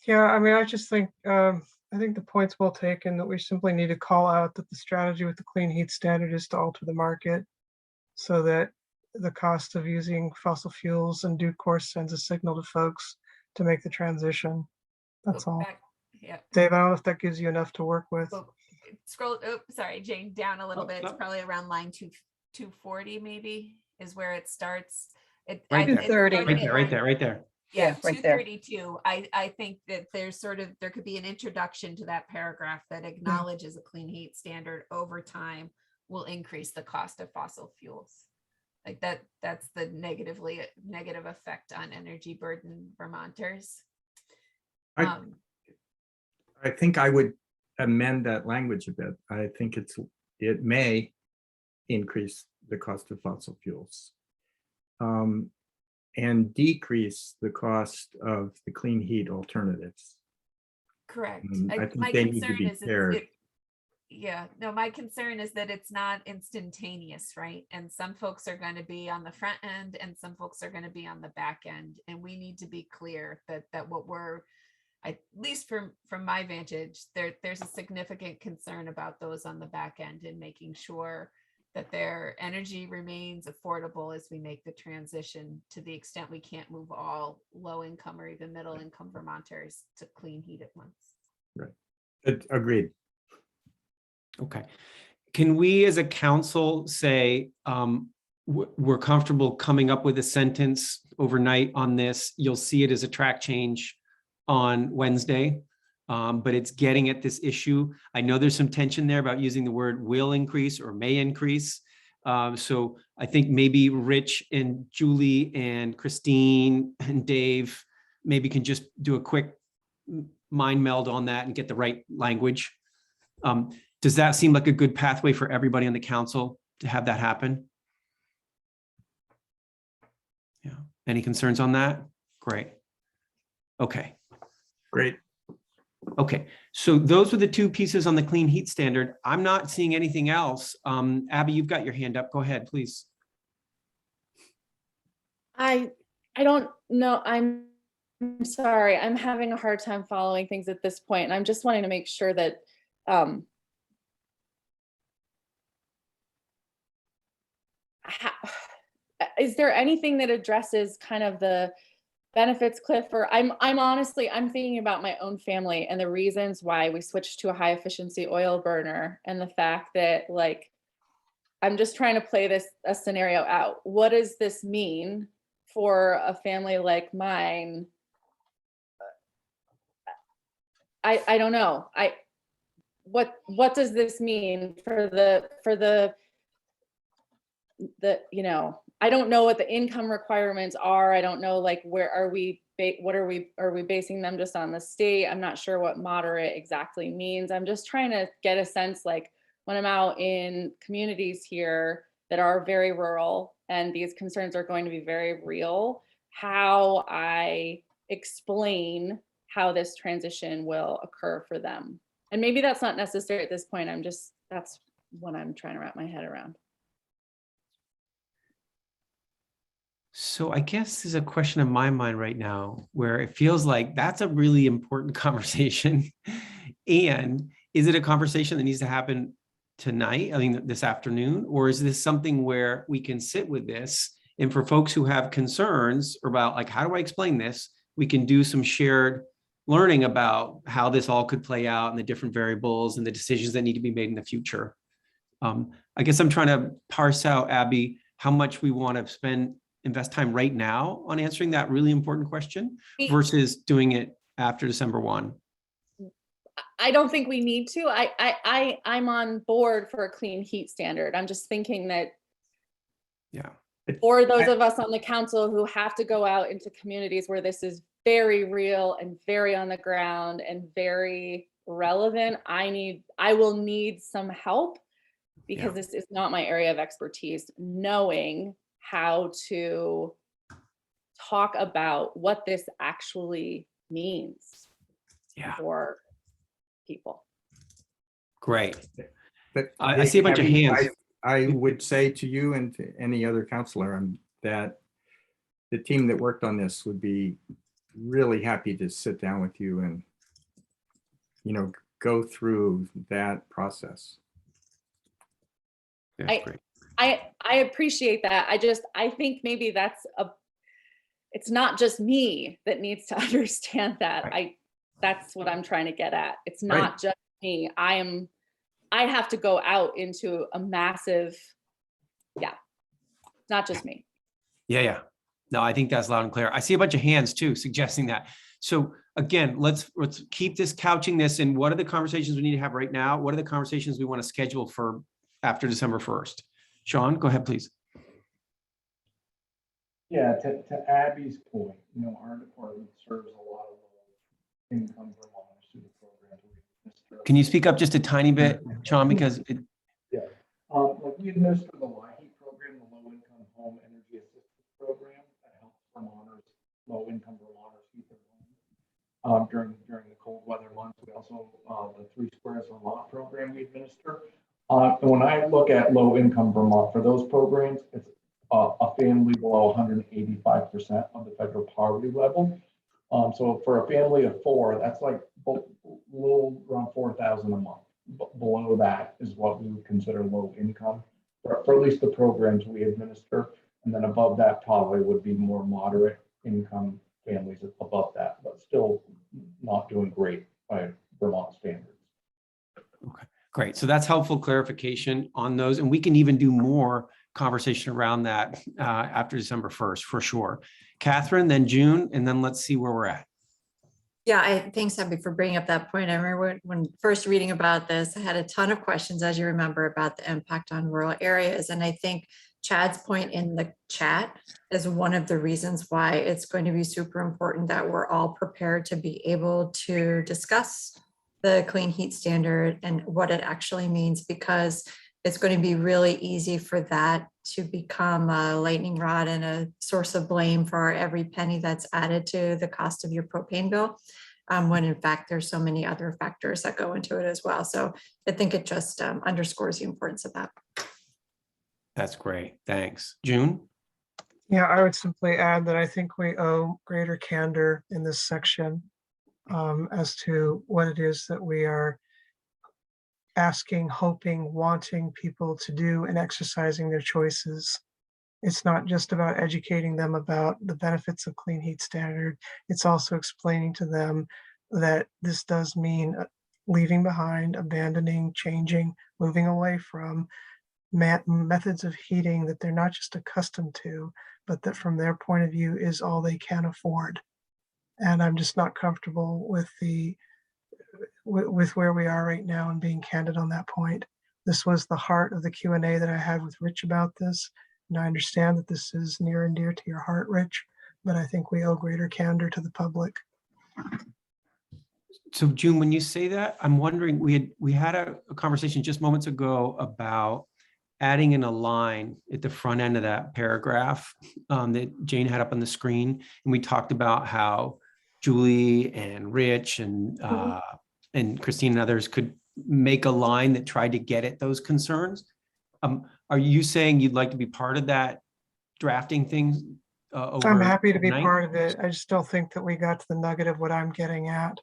Yeah, I mean, I just think I think the point's well taken that we simply need to call out that the strategy with the clean heat standard is to alter the market so that the cost of using fossil fuels in due course sends a signal to folks to make the transition. That's all. Yeah. Dave, I don't know if that gives you enough to work with. Scroll, sorry, Jane, down a little bit. It's probably around line 240 maybe is where it starts. Right there. Yeah, right there. 232. I think that there could be an introduction to that paragraph that acknowledges a clean heat standard over time will increase the cost of fossil fuels. Like that's the negative effect on energy burden Vermonters. I think I would amend that language a bit. I think it may increase the cost of fossil fuels and decrease the cost of the clean heat alternatives. Correct. I think My they need to concern be is paired. yeah, no, my concern is that it's not instantaneous, right? And some folks are going to be on the front end and some folks are going to be on the back end. And we need to be clear that what we're, at least from my vantage, there's a significant concern about those on the back end and making sure that their energy remains affordable as we make the transition, to the extent we can't move all low income or even middle income Vermonters to clean heat at once. Right. Agreed. Okay. Can we as a council say we're comfortable coming up with a sentence overnight on this? You'll see it as a track change on Wednesday, but it's getting at this issue. I know there's some tension there about using the word will increase or may increase. So I think maybe Rich and Julie and Christine and Dave maybe can just do a quick mind meld on that and get the right language. Does that seem like a good pathway for everybody on the council to have that happen? Yeah. Any concerns on that? Great. Okay. Great. Okay. So those were the two pieces on the clean heat standard. I'm not seeing anything else. Abby, you've got your hand up. Go ahead, please. I don't know. I'm sorry. I'm having a hard time following things at this point, and I'm just wanting to make sure that is there anything that addresses kind of the benefits cliff? Or I'm honestly, I'm thinking about my own family and the reasons why we switched to a high efficiency oil burner, and the fact that, like, I'm just trying to play a scenario out. What does this mean for a family like mine? I don't know. What does this mean for the you know, I don't know what the income requirements are. I don't know, like, where are we, are we basing them just on the state? I'm not sure what moderate exactly means. I'm just trying to get a sense, like, when I'm out in communities here that are very rural and these concerns are going to be very real, how I explain how this transition will occur for them. And maybe that's not necessary at this point. That's what I'm trying to wrap my head around. So I guess there's a question in my mind right now where it feels like that's a really important conversation. And is it a conversation that needs to happen tonight, I mean, this afternoon, or is this something where we can sit with this, and for folks who have concerns about, like, how do I explain this? We can do some shared learning about how this all could play out and the different variables and the decisions that need to be made in the future. I guess I'm trying to parse out, Abby, how much we want to invest time right now on answering that really important question versus doing it after December 1. I don't think we need to. I'm on board for a clean heat standard. I'm just thinking that, yeah, for those of us on the council who have to go out into communities where this is very real and very on the ground and very relevant, I will need some help, because this is not my area of expertise, knowing how to talk about what this actually means for people. Great. But I see a bunch of hands. I would say to you and to any other counselor that the team that worked on this would be really happy to sit down with you and, you know, go through that process. I appreciate that. I think maybe it's not just me that needs to understand that. Right. That's what I'm trying to get at. It's not just me. I have to go out into a massive, not just me. Yeah. No, I think that's loud and clear. I see a bunch of hands too, suggesting that. So again, let's keep couching this in what are the conversations we need to have right now? What are the conversations we want to schedule for after December 1st? Sean, go ahead, please. Yeah, to Abby's point, you know, our department serves a lot of low-income Vermonters through the program. Can you speak up just a tiny bit, Sean, because like we administer the LIHEAP program, the Low-Income Home Energy Assistance Program, that helps low-income Vermonters heat their homes during the cold weather months. also the 3 Squares Vermont program we administer. And when I look at low income Vermont, for those programs, it's a family below 185% of the federal poverty level. So for a family of 4, that's like a little around 4,000 a month. Below that is what we would consider low income for at least the programs we administer. And then above that probably would be more moderate income families above that, but still not doing great by Vermont standards. Okay, great. So that's helpful clarification on those. And we can even do more conversation around that after December 1st, for sure. Catherine, then June, and then let's see where we're at. Yeah, thanks, Abby, for bringing up that point. I remember when first reading about this, I had a ton of questions, as you remember, about the impact on rural areas. And I think Chad's point in the chat is one of the reasons why it's going to be super important that we're all prepared to be able to discuss the clean heat standard and what it actually means, because it's going to be really easy for that to become a lightning rod and a source of blame for every penny that's added to the cost of your propane bill, when in fact there's so many other factors that go into it as well. So I think it just underscores the importance of that. That's great. Thanks. June? Yeah, I would simply add that I think we owe greater candor in this section as to what it is that we are asking, hoping, wanting people to do and exercising their choices. It's not just about educating them about the benefits of clean heat standard. It's also explaining to them that this does mean leaving behind, abandoning, changing, moving away from methods of heating that they're not just accustomed to, but that from their point of view is all they can afford. And I'm just not comfortable with with where we are right now and being candid on that point. This was the heart of the Q&A that I had with Rich about this. And I understand that this is near and dear to your heart, Rich, but I think we owe greater candor to the public. So June, when you say that, I'm wondering, we had a conversation just moments ago about adding in a line at the front end of that paragraph that Jane had up on the screen. And we talked about how Julie and Rich and Christine and others could make a line that tried to get at those concerns. Are you saying you'd like to be part of that drafting things? I'm happy to be part of it. I just don't think that we got to the nugget of what I'm getting at.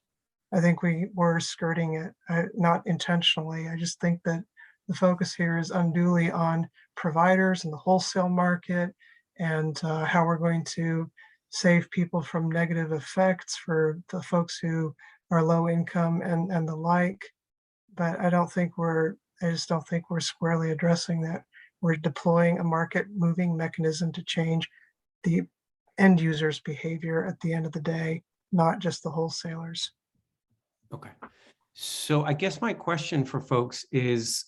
I think we were skirting it, not intentionally. I just think that the focus here is unduly on providers and the wholesale market and how we're going to save people from negative effects for the folks who are low income and the like. But I just don't think we're squarely addressing that. We're deploying a market moving mechanism to change the end user's behavior at the end of the day, not just the wholesalers. Okay. So I guess my question for folks is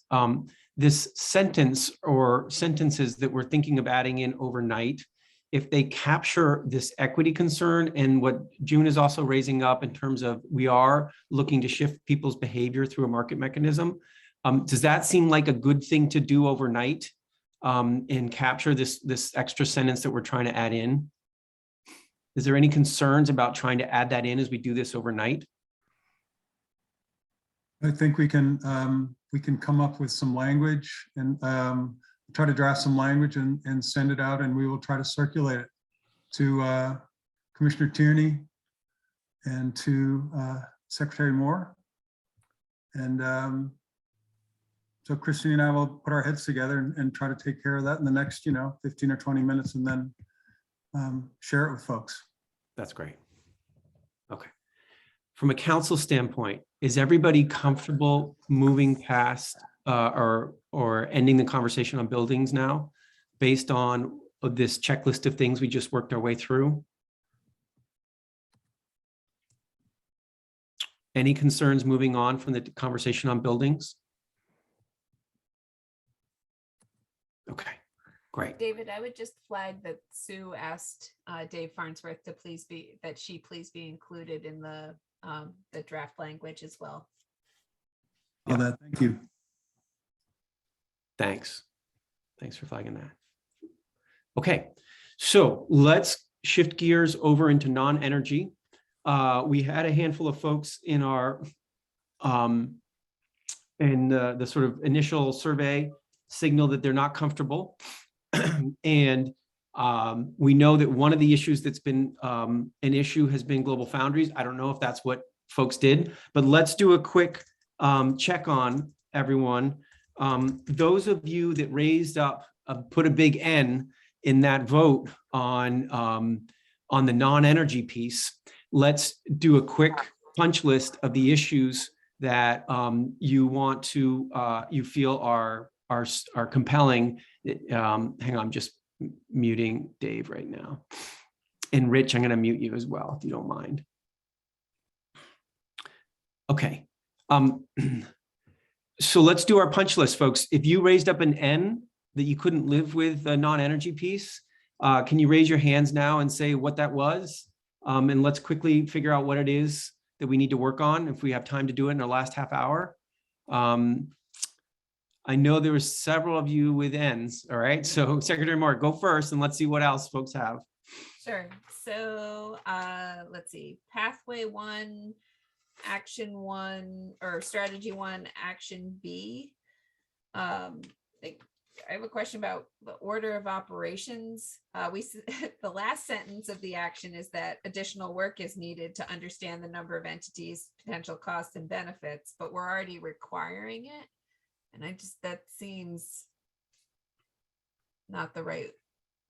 this sentence or sentences that we're thinking of adding in overnight, if they capture this equity concern and what June is also raising up in terms of we are looking to shift people's behavior through a market mechanism, does that seem like a good thing to do overnight and capture this extra sentence that we're trying to add in? Is there any concerns about trying to add that in as we do this overnight? I think we can come up with some language and try to draft some language and send it out, and we will try to circulate it to Commissioner Tierney and to Secretary Moore. And so Christine and I will put our heads together and try to take care of that in the next 15 or 20 minutes, and then share it with folks. That's great. Okay. From a council standpoint, is everybody comfortable moving past or ending the conversation on buildings now based on this checklist of things we just worked our way through? Any concerns moving on from the conversation on buildings? Okay, great. David, I would just flag that Sue asked Dave Farnsworth to please be included in the draft language as well. Yeah. Thank you. Thanks. Thanks for flagging that. Okay, so let's shift gears over into non-energy. We had a handful of folks in our and the sort of initial survey signal that they're not comfortable. And we know that one of the issues that's been an issue has been global foundries. I don't know if that's what folks did, but let's do a quick check on everyone. Those of you that raised up, put a big N in that vote on the non-energy piece. Let's do a quick punch list of the issues that you want to, you feel are compelling. Hang on, I'm just muting Dave right now. And Rich, I'm going to mute you as well, if you don't mind. Okay. So let's do our punch list, folks. If you raised up an N that you couldn't live with a non-energy piece, can you raise your hands now and say what that was? And let's quickly figure out what it is that we need to work on if we have time to do it in our last half hour. I know there were several of you with N's, all right? So Secretary Moore, go first and let's see what else folks have. Sure. So let's see, pathway 1, action 1, or strategy 1, action B. I have a question about the order of operations. The last sentence of the action is that additional work is needed to understand the number of entities, potential costs and benefits, but we're already requiring it. And that seems not the right.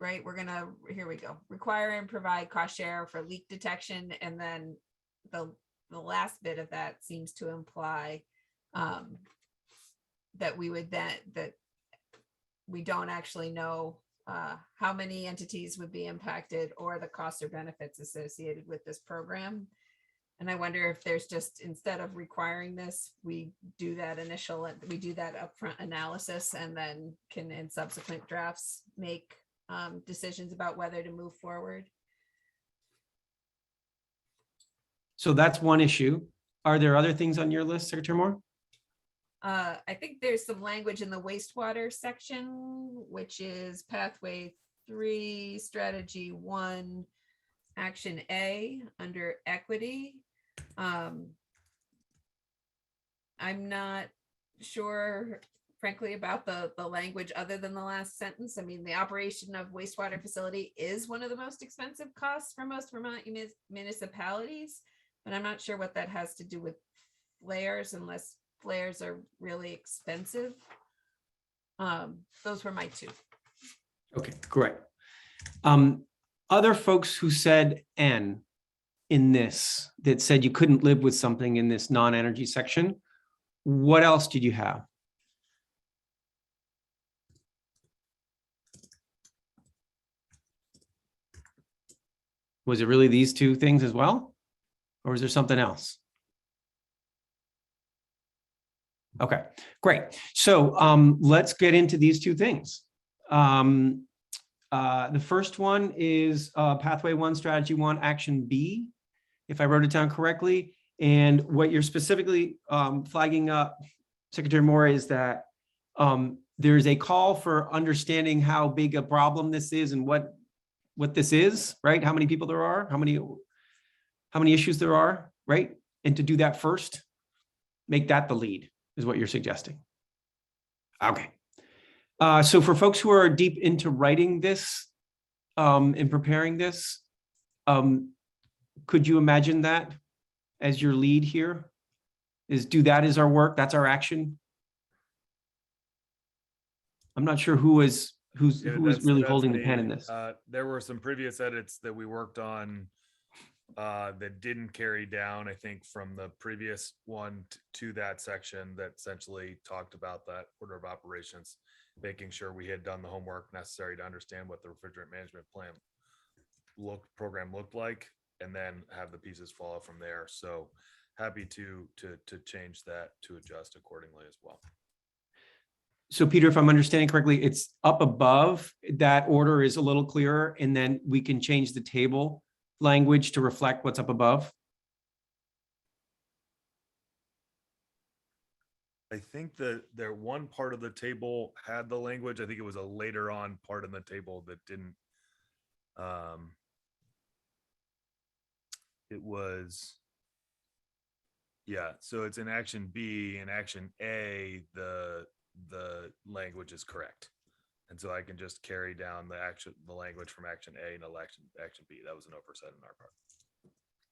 We're gonna, here we go. Require and provide cost share for leak detection. And then the last bit of that seems to imply that we would that we don't actually know how many entities would be impacted or the costs or benefits associated with this program. And I wonder if there's just, instead of requiring this, we do that upfront analysis and then can in subsequent drafts make decisions about whether to move forward. So that's one issue. Are there other things on your list, Secretary Moore? I think there's some language in the wastewater section, which is pathway 3, strategy 1, action A under equity. I'm not sure, frankly, about the language other than the last sentence. I mean, the operation of wastewater facility is one of the most expensive costs for most Vermont municipalities, but I'm not sure what that has to do with flares, unless flares are really expensive. Those were my 2. Okay, great. Other folks who said N in this, that said you couldn't live with something in this non-energy section, what else did you have? Was it really these 2 things as well? Or is there something else? Okay, great. So let's get into these 2 things. The first one is pathway 1, strategy 1, action B, if I wrote it down correctly. And what you're specifically flagging up, Secretary Moore, is that there's a call for understanding how big a problem this is and what this is, right? How many people there are, how many issues there are, right? And to do that first, make that the lead, is what you're suggesting. Okay. So for folks who are deep into writing this and preparing this, could you imagine that as your lead here? Is do that as our work, that's our action? I'm not sure who is really holding the pen in this. There were some previous edits that we worked on that didn't carry down, I think, from the previous one to that section that essentially talked about that order of operations, making sure we had done the homework necessary to understand what the refrigerant management plan program looked like, and then have the pieces fall from there. So happy to change that to adjust accordingly as well. So Peter, if I'm understanding correctly, it's up above, that order is a little clearer, and then we can change the table language to reflect what's up above? I think that there one part of the table had the language. I think it was a later on part of the table that didn't. It was, Yeah, so it's in action B. In action A, the language is correct. And so I can just carry down the language from action A and action B. That was an oversight on our part.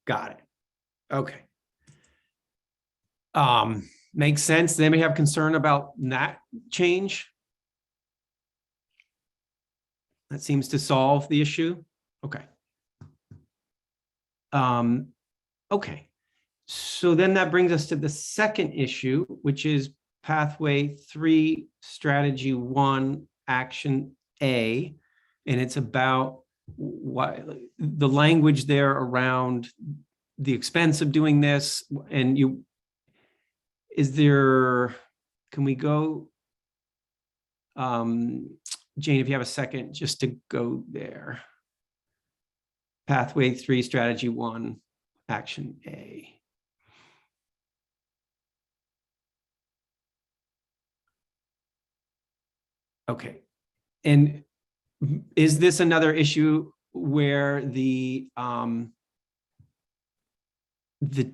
Got it. Okay. Makes sense. Does anybody have concern about that change? That seems to solve the issue. Okay. Okay. So then that brings us to the second issue, which is pathway 3, strategy 1, action A. And it's about why the language there around the expense of doing this. And can we go, Jane, if you have a second, just to go there. Pathway 3, strategy 1, action A. Okay. And is this another issue where the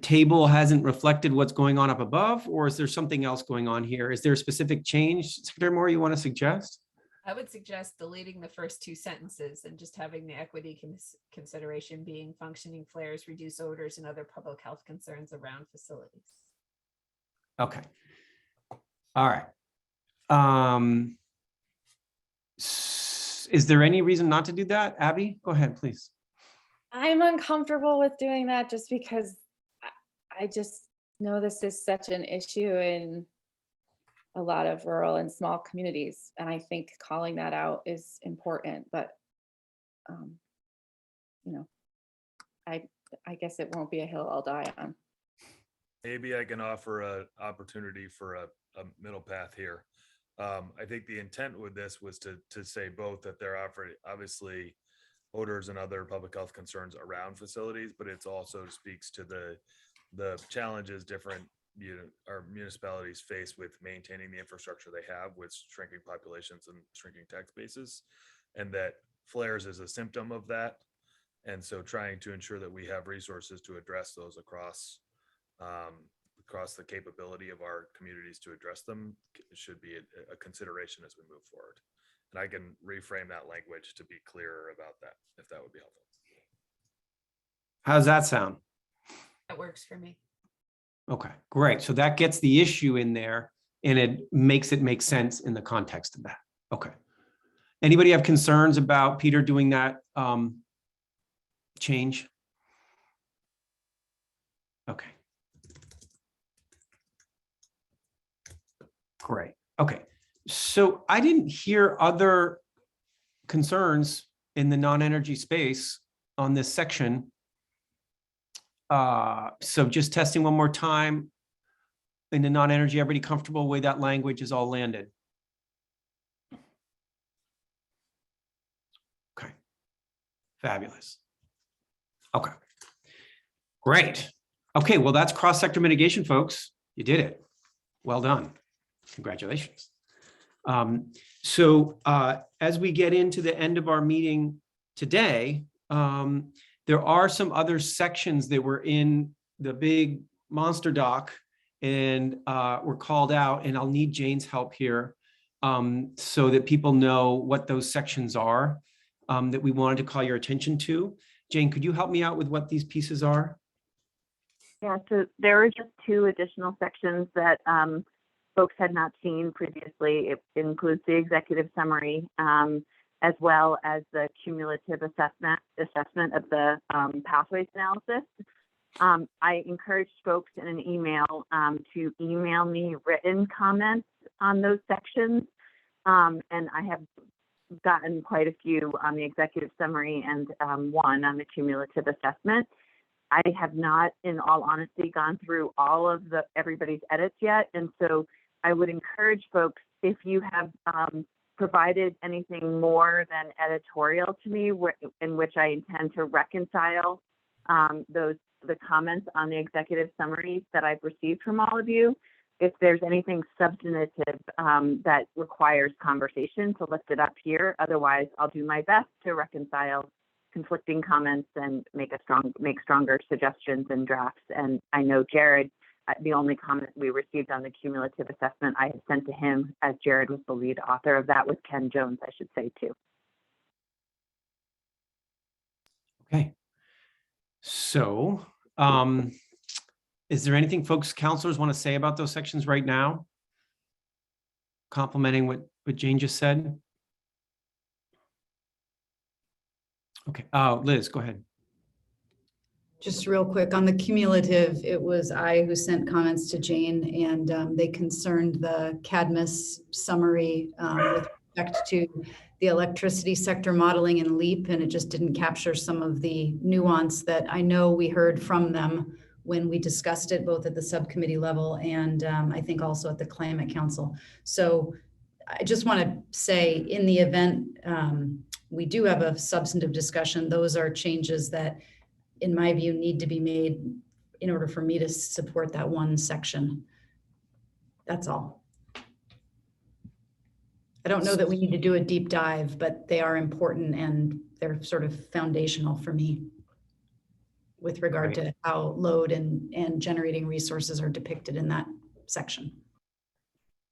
table hasn't reflected what's going on up above, or is there something else going on here? Is there a specific change, Secretary Moore, you want to suggest? I would suggest deleting the first 2 sentences and just having the equity consideration being functioning flares, reduce odors, and other public health concerns around facilities. Okay. All right. Is there any reason not to do that? Abby, go ahead, please. I'm uncomfortable with doing that just because I just know this is such an issue in a lot of rural and small communities. And I think calling that out is important, but you know, I guess it won't be a hill I'll die on. Maybe I can offer an opportunity for a middle path here. I think the intent with this was to say both that there are obviously odors and other public health concerns around facilities, but it's also speaks to the challenges different our municipalities face with maintaining the infrastructure they have with shrinking populations and shrinking tax bases, and that flares is a symptom of that. And so trying to ensure that we have resources to address those across the capability of our communities to address them should be a consideration as we move forward. And I can reframe that language to be clearer about that, if that would be helpful. How's that sound? That works for me. Okay, great. So that gets the issue in there and it makes it make sense in the context of that. Okay. Anybody have concerns about Peter doing that change? Okay. Great. Okay. So I didn't hear other concerns in the non-energy space on this section. So just testing one more time. In the non-energy, everybody comfortable with that language is all landed? Okay. Fabulous. Okay. Great. Okay, well, that's cross-sector mitigation, folks. You did it. Well done. Congratulations. So as we get into the end of our meeting today, there are some other sections that were in the big monster doc and were called out, and I'll need Jane's help here so that people know what those sections are that we wanted to call your attention to. Jane, could you help me out with what these pieces are? Yeah, so there are just 2 additional sections that folks had not seen previously. It includes the executive summary, as well as the cumulative assessment of the pathways analysis. I encouraged folks in an email to email me written comments on those sections, and I have gotten quite a few on the executive summary and 1 on the cumulative assessment. I have not, in all honesty, gone through all of everybody's edits yet, and so I would encourage folks, if you have provided anything more than editorial to me, in which I intend to reconcile the comments on the executive summaries that I've received from all of you, if there's anything substantive that requires conversation, to lift it up here. Otherwise, I'll do my best to reconcile conflicting comments and make stronger suggestions and drafts. And I know Jared the only comment we received on the cumulative assessment I had sent to him, as Jared was the lead author of that, was Ken Jones, I should say too. Okay. So, is there anything folks, counselors want to say about those sections right now? Complimenting what Jane just said? Okay, Liz, go ahead. Just real quick on the cumulative, it was I who sent comments to Jane, and they concerned the Cadmus summary with respect to the electricity sector modeling in LEAP, and it just didn't capture some of the nuance that I know we heard from them when we discussed it both at the subcommittee level and I think also at the Climate Council. So I just want to say, in the event we do have a substantive discussion, those are changes that, in my view, need to be made in order for me to support that one section. That's all. I don't know that we need to do a deep dive, but they are important and they're sort of foundational for me with regard to how load and generating resources are depicted in that section.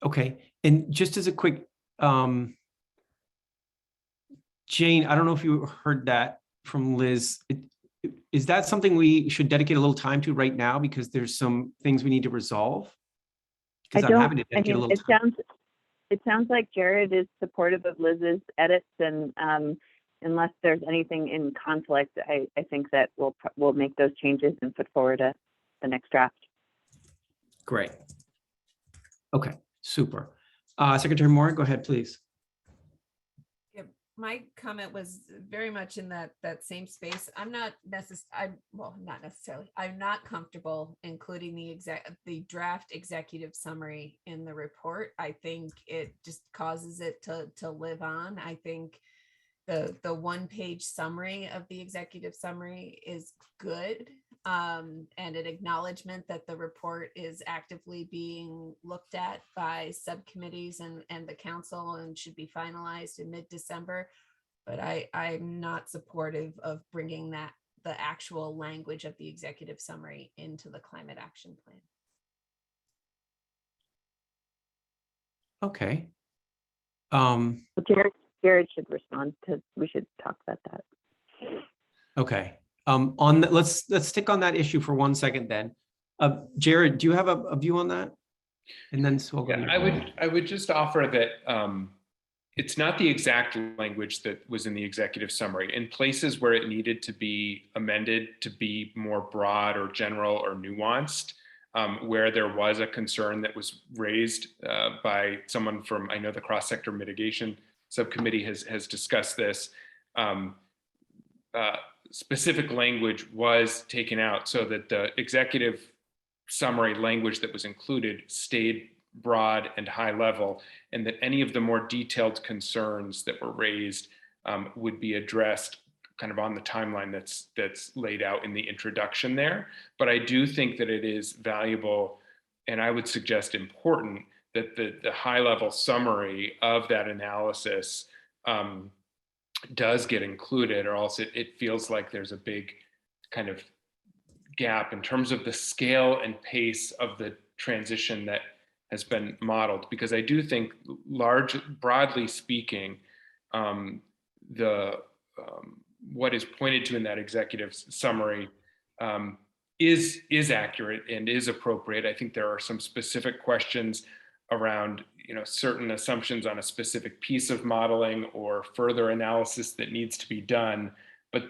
Okay, and just as a quick, Jane, I don't know if you heard that from Liz. Is that something we should dedicate a little time to right now because there's some things we need to resolve? Because I'm happy to dedicate a little time. It sounds like Jared is supportive of Liz's edits, and unless there's anything in conflict, I think that we'll make those changes and put forward the next draft. Great. Okay, super. Secretary Moore, go ahead, please. My comment was very much in that same space. I'm not necessarily. I'm not comfortable including the draft executive summary in the report. I think it just causes it to live on. I think the one-page summary of the executive summary is good, and an acknowledgement that the report is actively being looked at by subcommittees and the council and should be finalized in mid-December. But I'm not supportive of bringing the actual language of the executive summary into the climate action plan. Okay. Jared should respond to. We should talk about that. Okay. Let's stick on that issue for 1 second then. Jared, do you have a view on that? And then so I would just offer that it's not the exact language that was in the executive summary. In places where it needed to be amended to be more broad or general or nuanced, where there was a concern that was raised by someone from, I know the cross-sector mitigation subcommittee has discussed this, specific language was taken out so that the executive summary language that was included stayed broad and high level, and that any of the more detailed concerns that were raised would be addressed kind of on the timeline that's laid out in the introduction there. But I do think that it is valuable, and I would suggest important, that the high level summary of that analysis does get included, or else it feels like there's a big kind of gap in terms of the scale and pace of the transition that has been modeled. Because I do think broadly speaking, what is pointed to in that executive summary is accurate and is appropriate. I think there are some specific questions around certain assumptions on a specific piece of modeling or further analysis that needs to be done. But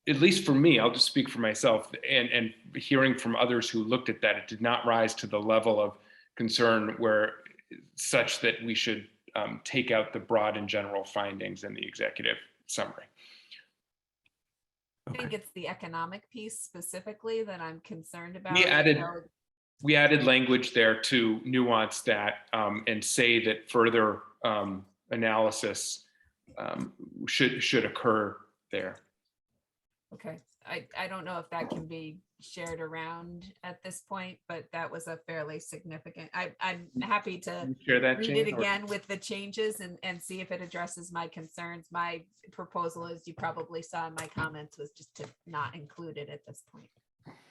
at least for me, I'll just speak for myself, and hearing from others who looked at that, it did not rise to the level of concern where such that we should take out the broad and general findings in the executive summary. I think it's the economic piece specifically that I'm concerned about. We added language there to nuance that and say that further analysis should occur there. Okay, I don't know if that can be shared around at this point, but that was a fairly significant. I'm happy to share that, read Jane, it again with the changes and see if it addresses my concerns. My proposal, as you probably saw in my comments, was just to not include it at this point.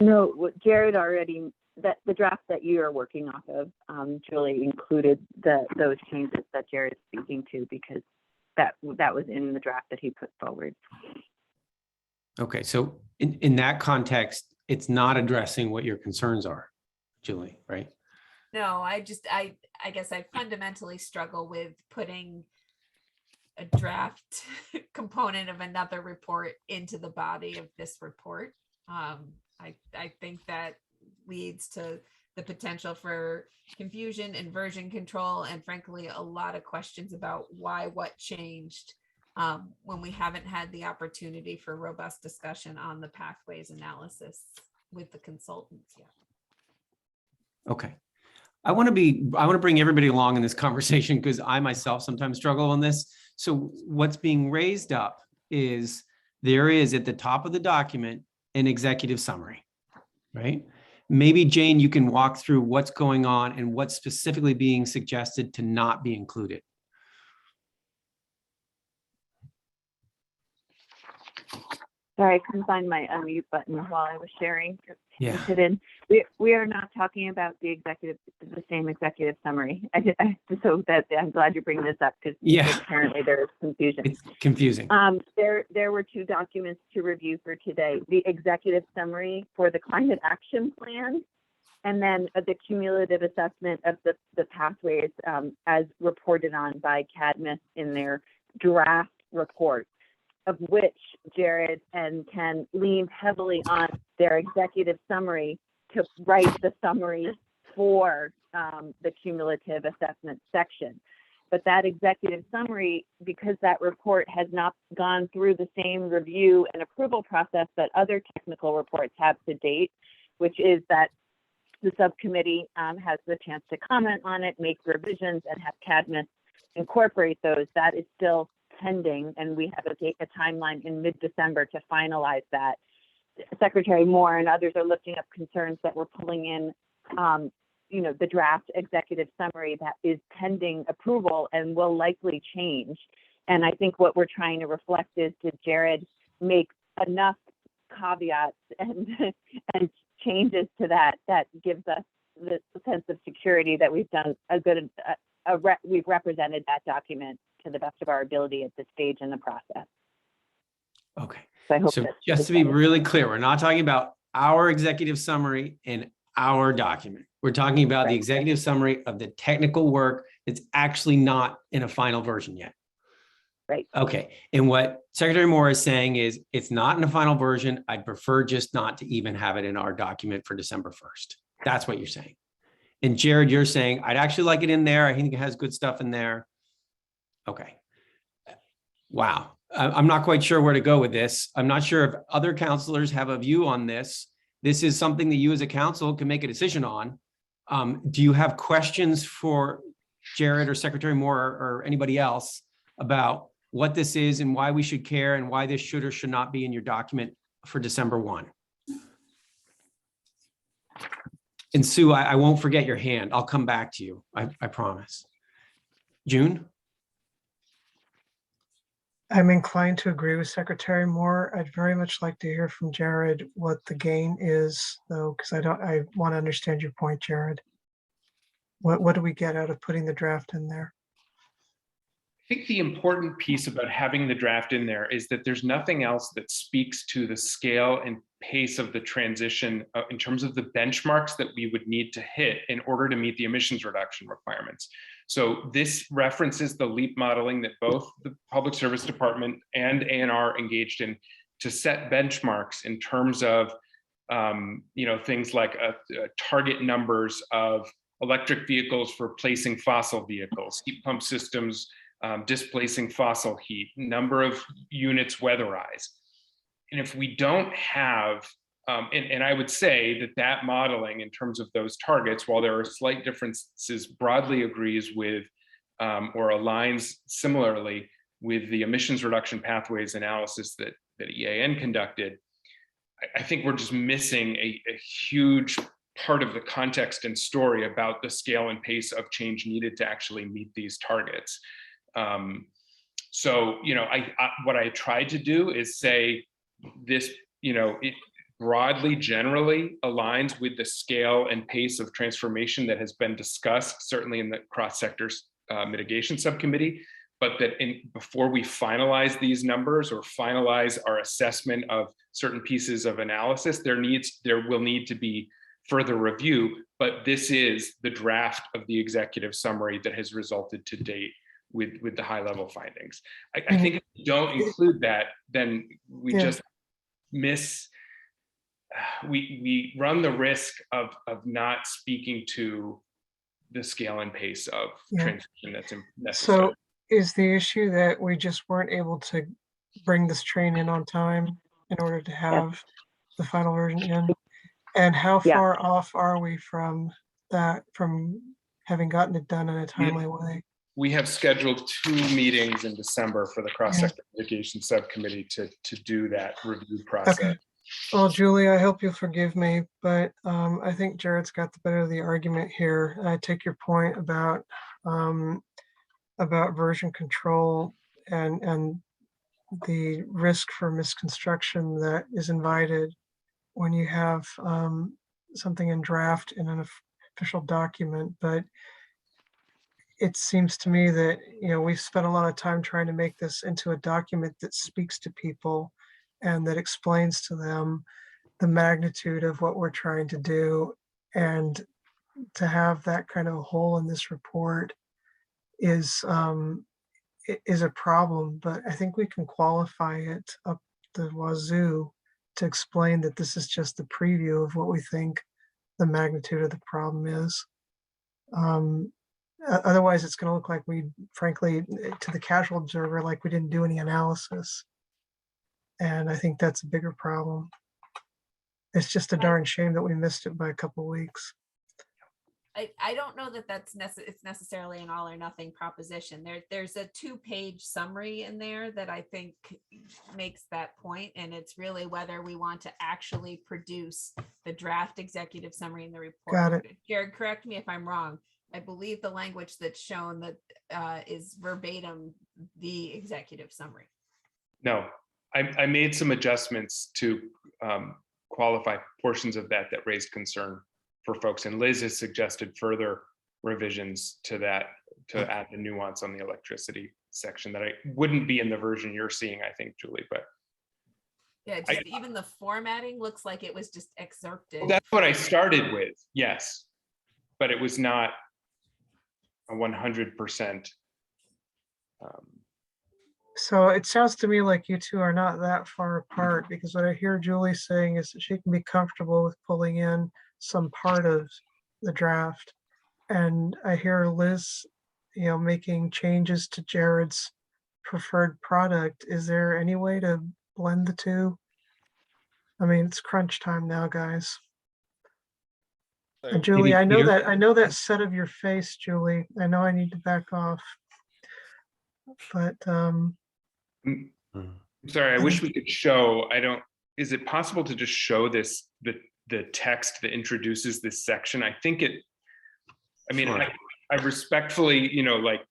No, what Jared already that the draft that you are working off of, Julie, included those changes that Jared is speaking to, because that was in the draft that he put forward. Okay, so in that context, it's not addressing what your concerns are, Julie, right? No, I guess I fundamentally struggle with putting a draft component of another report into the body of this report. I think that leads to the potential for confusion and version control, and frankly, a lot of questions about why what changed when we haven't had the opportunity for robust discussion on the pathways analysis with the consultants yet. Okay. I want to bring everybody along in this conversation because I myself sometimes struggle on this. So what's being raised up is there is at the top of the document an executive summary, right? Maybe Jane, you can walk through what's going on and what's specifically being suggested to not be included. Sorry, I couldn't find my unmute button while I was sharing. Yeah. We are not talking about the same executive summary. So that I'm glad you're bringing this up, because apparently there is confusion. It's confusing. There were two documents to review for today: the executive summary for the climate action plan, and then the cumulative assessment of the pathways as reported on by CADMIS in their draft report, of which Jared and Ken leaned heavily on their executive summary to write the summary for the cumulative assessment section. But that executive summary, because that report has not gone through the same review and approval process that other technical reports have to date, which is that the subcommittee has the chance to comment on it, make revisions, and have CADMIS incorporate those, that is still pending, and we have a timeline in mid-December to finalize that. Secretary Moore and others are looking up concerns that we're pulling in, the draft executive summary that is pending approval and will likely change. And I think what we're trying to reflect is, did Jared make enough caveats and changes to that gives us the sense of security that we've done we've represented that document to the best of our ability at this stage in the process. Okay. So just to be really clear, we're not talking about our executive summary in our document. We're talking about the executive summary of the technical work that's actually not in a final version yet. Right. Okay. And what Secretary Moore is saying is it's not in a final version. I'd prefer just not to even have it in our document for December 1st. That's what you're saying. And Jared, you're saying, I'd actually like it in there. I think it has good stuff in there. Okay. Wow. I'm not quite sure where to go with this. I'm not sure if other counselors have a view on this. This is something that you as a council can make a decision on. Do you have questions for Jared or Secretary Moore or anybody else about what this is and why we should care and why this should or should not be in your document for December 1? And Sue, I won't forget your hand. I'll come back to you. I promise. June? I'm inclined to agree with Secretary Moore. I'd very much like to hear from Jared what the gain is, though, because I want to understand your point, Jared. What do we get out of putting the draft in there? I think the important piece about having the draft in there is that there's nothing else that speaks to the scale and pace of the transition in terms of the benchmarks that we would need to hit in order to meet the emissions reduction requirements. So this references the LEAP modeling that both the Public Service Department and ANR engaged in to set benchmarks in terms of things like target numbers of electric vehicles for replacing fossil vehicles, heat pump systems displacing fossil heat, number of units weatherized. And if we don't have, and I would say that modeling in terms of those targets, while there are slight differences, broadly agrees with or aligns similarly with the emissions reduction pathways analysis that EAN conducted. I think we're just missing a huge part of the context and story about the scale and pace of change needed to actually meet these targets. So, what I tried to do is say this, broadly, generally aligns with the scale and pace of transformation that has been discussed, certainly in the cross-sector mitigation subcommittee, but that before we finalize these numbers or finalize our assessment of certain pieces of analysis, there will need to be further review, but this is the draft of the executive summary that has resulted to date with the high level findings. I think if we don't include that, then we just miss, we run the risk of not speaking to the scale and pace of transition that's necessary. So is the issue that we just weren't able to bring this train in on time in order to have the final version in? And how far off are we from that, from having gotten it done in a timely way? We have scheduled 2 meetings in December for the cross-sector mitigation subcommittee to do that review process. Okay. Well, Julie, I hope you'll forgive me, but I think Jared's got the better of the argument here. I take your point about version control and the risk for misconstruction that is invited when you have something in draft in an official document. But it seems to me that, you know, we've spent a lot of time trying to make this into a document that speaks to people and that explains to them the magnitude of what we're trying to do. And to have that kind of a hole in this report is a problem, but I think we can qualify it up the wazoo to explain that this is just the preview of what we think the magnitude of the problem is. Otherwise, it's going to look like we, frankly, to the casual observer, like we didn't do any analysis. And I think that's a bigger problem. It's just a darn shame that we missed it by a couple of weeks. I don't know that it's necessarily an all or nothing proposition. There's a 2-page summary in there that I think makes that point, and it's really whether we want to actually produce the draft executive summary in the report. Got it. Jared, correct me if I'm wrong. I believe the language that's shown that is verbatim the executive summary. No, I made some adjustments to qualify portions of that raised concern for folks, and Liz has suggested further revisions to that to add the nuance on the electricity section that I wouldn't be in the version you're seeing, I think, Julie. But yeah, just even the formatting looks like it was just excerpted. That's what I started with, yes, but it was not a 100%. So it sounds to me like you two are not that far apart, because what I hear Julie saying is that she can be comfortable with pulling in some part of the draft. And I hear Liz, you know, making changes to Jared's preferred product. Is there any way to blend the two? I mean, it's crunch time now, guys. And Julie, I know that set of your face, Julie. I know I need to back off. But I'm sorry, I wish we could show, is it possible to just show this, the text that introduces this section? I think I respectfully, you know, like,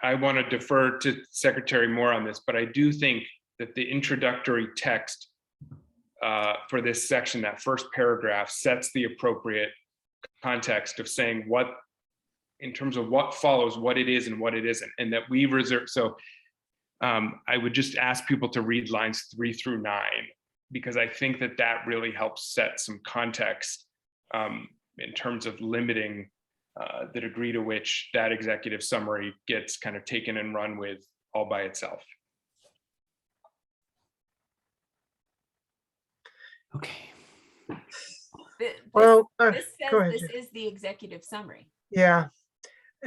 I want to defer to Secretary Moore on this, but I do think that the introductory text for this section, that first paragraph, sets the appropriate context of saying what, in terms of what follows, what it is and what it isn't, and that we reserve. So I would just ask people to read lines 3 through 9, because I think that really helps set some context in terms of limiting the degree to which that executive summary gets kind of taken and run with all by itself. Okay. This go says ahead, this Jared. is the executive summary. Yeah.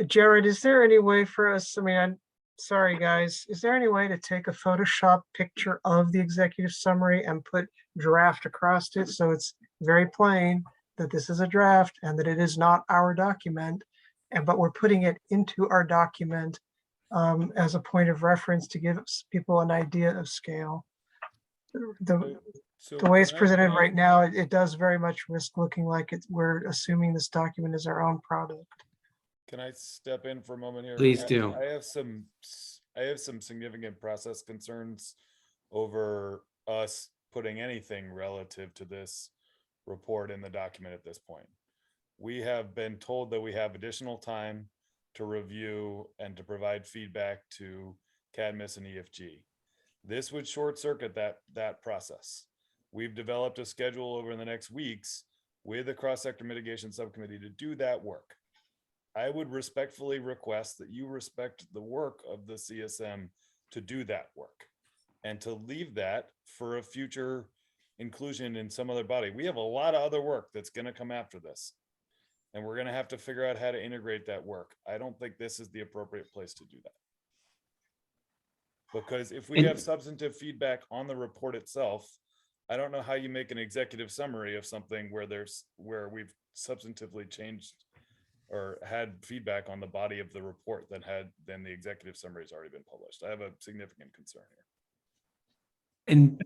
Jared, is there any way for us, I mean, I'm sorry, guys, is there any way to take a Photoshop picture of the executive summary and put draft across it so it's very plain that this is a draft and that it is not our document, but we're putting it into our document as a point of reference to give people an idea of scale? The way it's presented right now, it does very much risk looking like we're assuming this document is our own product. Can I step in for a moment here? Please do. I have some significant process concerns over us putting anything relative to this report in the document at this point. We have been told that we have additional time to review and to provide feedback to CADMIS and EFG. This would short circuit that process. We've developed a schedule over the next weeks with the cross-sector mitigation subcommittee to do that work. I would respectfully request that you respect the work of the CSM to do that work and to leave that for a future inclusion in some other body. We have a lot of other work that's going to come after this, and we're going to have to figure out how to integrate that work. I don't think this is the appropriate place to do that. Because if we have substantive feedback on the report itself, I don't know how you make an executive summary of something where we've substantively changed or had feedback on the body of the report then the executive summary has already been published. I have a significant concern here. And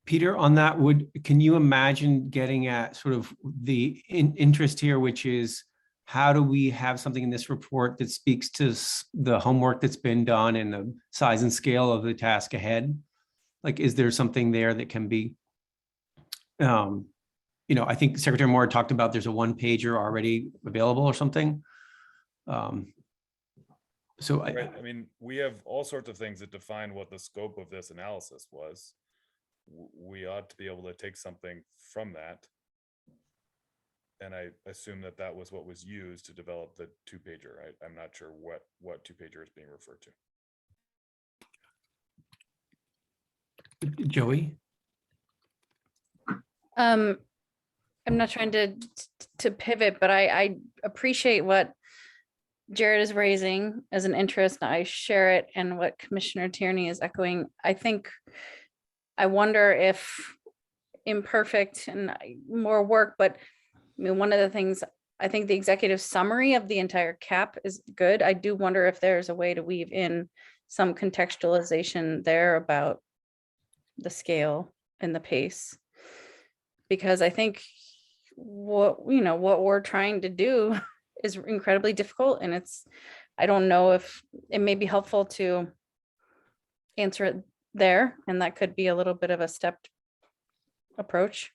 Peter, on that, can you imagine getting at sort of the interest here, which is how do we have something in this report that speaks to the homework that's been done and the size and scale of the task ahead? Like, is there something there that can be, I think Secretary Moore talked about there's a one-pager already available or something. So right. I mean, we have all sorts of things that define what the scope of this analysis was. We ought to be able to take something from that. And I assume that was what was used to develop the two-pager. I'm not sure what two-pager is being referred to. Joey? I'm not trying to pivot, but I appreciate what Jared is raising as an interest. I share it, and what Commissioner Tierney is echoing. I wonder if imperfect and more work, but I mean, one of the things, I think the executive summary of the entire CAP is good. I do wonder if there's a way to weave in some contextualization there about the scale and the pace, because I think what we're trying to do is incredibly difficult, and I don't know if it may be helpful to answer it there, and that could be a little bit of a stepped approach,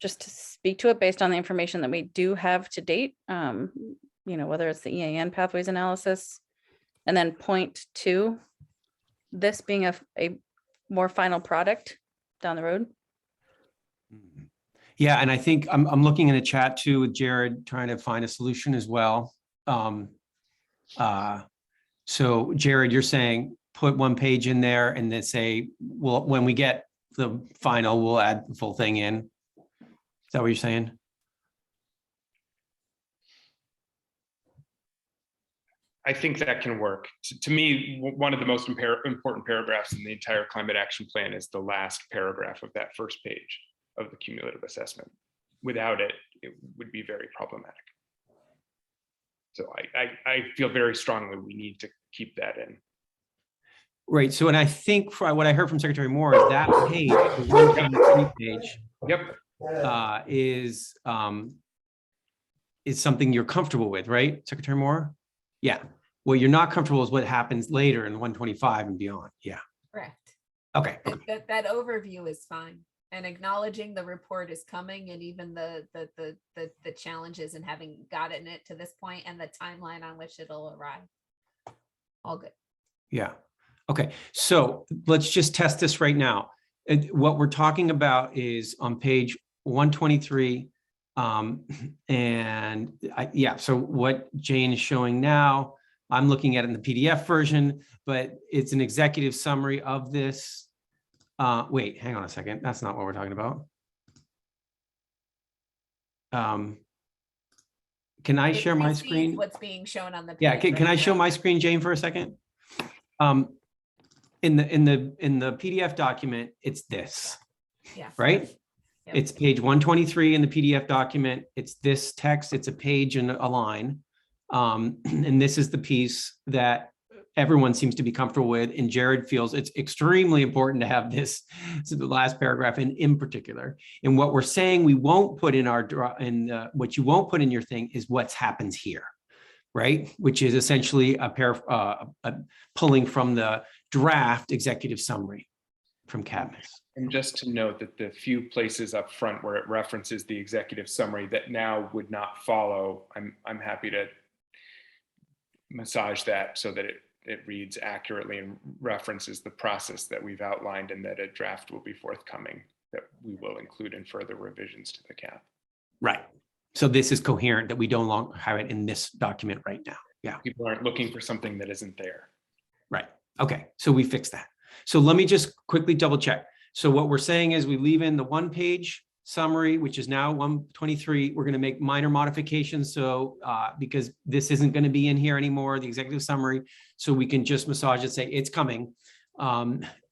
just to speak to it based on the information that we do have to date, whether it's the EAN pathways analysis, and then point to this being a more final product down the road. Yeah, and I think I'm looking in the chat too with Jared, trying to find a solution as well. So Jared, you're saying put one page in there and then say, well, when we get the final, we'll add the full thing in. Is that what you're saying? I think that can work. To me, one of the most important paragraphs in the entire climate action plan is the last paragraph of that first page of the cumulative assessment. Without it, it would be very problematic. So I feel very strongly we need to keep that in. Right. So, and I think what I heard from Secretary Moore is that page, the 123 page, yep, is something you're comfortable with, right, Secretary Moore? Yeah. What you're not comfortable is what happens later in 125 and beyond. Yeah. Correct. Okay. That overview is fine, and acknowledging the report is coming, and even the challenges in having gotten it to this point, and the timeline on which it'll arrive. All good. Yeah. Okay. So let's just test this right now. What we're talking about is on page 123. So what Jane is showing now, I'm looking at it in the PDF version, but it's an executive summary of this. Wait, hang on a second. That's not what we're talking about. Can I share my screen? What's being shown on the page? Yeah, can I show my screen, Jane, for a second? In the PDF document, it's this, right? Yep. It's page 123 in the PDF document. It's this text. It's a page and a line. And this is the piece that everyone seems to be comfortable with. And Jared feels it's extremely important to have this. So the last paragraph in particular. And what we're saying we won't put in what you won't put in your thing is what's happens here, right? Which is essentially a pulling from the draft executive summary from CADMIS. And just to note that the few places up front where it references the executive summary that now would not follow, I'm happy to massage that so that it reads accurately and references the process that we've outlined, and that a draft will be forthcoming that we will include in further revisions to the cap. Right. So this is coherent that we don't longer have it in this document right now. Yeah. People aren't looking for something that isn't there. Right. Okay. So we fixed that. So let me just quickly double check. So what we're saying is we leave in the 1-page summary, which is now 123. We're going to make minor modifications. So because this isn't going to be in here anymore, the executive summary, so we can just massage it, say it's coming.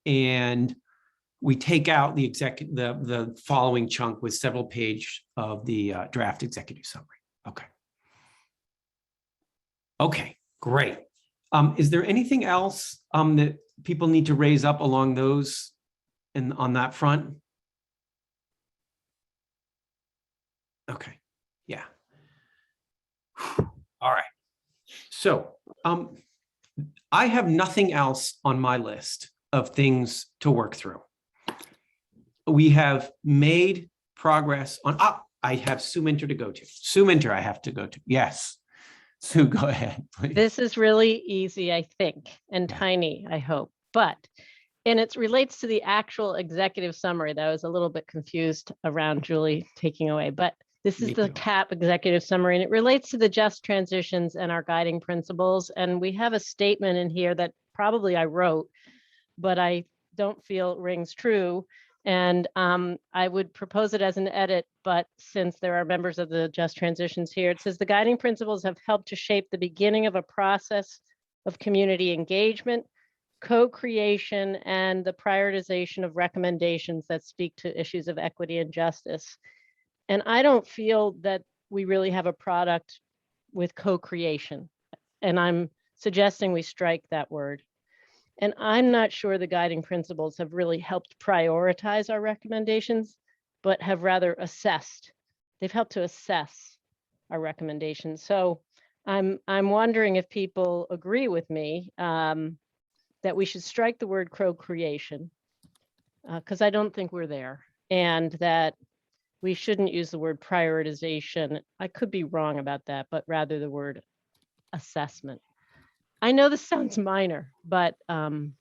And we take out the following chunk with several page of the draft executive summary. Okay. Okay, great. Is there anything else that people need to raise up along those and on that front? Okay, yeah. All right. So I have nothing else on my list of things to work through. We have made progress on, I have Sue Minter to go to. Sue Minter I have to go to. Yes. Sue, go ahead, please. This is really easy, I think, and tiny, I hope. And it relates to the actual executive summary that I was a little bit confused around Julie taking away. But this is the CAP executive summary, and it relates to the just transitions and our guiding principles. And we have a statement in here that probably I wrote, but I don't feel rings true. And I would propose it as an edit, but since there are members of the Just Transitions here, it says the guiding principles have helped to shape the beginning of a process of community engagement, co-creation, and the prioritization of recommendations that speak to issues of equity and justice. And I don't feel that we really have a product with co-creation. And I'm suggesting we strike that word. And I'm not sure the guiding principles have really helped prioritize our recommendations, but have rather assessed. They've helped to assess our recommendations. So I'm wondering if people agree with me that we should strike the word co-creation, because I don't think we're there, and that we shouldn't use the word prioritization. I could be wrong about that, but rather the word assessment. I know this sounds minor, but I'm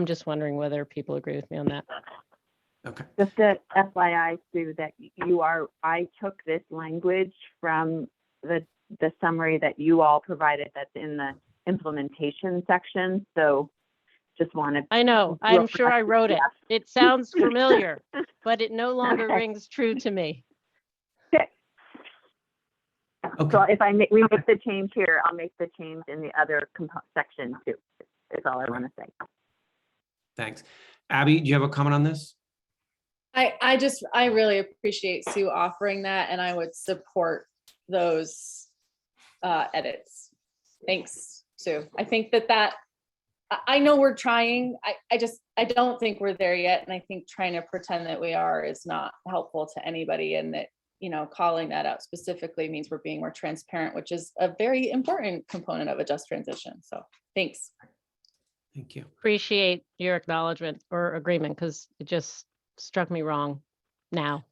just wondering whether people agree with me on that. Okay. Just a FYI, Sue, that I took this language from the summary that you all provided that's in the implementation section. So just wanted. I know, I'm sure I wrote it. It sounds familiar, but it no longer rings true to me. Okay. So if we make the change here, I'll make the change in the other section too. Is all I want to say. Thanks. Abby, do you have a comment on this? I really appreciate Sue offering that, and I would support those edits. Thanks, Sue. I think that I know we're trying. I don't think we're there yet, and I think trying to pretend that we are is not helpful to anybody, and that, you know, calling that out specifically means we're being more transparent, which is a very important component of a just transition. So thanks. Thank you. Appreciate your acknowledgement or agreement, because it just struck me wrong now.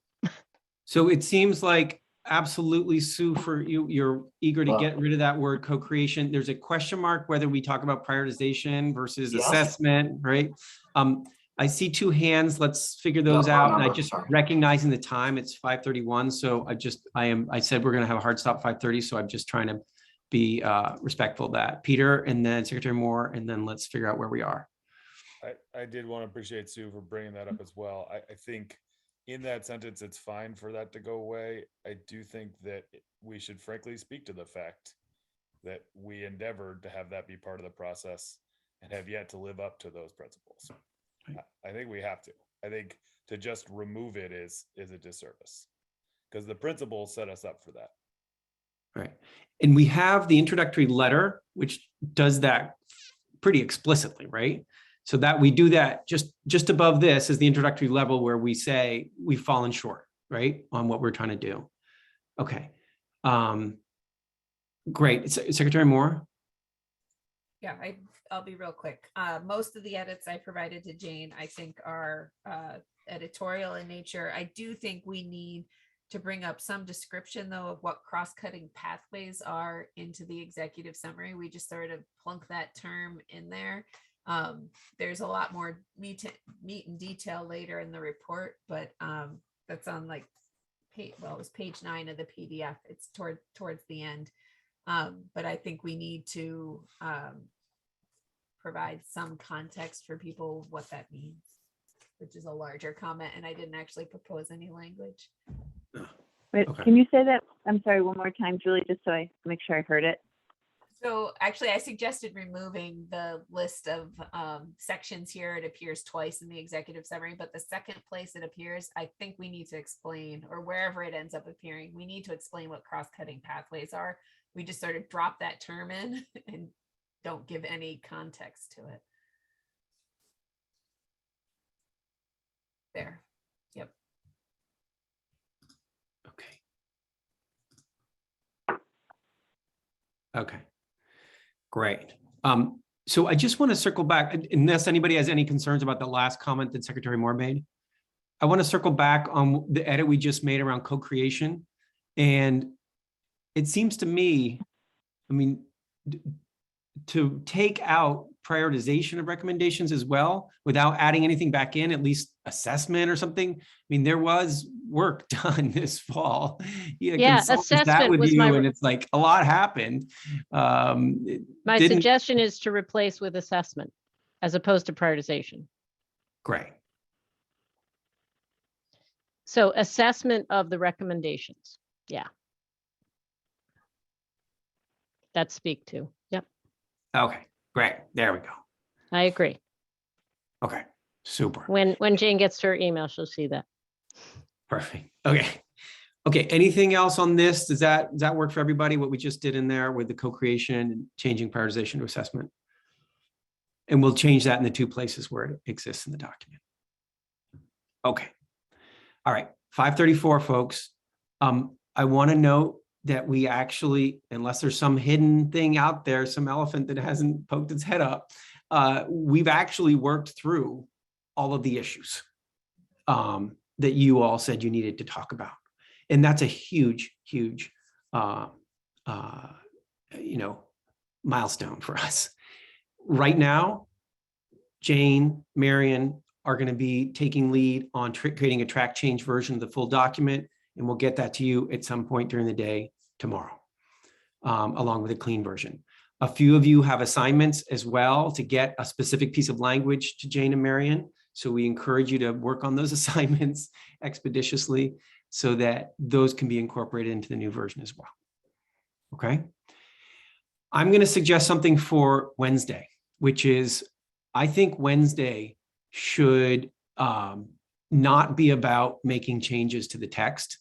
So it seems like absolutely, Sue, for you're eager to get rid of that word co-creation. There's a question mark whether we talk about prioritization versus assessment, right? I see two hands. Let's figure those out. And I just recognizing the time, it's 5:31. So I said we're going to have a hard stop 5:30. So I'm just trying to be respectful of that. Peter, and then Secretary Moore, and then let's figure out where we are. I did want to appreciate Sue for bringing that up as well. I think in that sentence, it's fine for that to go away. I do think that we should frankly speak to the fact that we endeavored to have that be part of the process and have yet to live up to those principles. I think we have to. I think to just remove it is a disservice, because the principles set us up for that. Right. And we have the introductory letter, which does that pretty explicitly, right? So that we do that just above this is the introductory level where we say we've fallen short, right, on what we're trying to do. Okay. Great. Secretary Moore? Yeah, I'll be real quick. Most of the edits I provided to Jane, I think are editorial in nature. I do think we need to bring up some description though of what cross-cutting pathways are into the executive summary. We just sort of plunk that term in there. There's a lot more meat and detail later in the report, but that's on like it was page 9 of the PDF. It's towards the end. But I think we need to provide some context for people what that means, which is a larger comment, and I didn't actually propose any language. Wait, Okay. can you say that? I'm sorry, one more time, Julie, just so I make sure I heard it. So actually, I suggested removing the list of sections here. It appears twice in the executive summary, but the second place it appears, I think we need to explain, or wherever it ends up appearing, we need to explain what cross-cutting pathways are. We just sort of drop that term in and don't give any context to it. There. Yep. Okay, great. So I just want to circle back, unless anybody has any concerns about the last comment that Secretary Moore made. I want to circle back on the edit we just made around co-creation. And it seems to me, I mean, to take out prioritization of recommendations as well, without adding anything back in, at least assessment or something. I mean, there was work done this fall. Yeah, assessment with was you, my and it's like a lot happened. My suggestion is to replace with assessment as opposed to prioritization. Great. So assessment of the recommendations. Yeah. That's speak to. Yep. Okay, great. There we go. I agree. Okay, super. When Jane gets to her email, she'll see that. Perfect. Okay. Okay, anything else on this? Does that work for everybody, what we just did in there with the co-creation and changing prioritization to assessment? And we'll change that in the 2 places where it exists in the document. Okay. All right, 5:34, folks. I want to note that we actually, unless there's some hidden thing out there, some elephant that hasn't poked its head up, we've actually worked through all of the issues that you all said you needed to talk about. And that's a huge, huge, milestone for us. Right now, Jane, Marion are going to be taking lead on creating a track change version of the full document, and we'll get that to you at some point during the day tomorrow, along with a clean version. A few of you have assignments as well to get a specific piece of language to Jane and Marion. So we encourage you to work on those assignments expeditiously so that those can be incorporated into the new version as well. Okay. I'm going to suggest something for Wednesday, which is, I think Wednesday should not be about making changes to the text.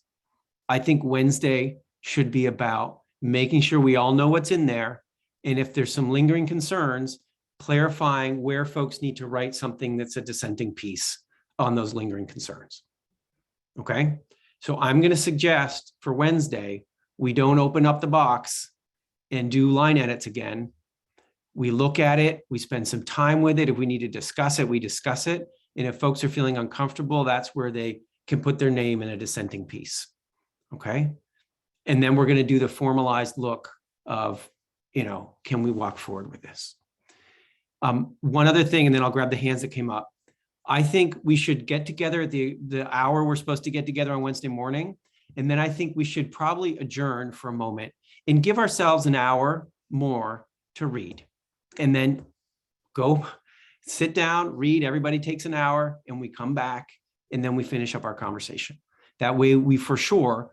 I think Wednesday should be about making sure we all know what's in there. And if there's some lingering concerns, clarifying where folks need to write something that's a dissenting piece on those lingering concerns. Okay, so I'm going to suggest for Wednesday, we don't open up the box and do line edits again. We look at it, we spend some time with it. If we need to discuss it, we discuss it. And if folks are feeling uncomfortable, that's where they can put their name in a dissenting piece. Okay, and then we're going to do the formalized look of, can we walk forward with this? One other thing, and then I'll grab the hands that came up. I think we should get together at the hour we're supposed to get together on Wednesday morning. And then I think we should probably adjourn for a moment and give ourselves an hour more to read. And then go sit down, read, everybody takes an hour, and we come back, and then we finish up our conversation. That way we for sure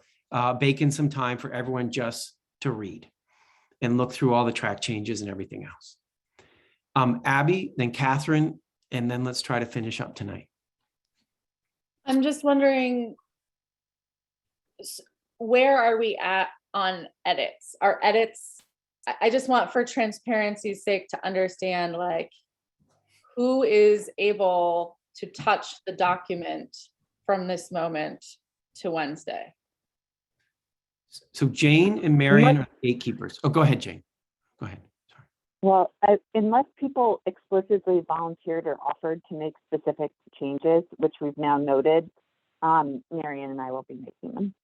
bake in some time for everyone just to read and look through all the track changes and everything else. Abby, then Catherine, and then let's try to finish up tonight. I'm just wondering, where are we at on edits? Our edits, I just want, for transparency's sake, to understand, like, who is able to touch the document from this moment to Wednesday? So Jane and Marion are gatekeepers. Oh, go ahead, Jane. Go ahead. Sorry. Well, unless people explicitly volunteered or offered to make specific changes, which we've now noted, Marion and I will be making them.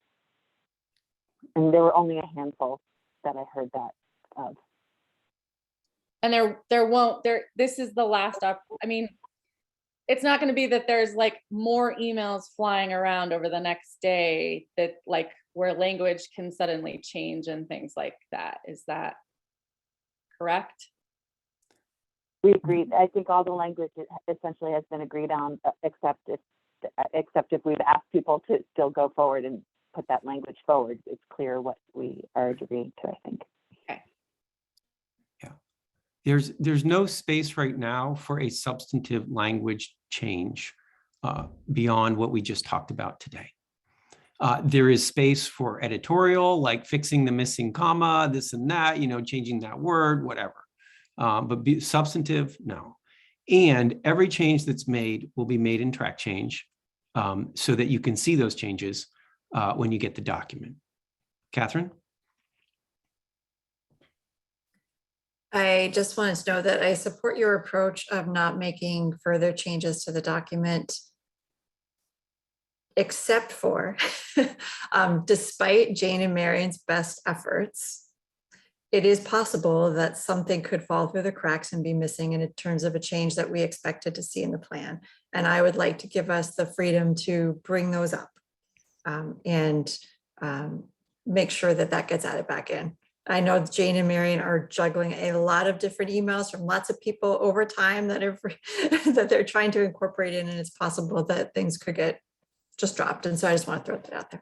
And there were only a handful that I heard that of. And this is the last up. I mean, it's not going to be that there's like more emails flying around over the next day that like where language can suddenly change and things like that. Is that correct? We agreed. I think all the language essentially has been agreed on, except if we've asked people to still go forward and put that language forward. It's clear what we are agreeing to, I think. Okay. Yeah. There's no space right now for a substantive language change beyond what we just talked about today. There is space for editorial, like fixing the missing comma, this and that, changing that word, whatever. But substantive, no. And every change that's made will be made in track change so that you can see those changes when you get the document. Catherine? I just wanted to know that I support your approach of not making further changes to the document, except for, despite Jane and Marion's best efforts, it is possible that something could fall through the cracks and be missing in terms of a change that we expected to see in the plan. And I would like to give us the freedom to bring those up and make sure that that gets added back in. I know Jane and Marion are juggling a lot of different emails from lots of people over time that that they're trying to incorporate in, and it's possible that things could get just dropped. And so I just want to throw that out there.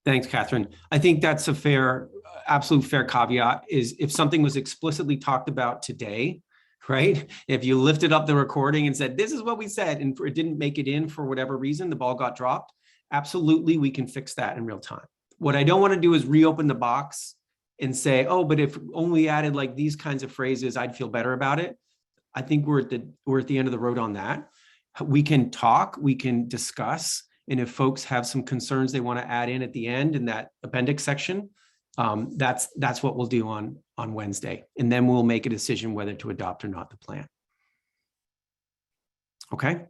Thanks, Catherine. I think that's a fair, absolute fair caveat is if something was explicitly talked about today, right? If you lifted up the recording and said, this is what we said, and it didn't make it in for whatever reason, the ball got dropped, absolutely, we can fix that in real time. What I don't want to do is reopen the box and say, oh, but if only added like these kinds of phrases, I'd feel better about it. I think we're at the end of the road on that. We can talk, we can discuss, and if folks have some concerns they want to add in at the end in that appendix section, that's what we'll do on Wednesday. And then we'll make a decision whether to adopt or not the plan. Okay.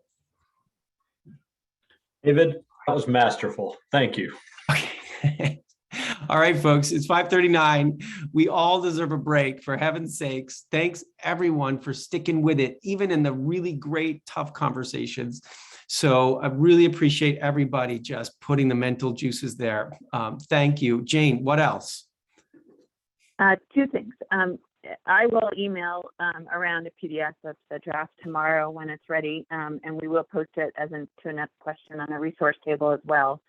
David, that was masterful. Thank you. Okay. All right, folks, it's 5:39. We all deserve a break, for heaven's sakes. Thanks everyone for sticking with it, even in the really great, tough conversations. So I really appreciate everybody just putting the mental juices there. Thank you. Jane, what else? Two things. I will email around a PDF of the draft tomorrow when it's ready, and we will post it as to Annette's question on the resource table as well.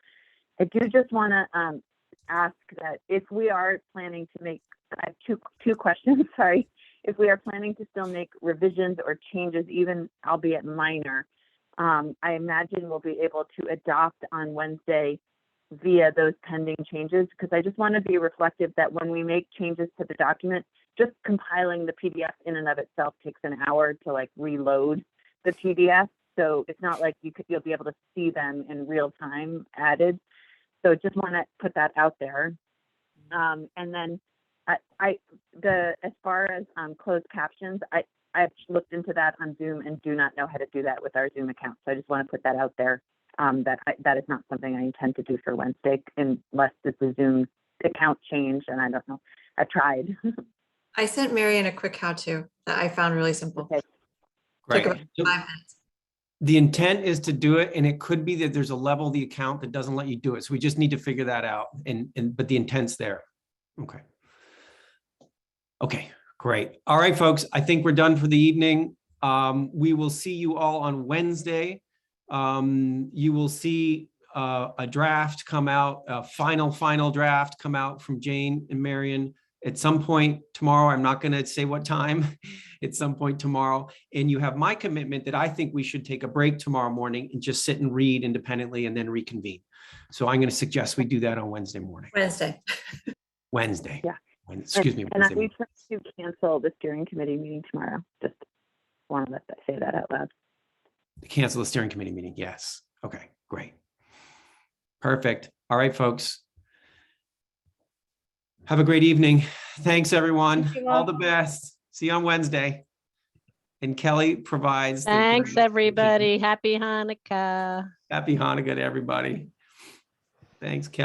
I do just want to ask that if we are planning to make, I have two questions, sorry. If we are planning to still make revisions or changes, even albeit minor, I imagine we'll be able to adopt on Wednesday via those pending changes, because I just want to be reflective that when we make changes to the document, just compiling the PDF in and of itself takes an hour to like reload the PDF. So it's not like you'll be able to see them in real time added. So just want to put that out there. And then as far as closed captions, I've looked into that on Zoom and do not know how to do that with our Zoom account. So I just want to put that out there. That is not something I intend to do for Wednesday unless it's a Zoom account change. And I don't know. I tried. I sent Marion a quick how-to that I found really simple. Okay. Great. Took about 5 minutes. The intent is to do it, and it could be that there's a level of the account that doesn't let you do it. So we just need to figure that out. But the intent's there. Okay. Okay, great. All right, folks, I think we're done for the evening. We will see you all on Wednesday. You will see a draft come out, a final draft come out from Jane and Marion at some point tomorrow. I'm not going to say what time, at some point tomorrow. And you have my commitment that I think we should take a break tomorrow morning and just sit and read independently and then reconvene. So I'm going to suggest we do that on Wednesday morning. Wednesday. Yeah. Excuse me. And we try to cancel the steering committee meeting tomorrow. Just want to say that out loud. Cancel the steering committee meeting. Yes. Okay, great. Perfect. All right, folks. Have a great evening. Thanks, everyone. All the best. See you on Wednesday. And Kelly provides. the Thanks, grant. everybody. Happy Hanukkah. Happy Hanukkah to everybody. Thanks, Kelly.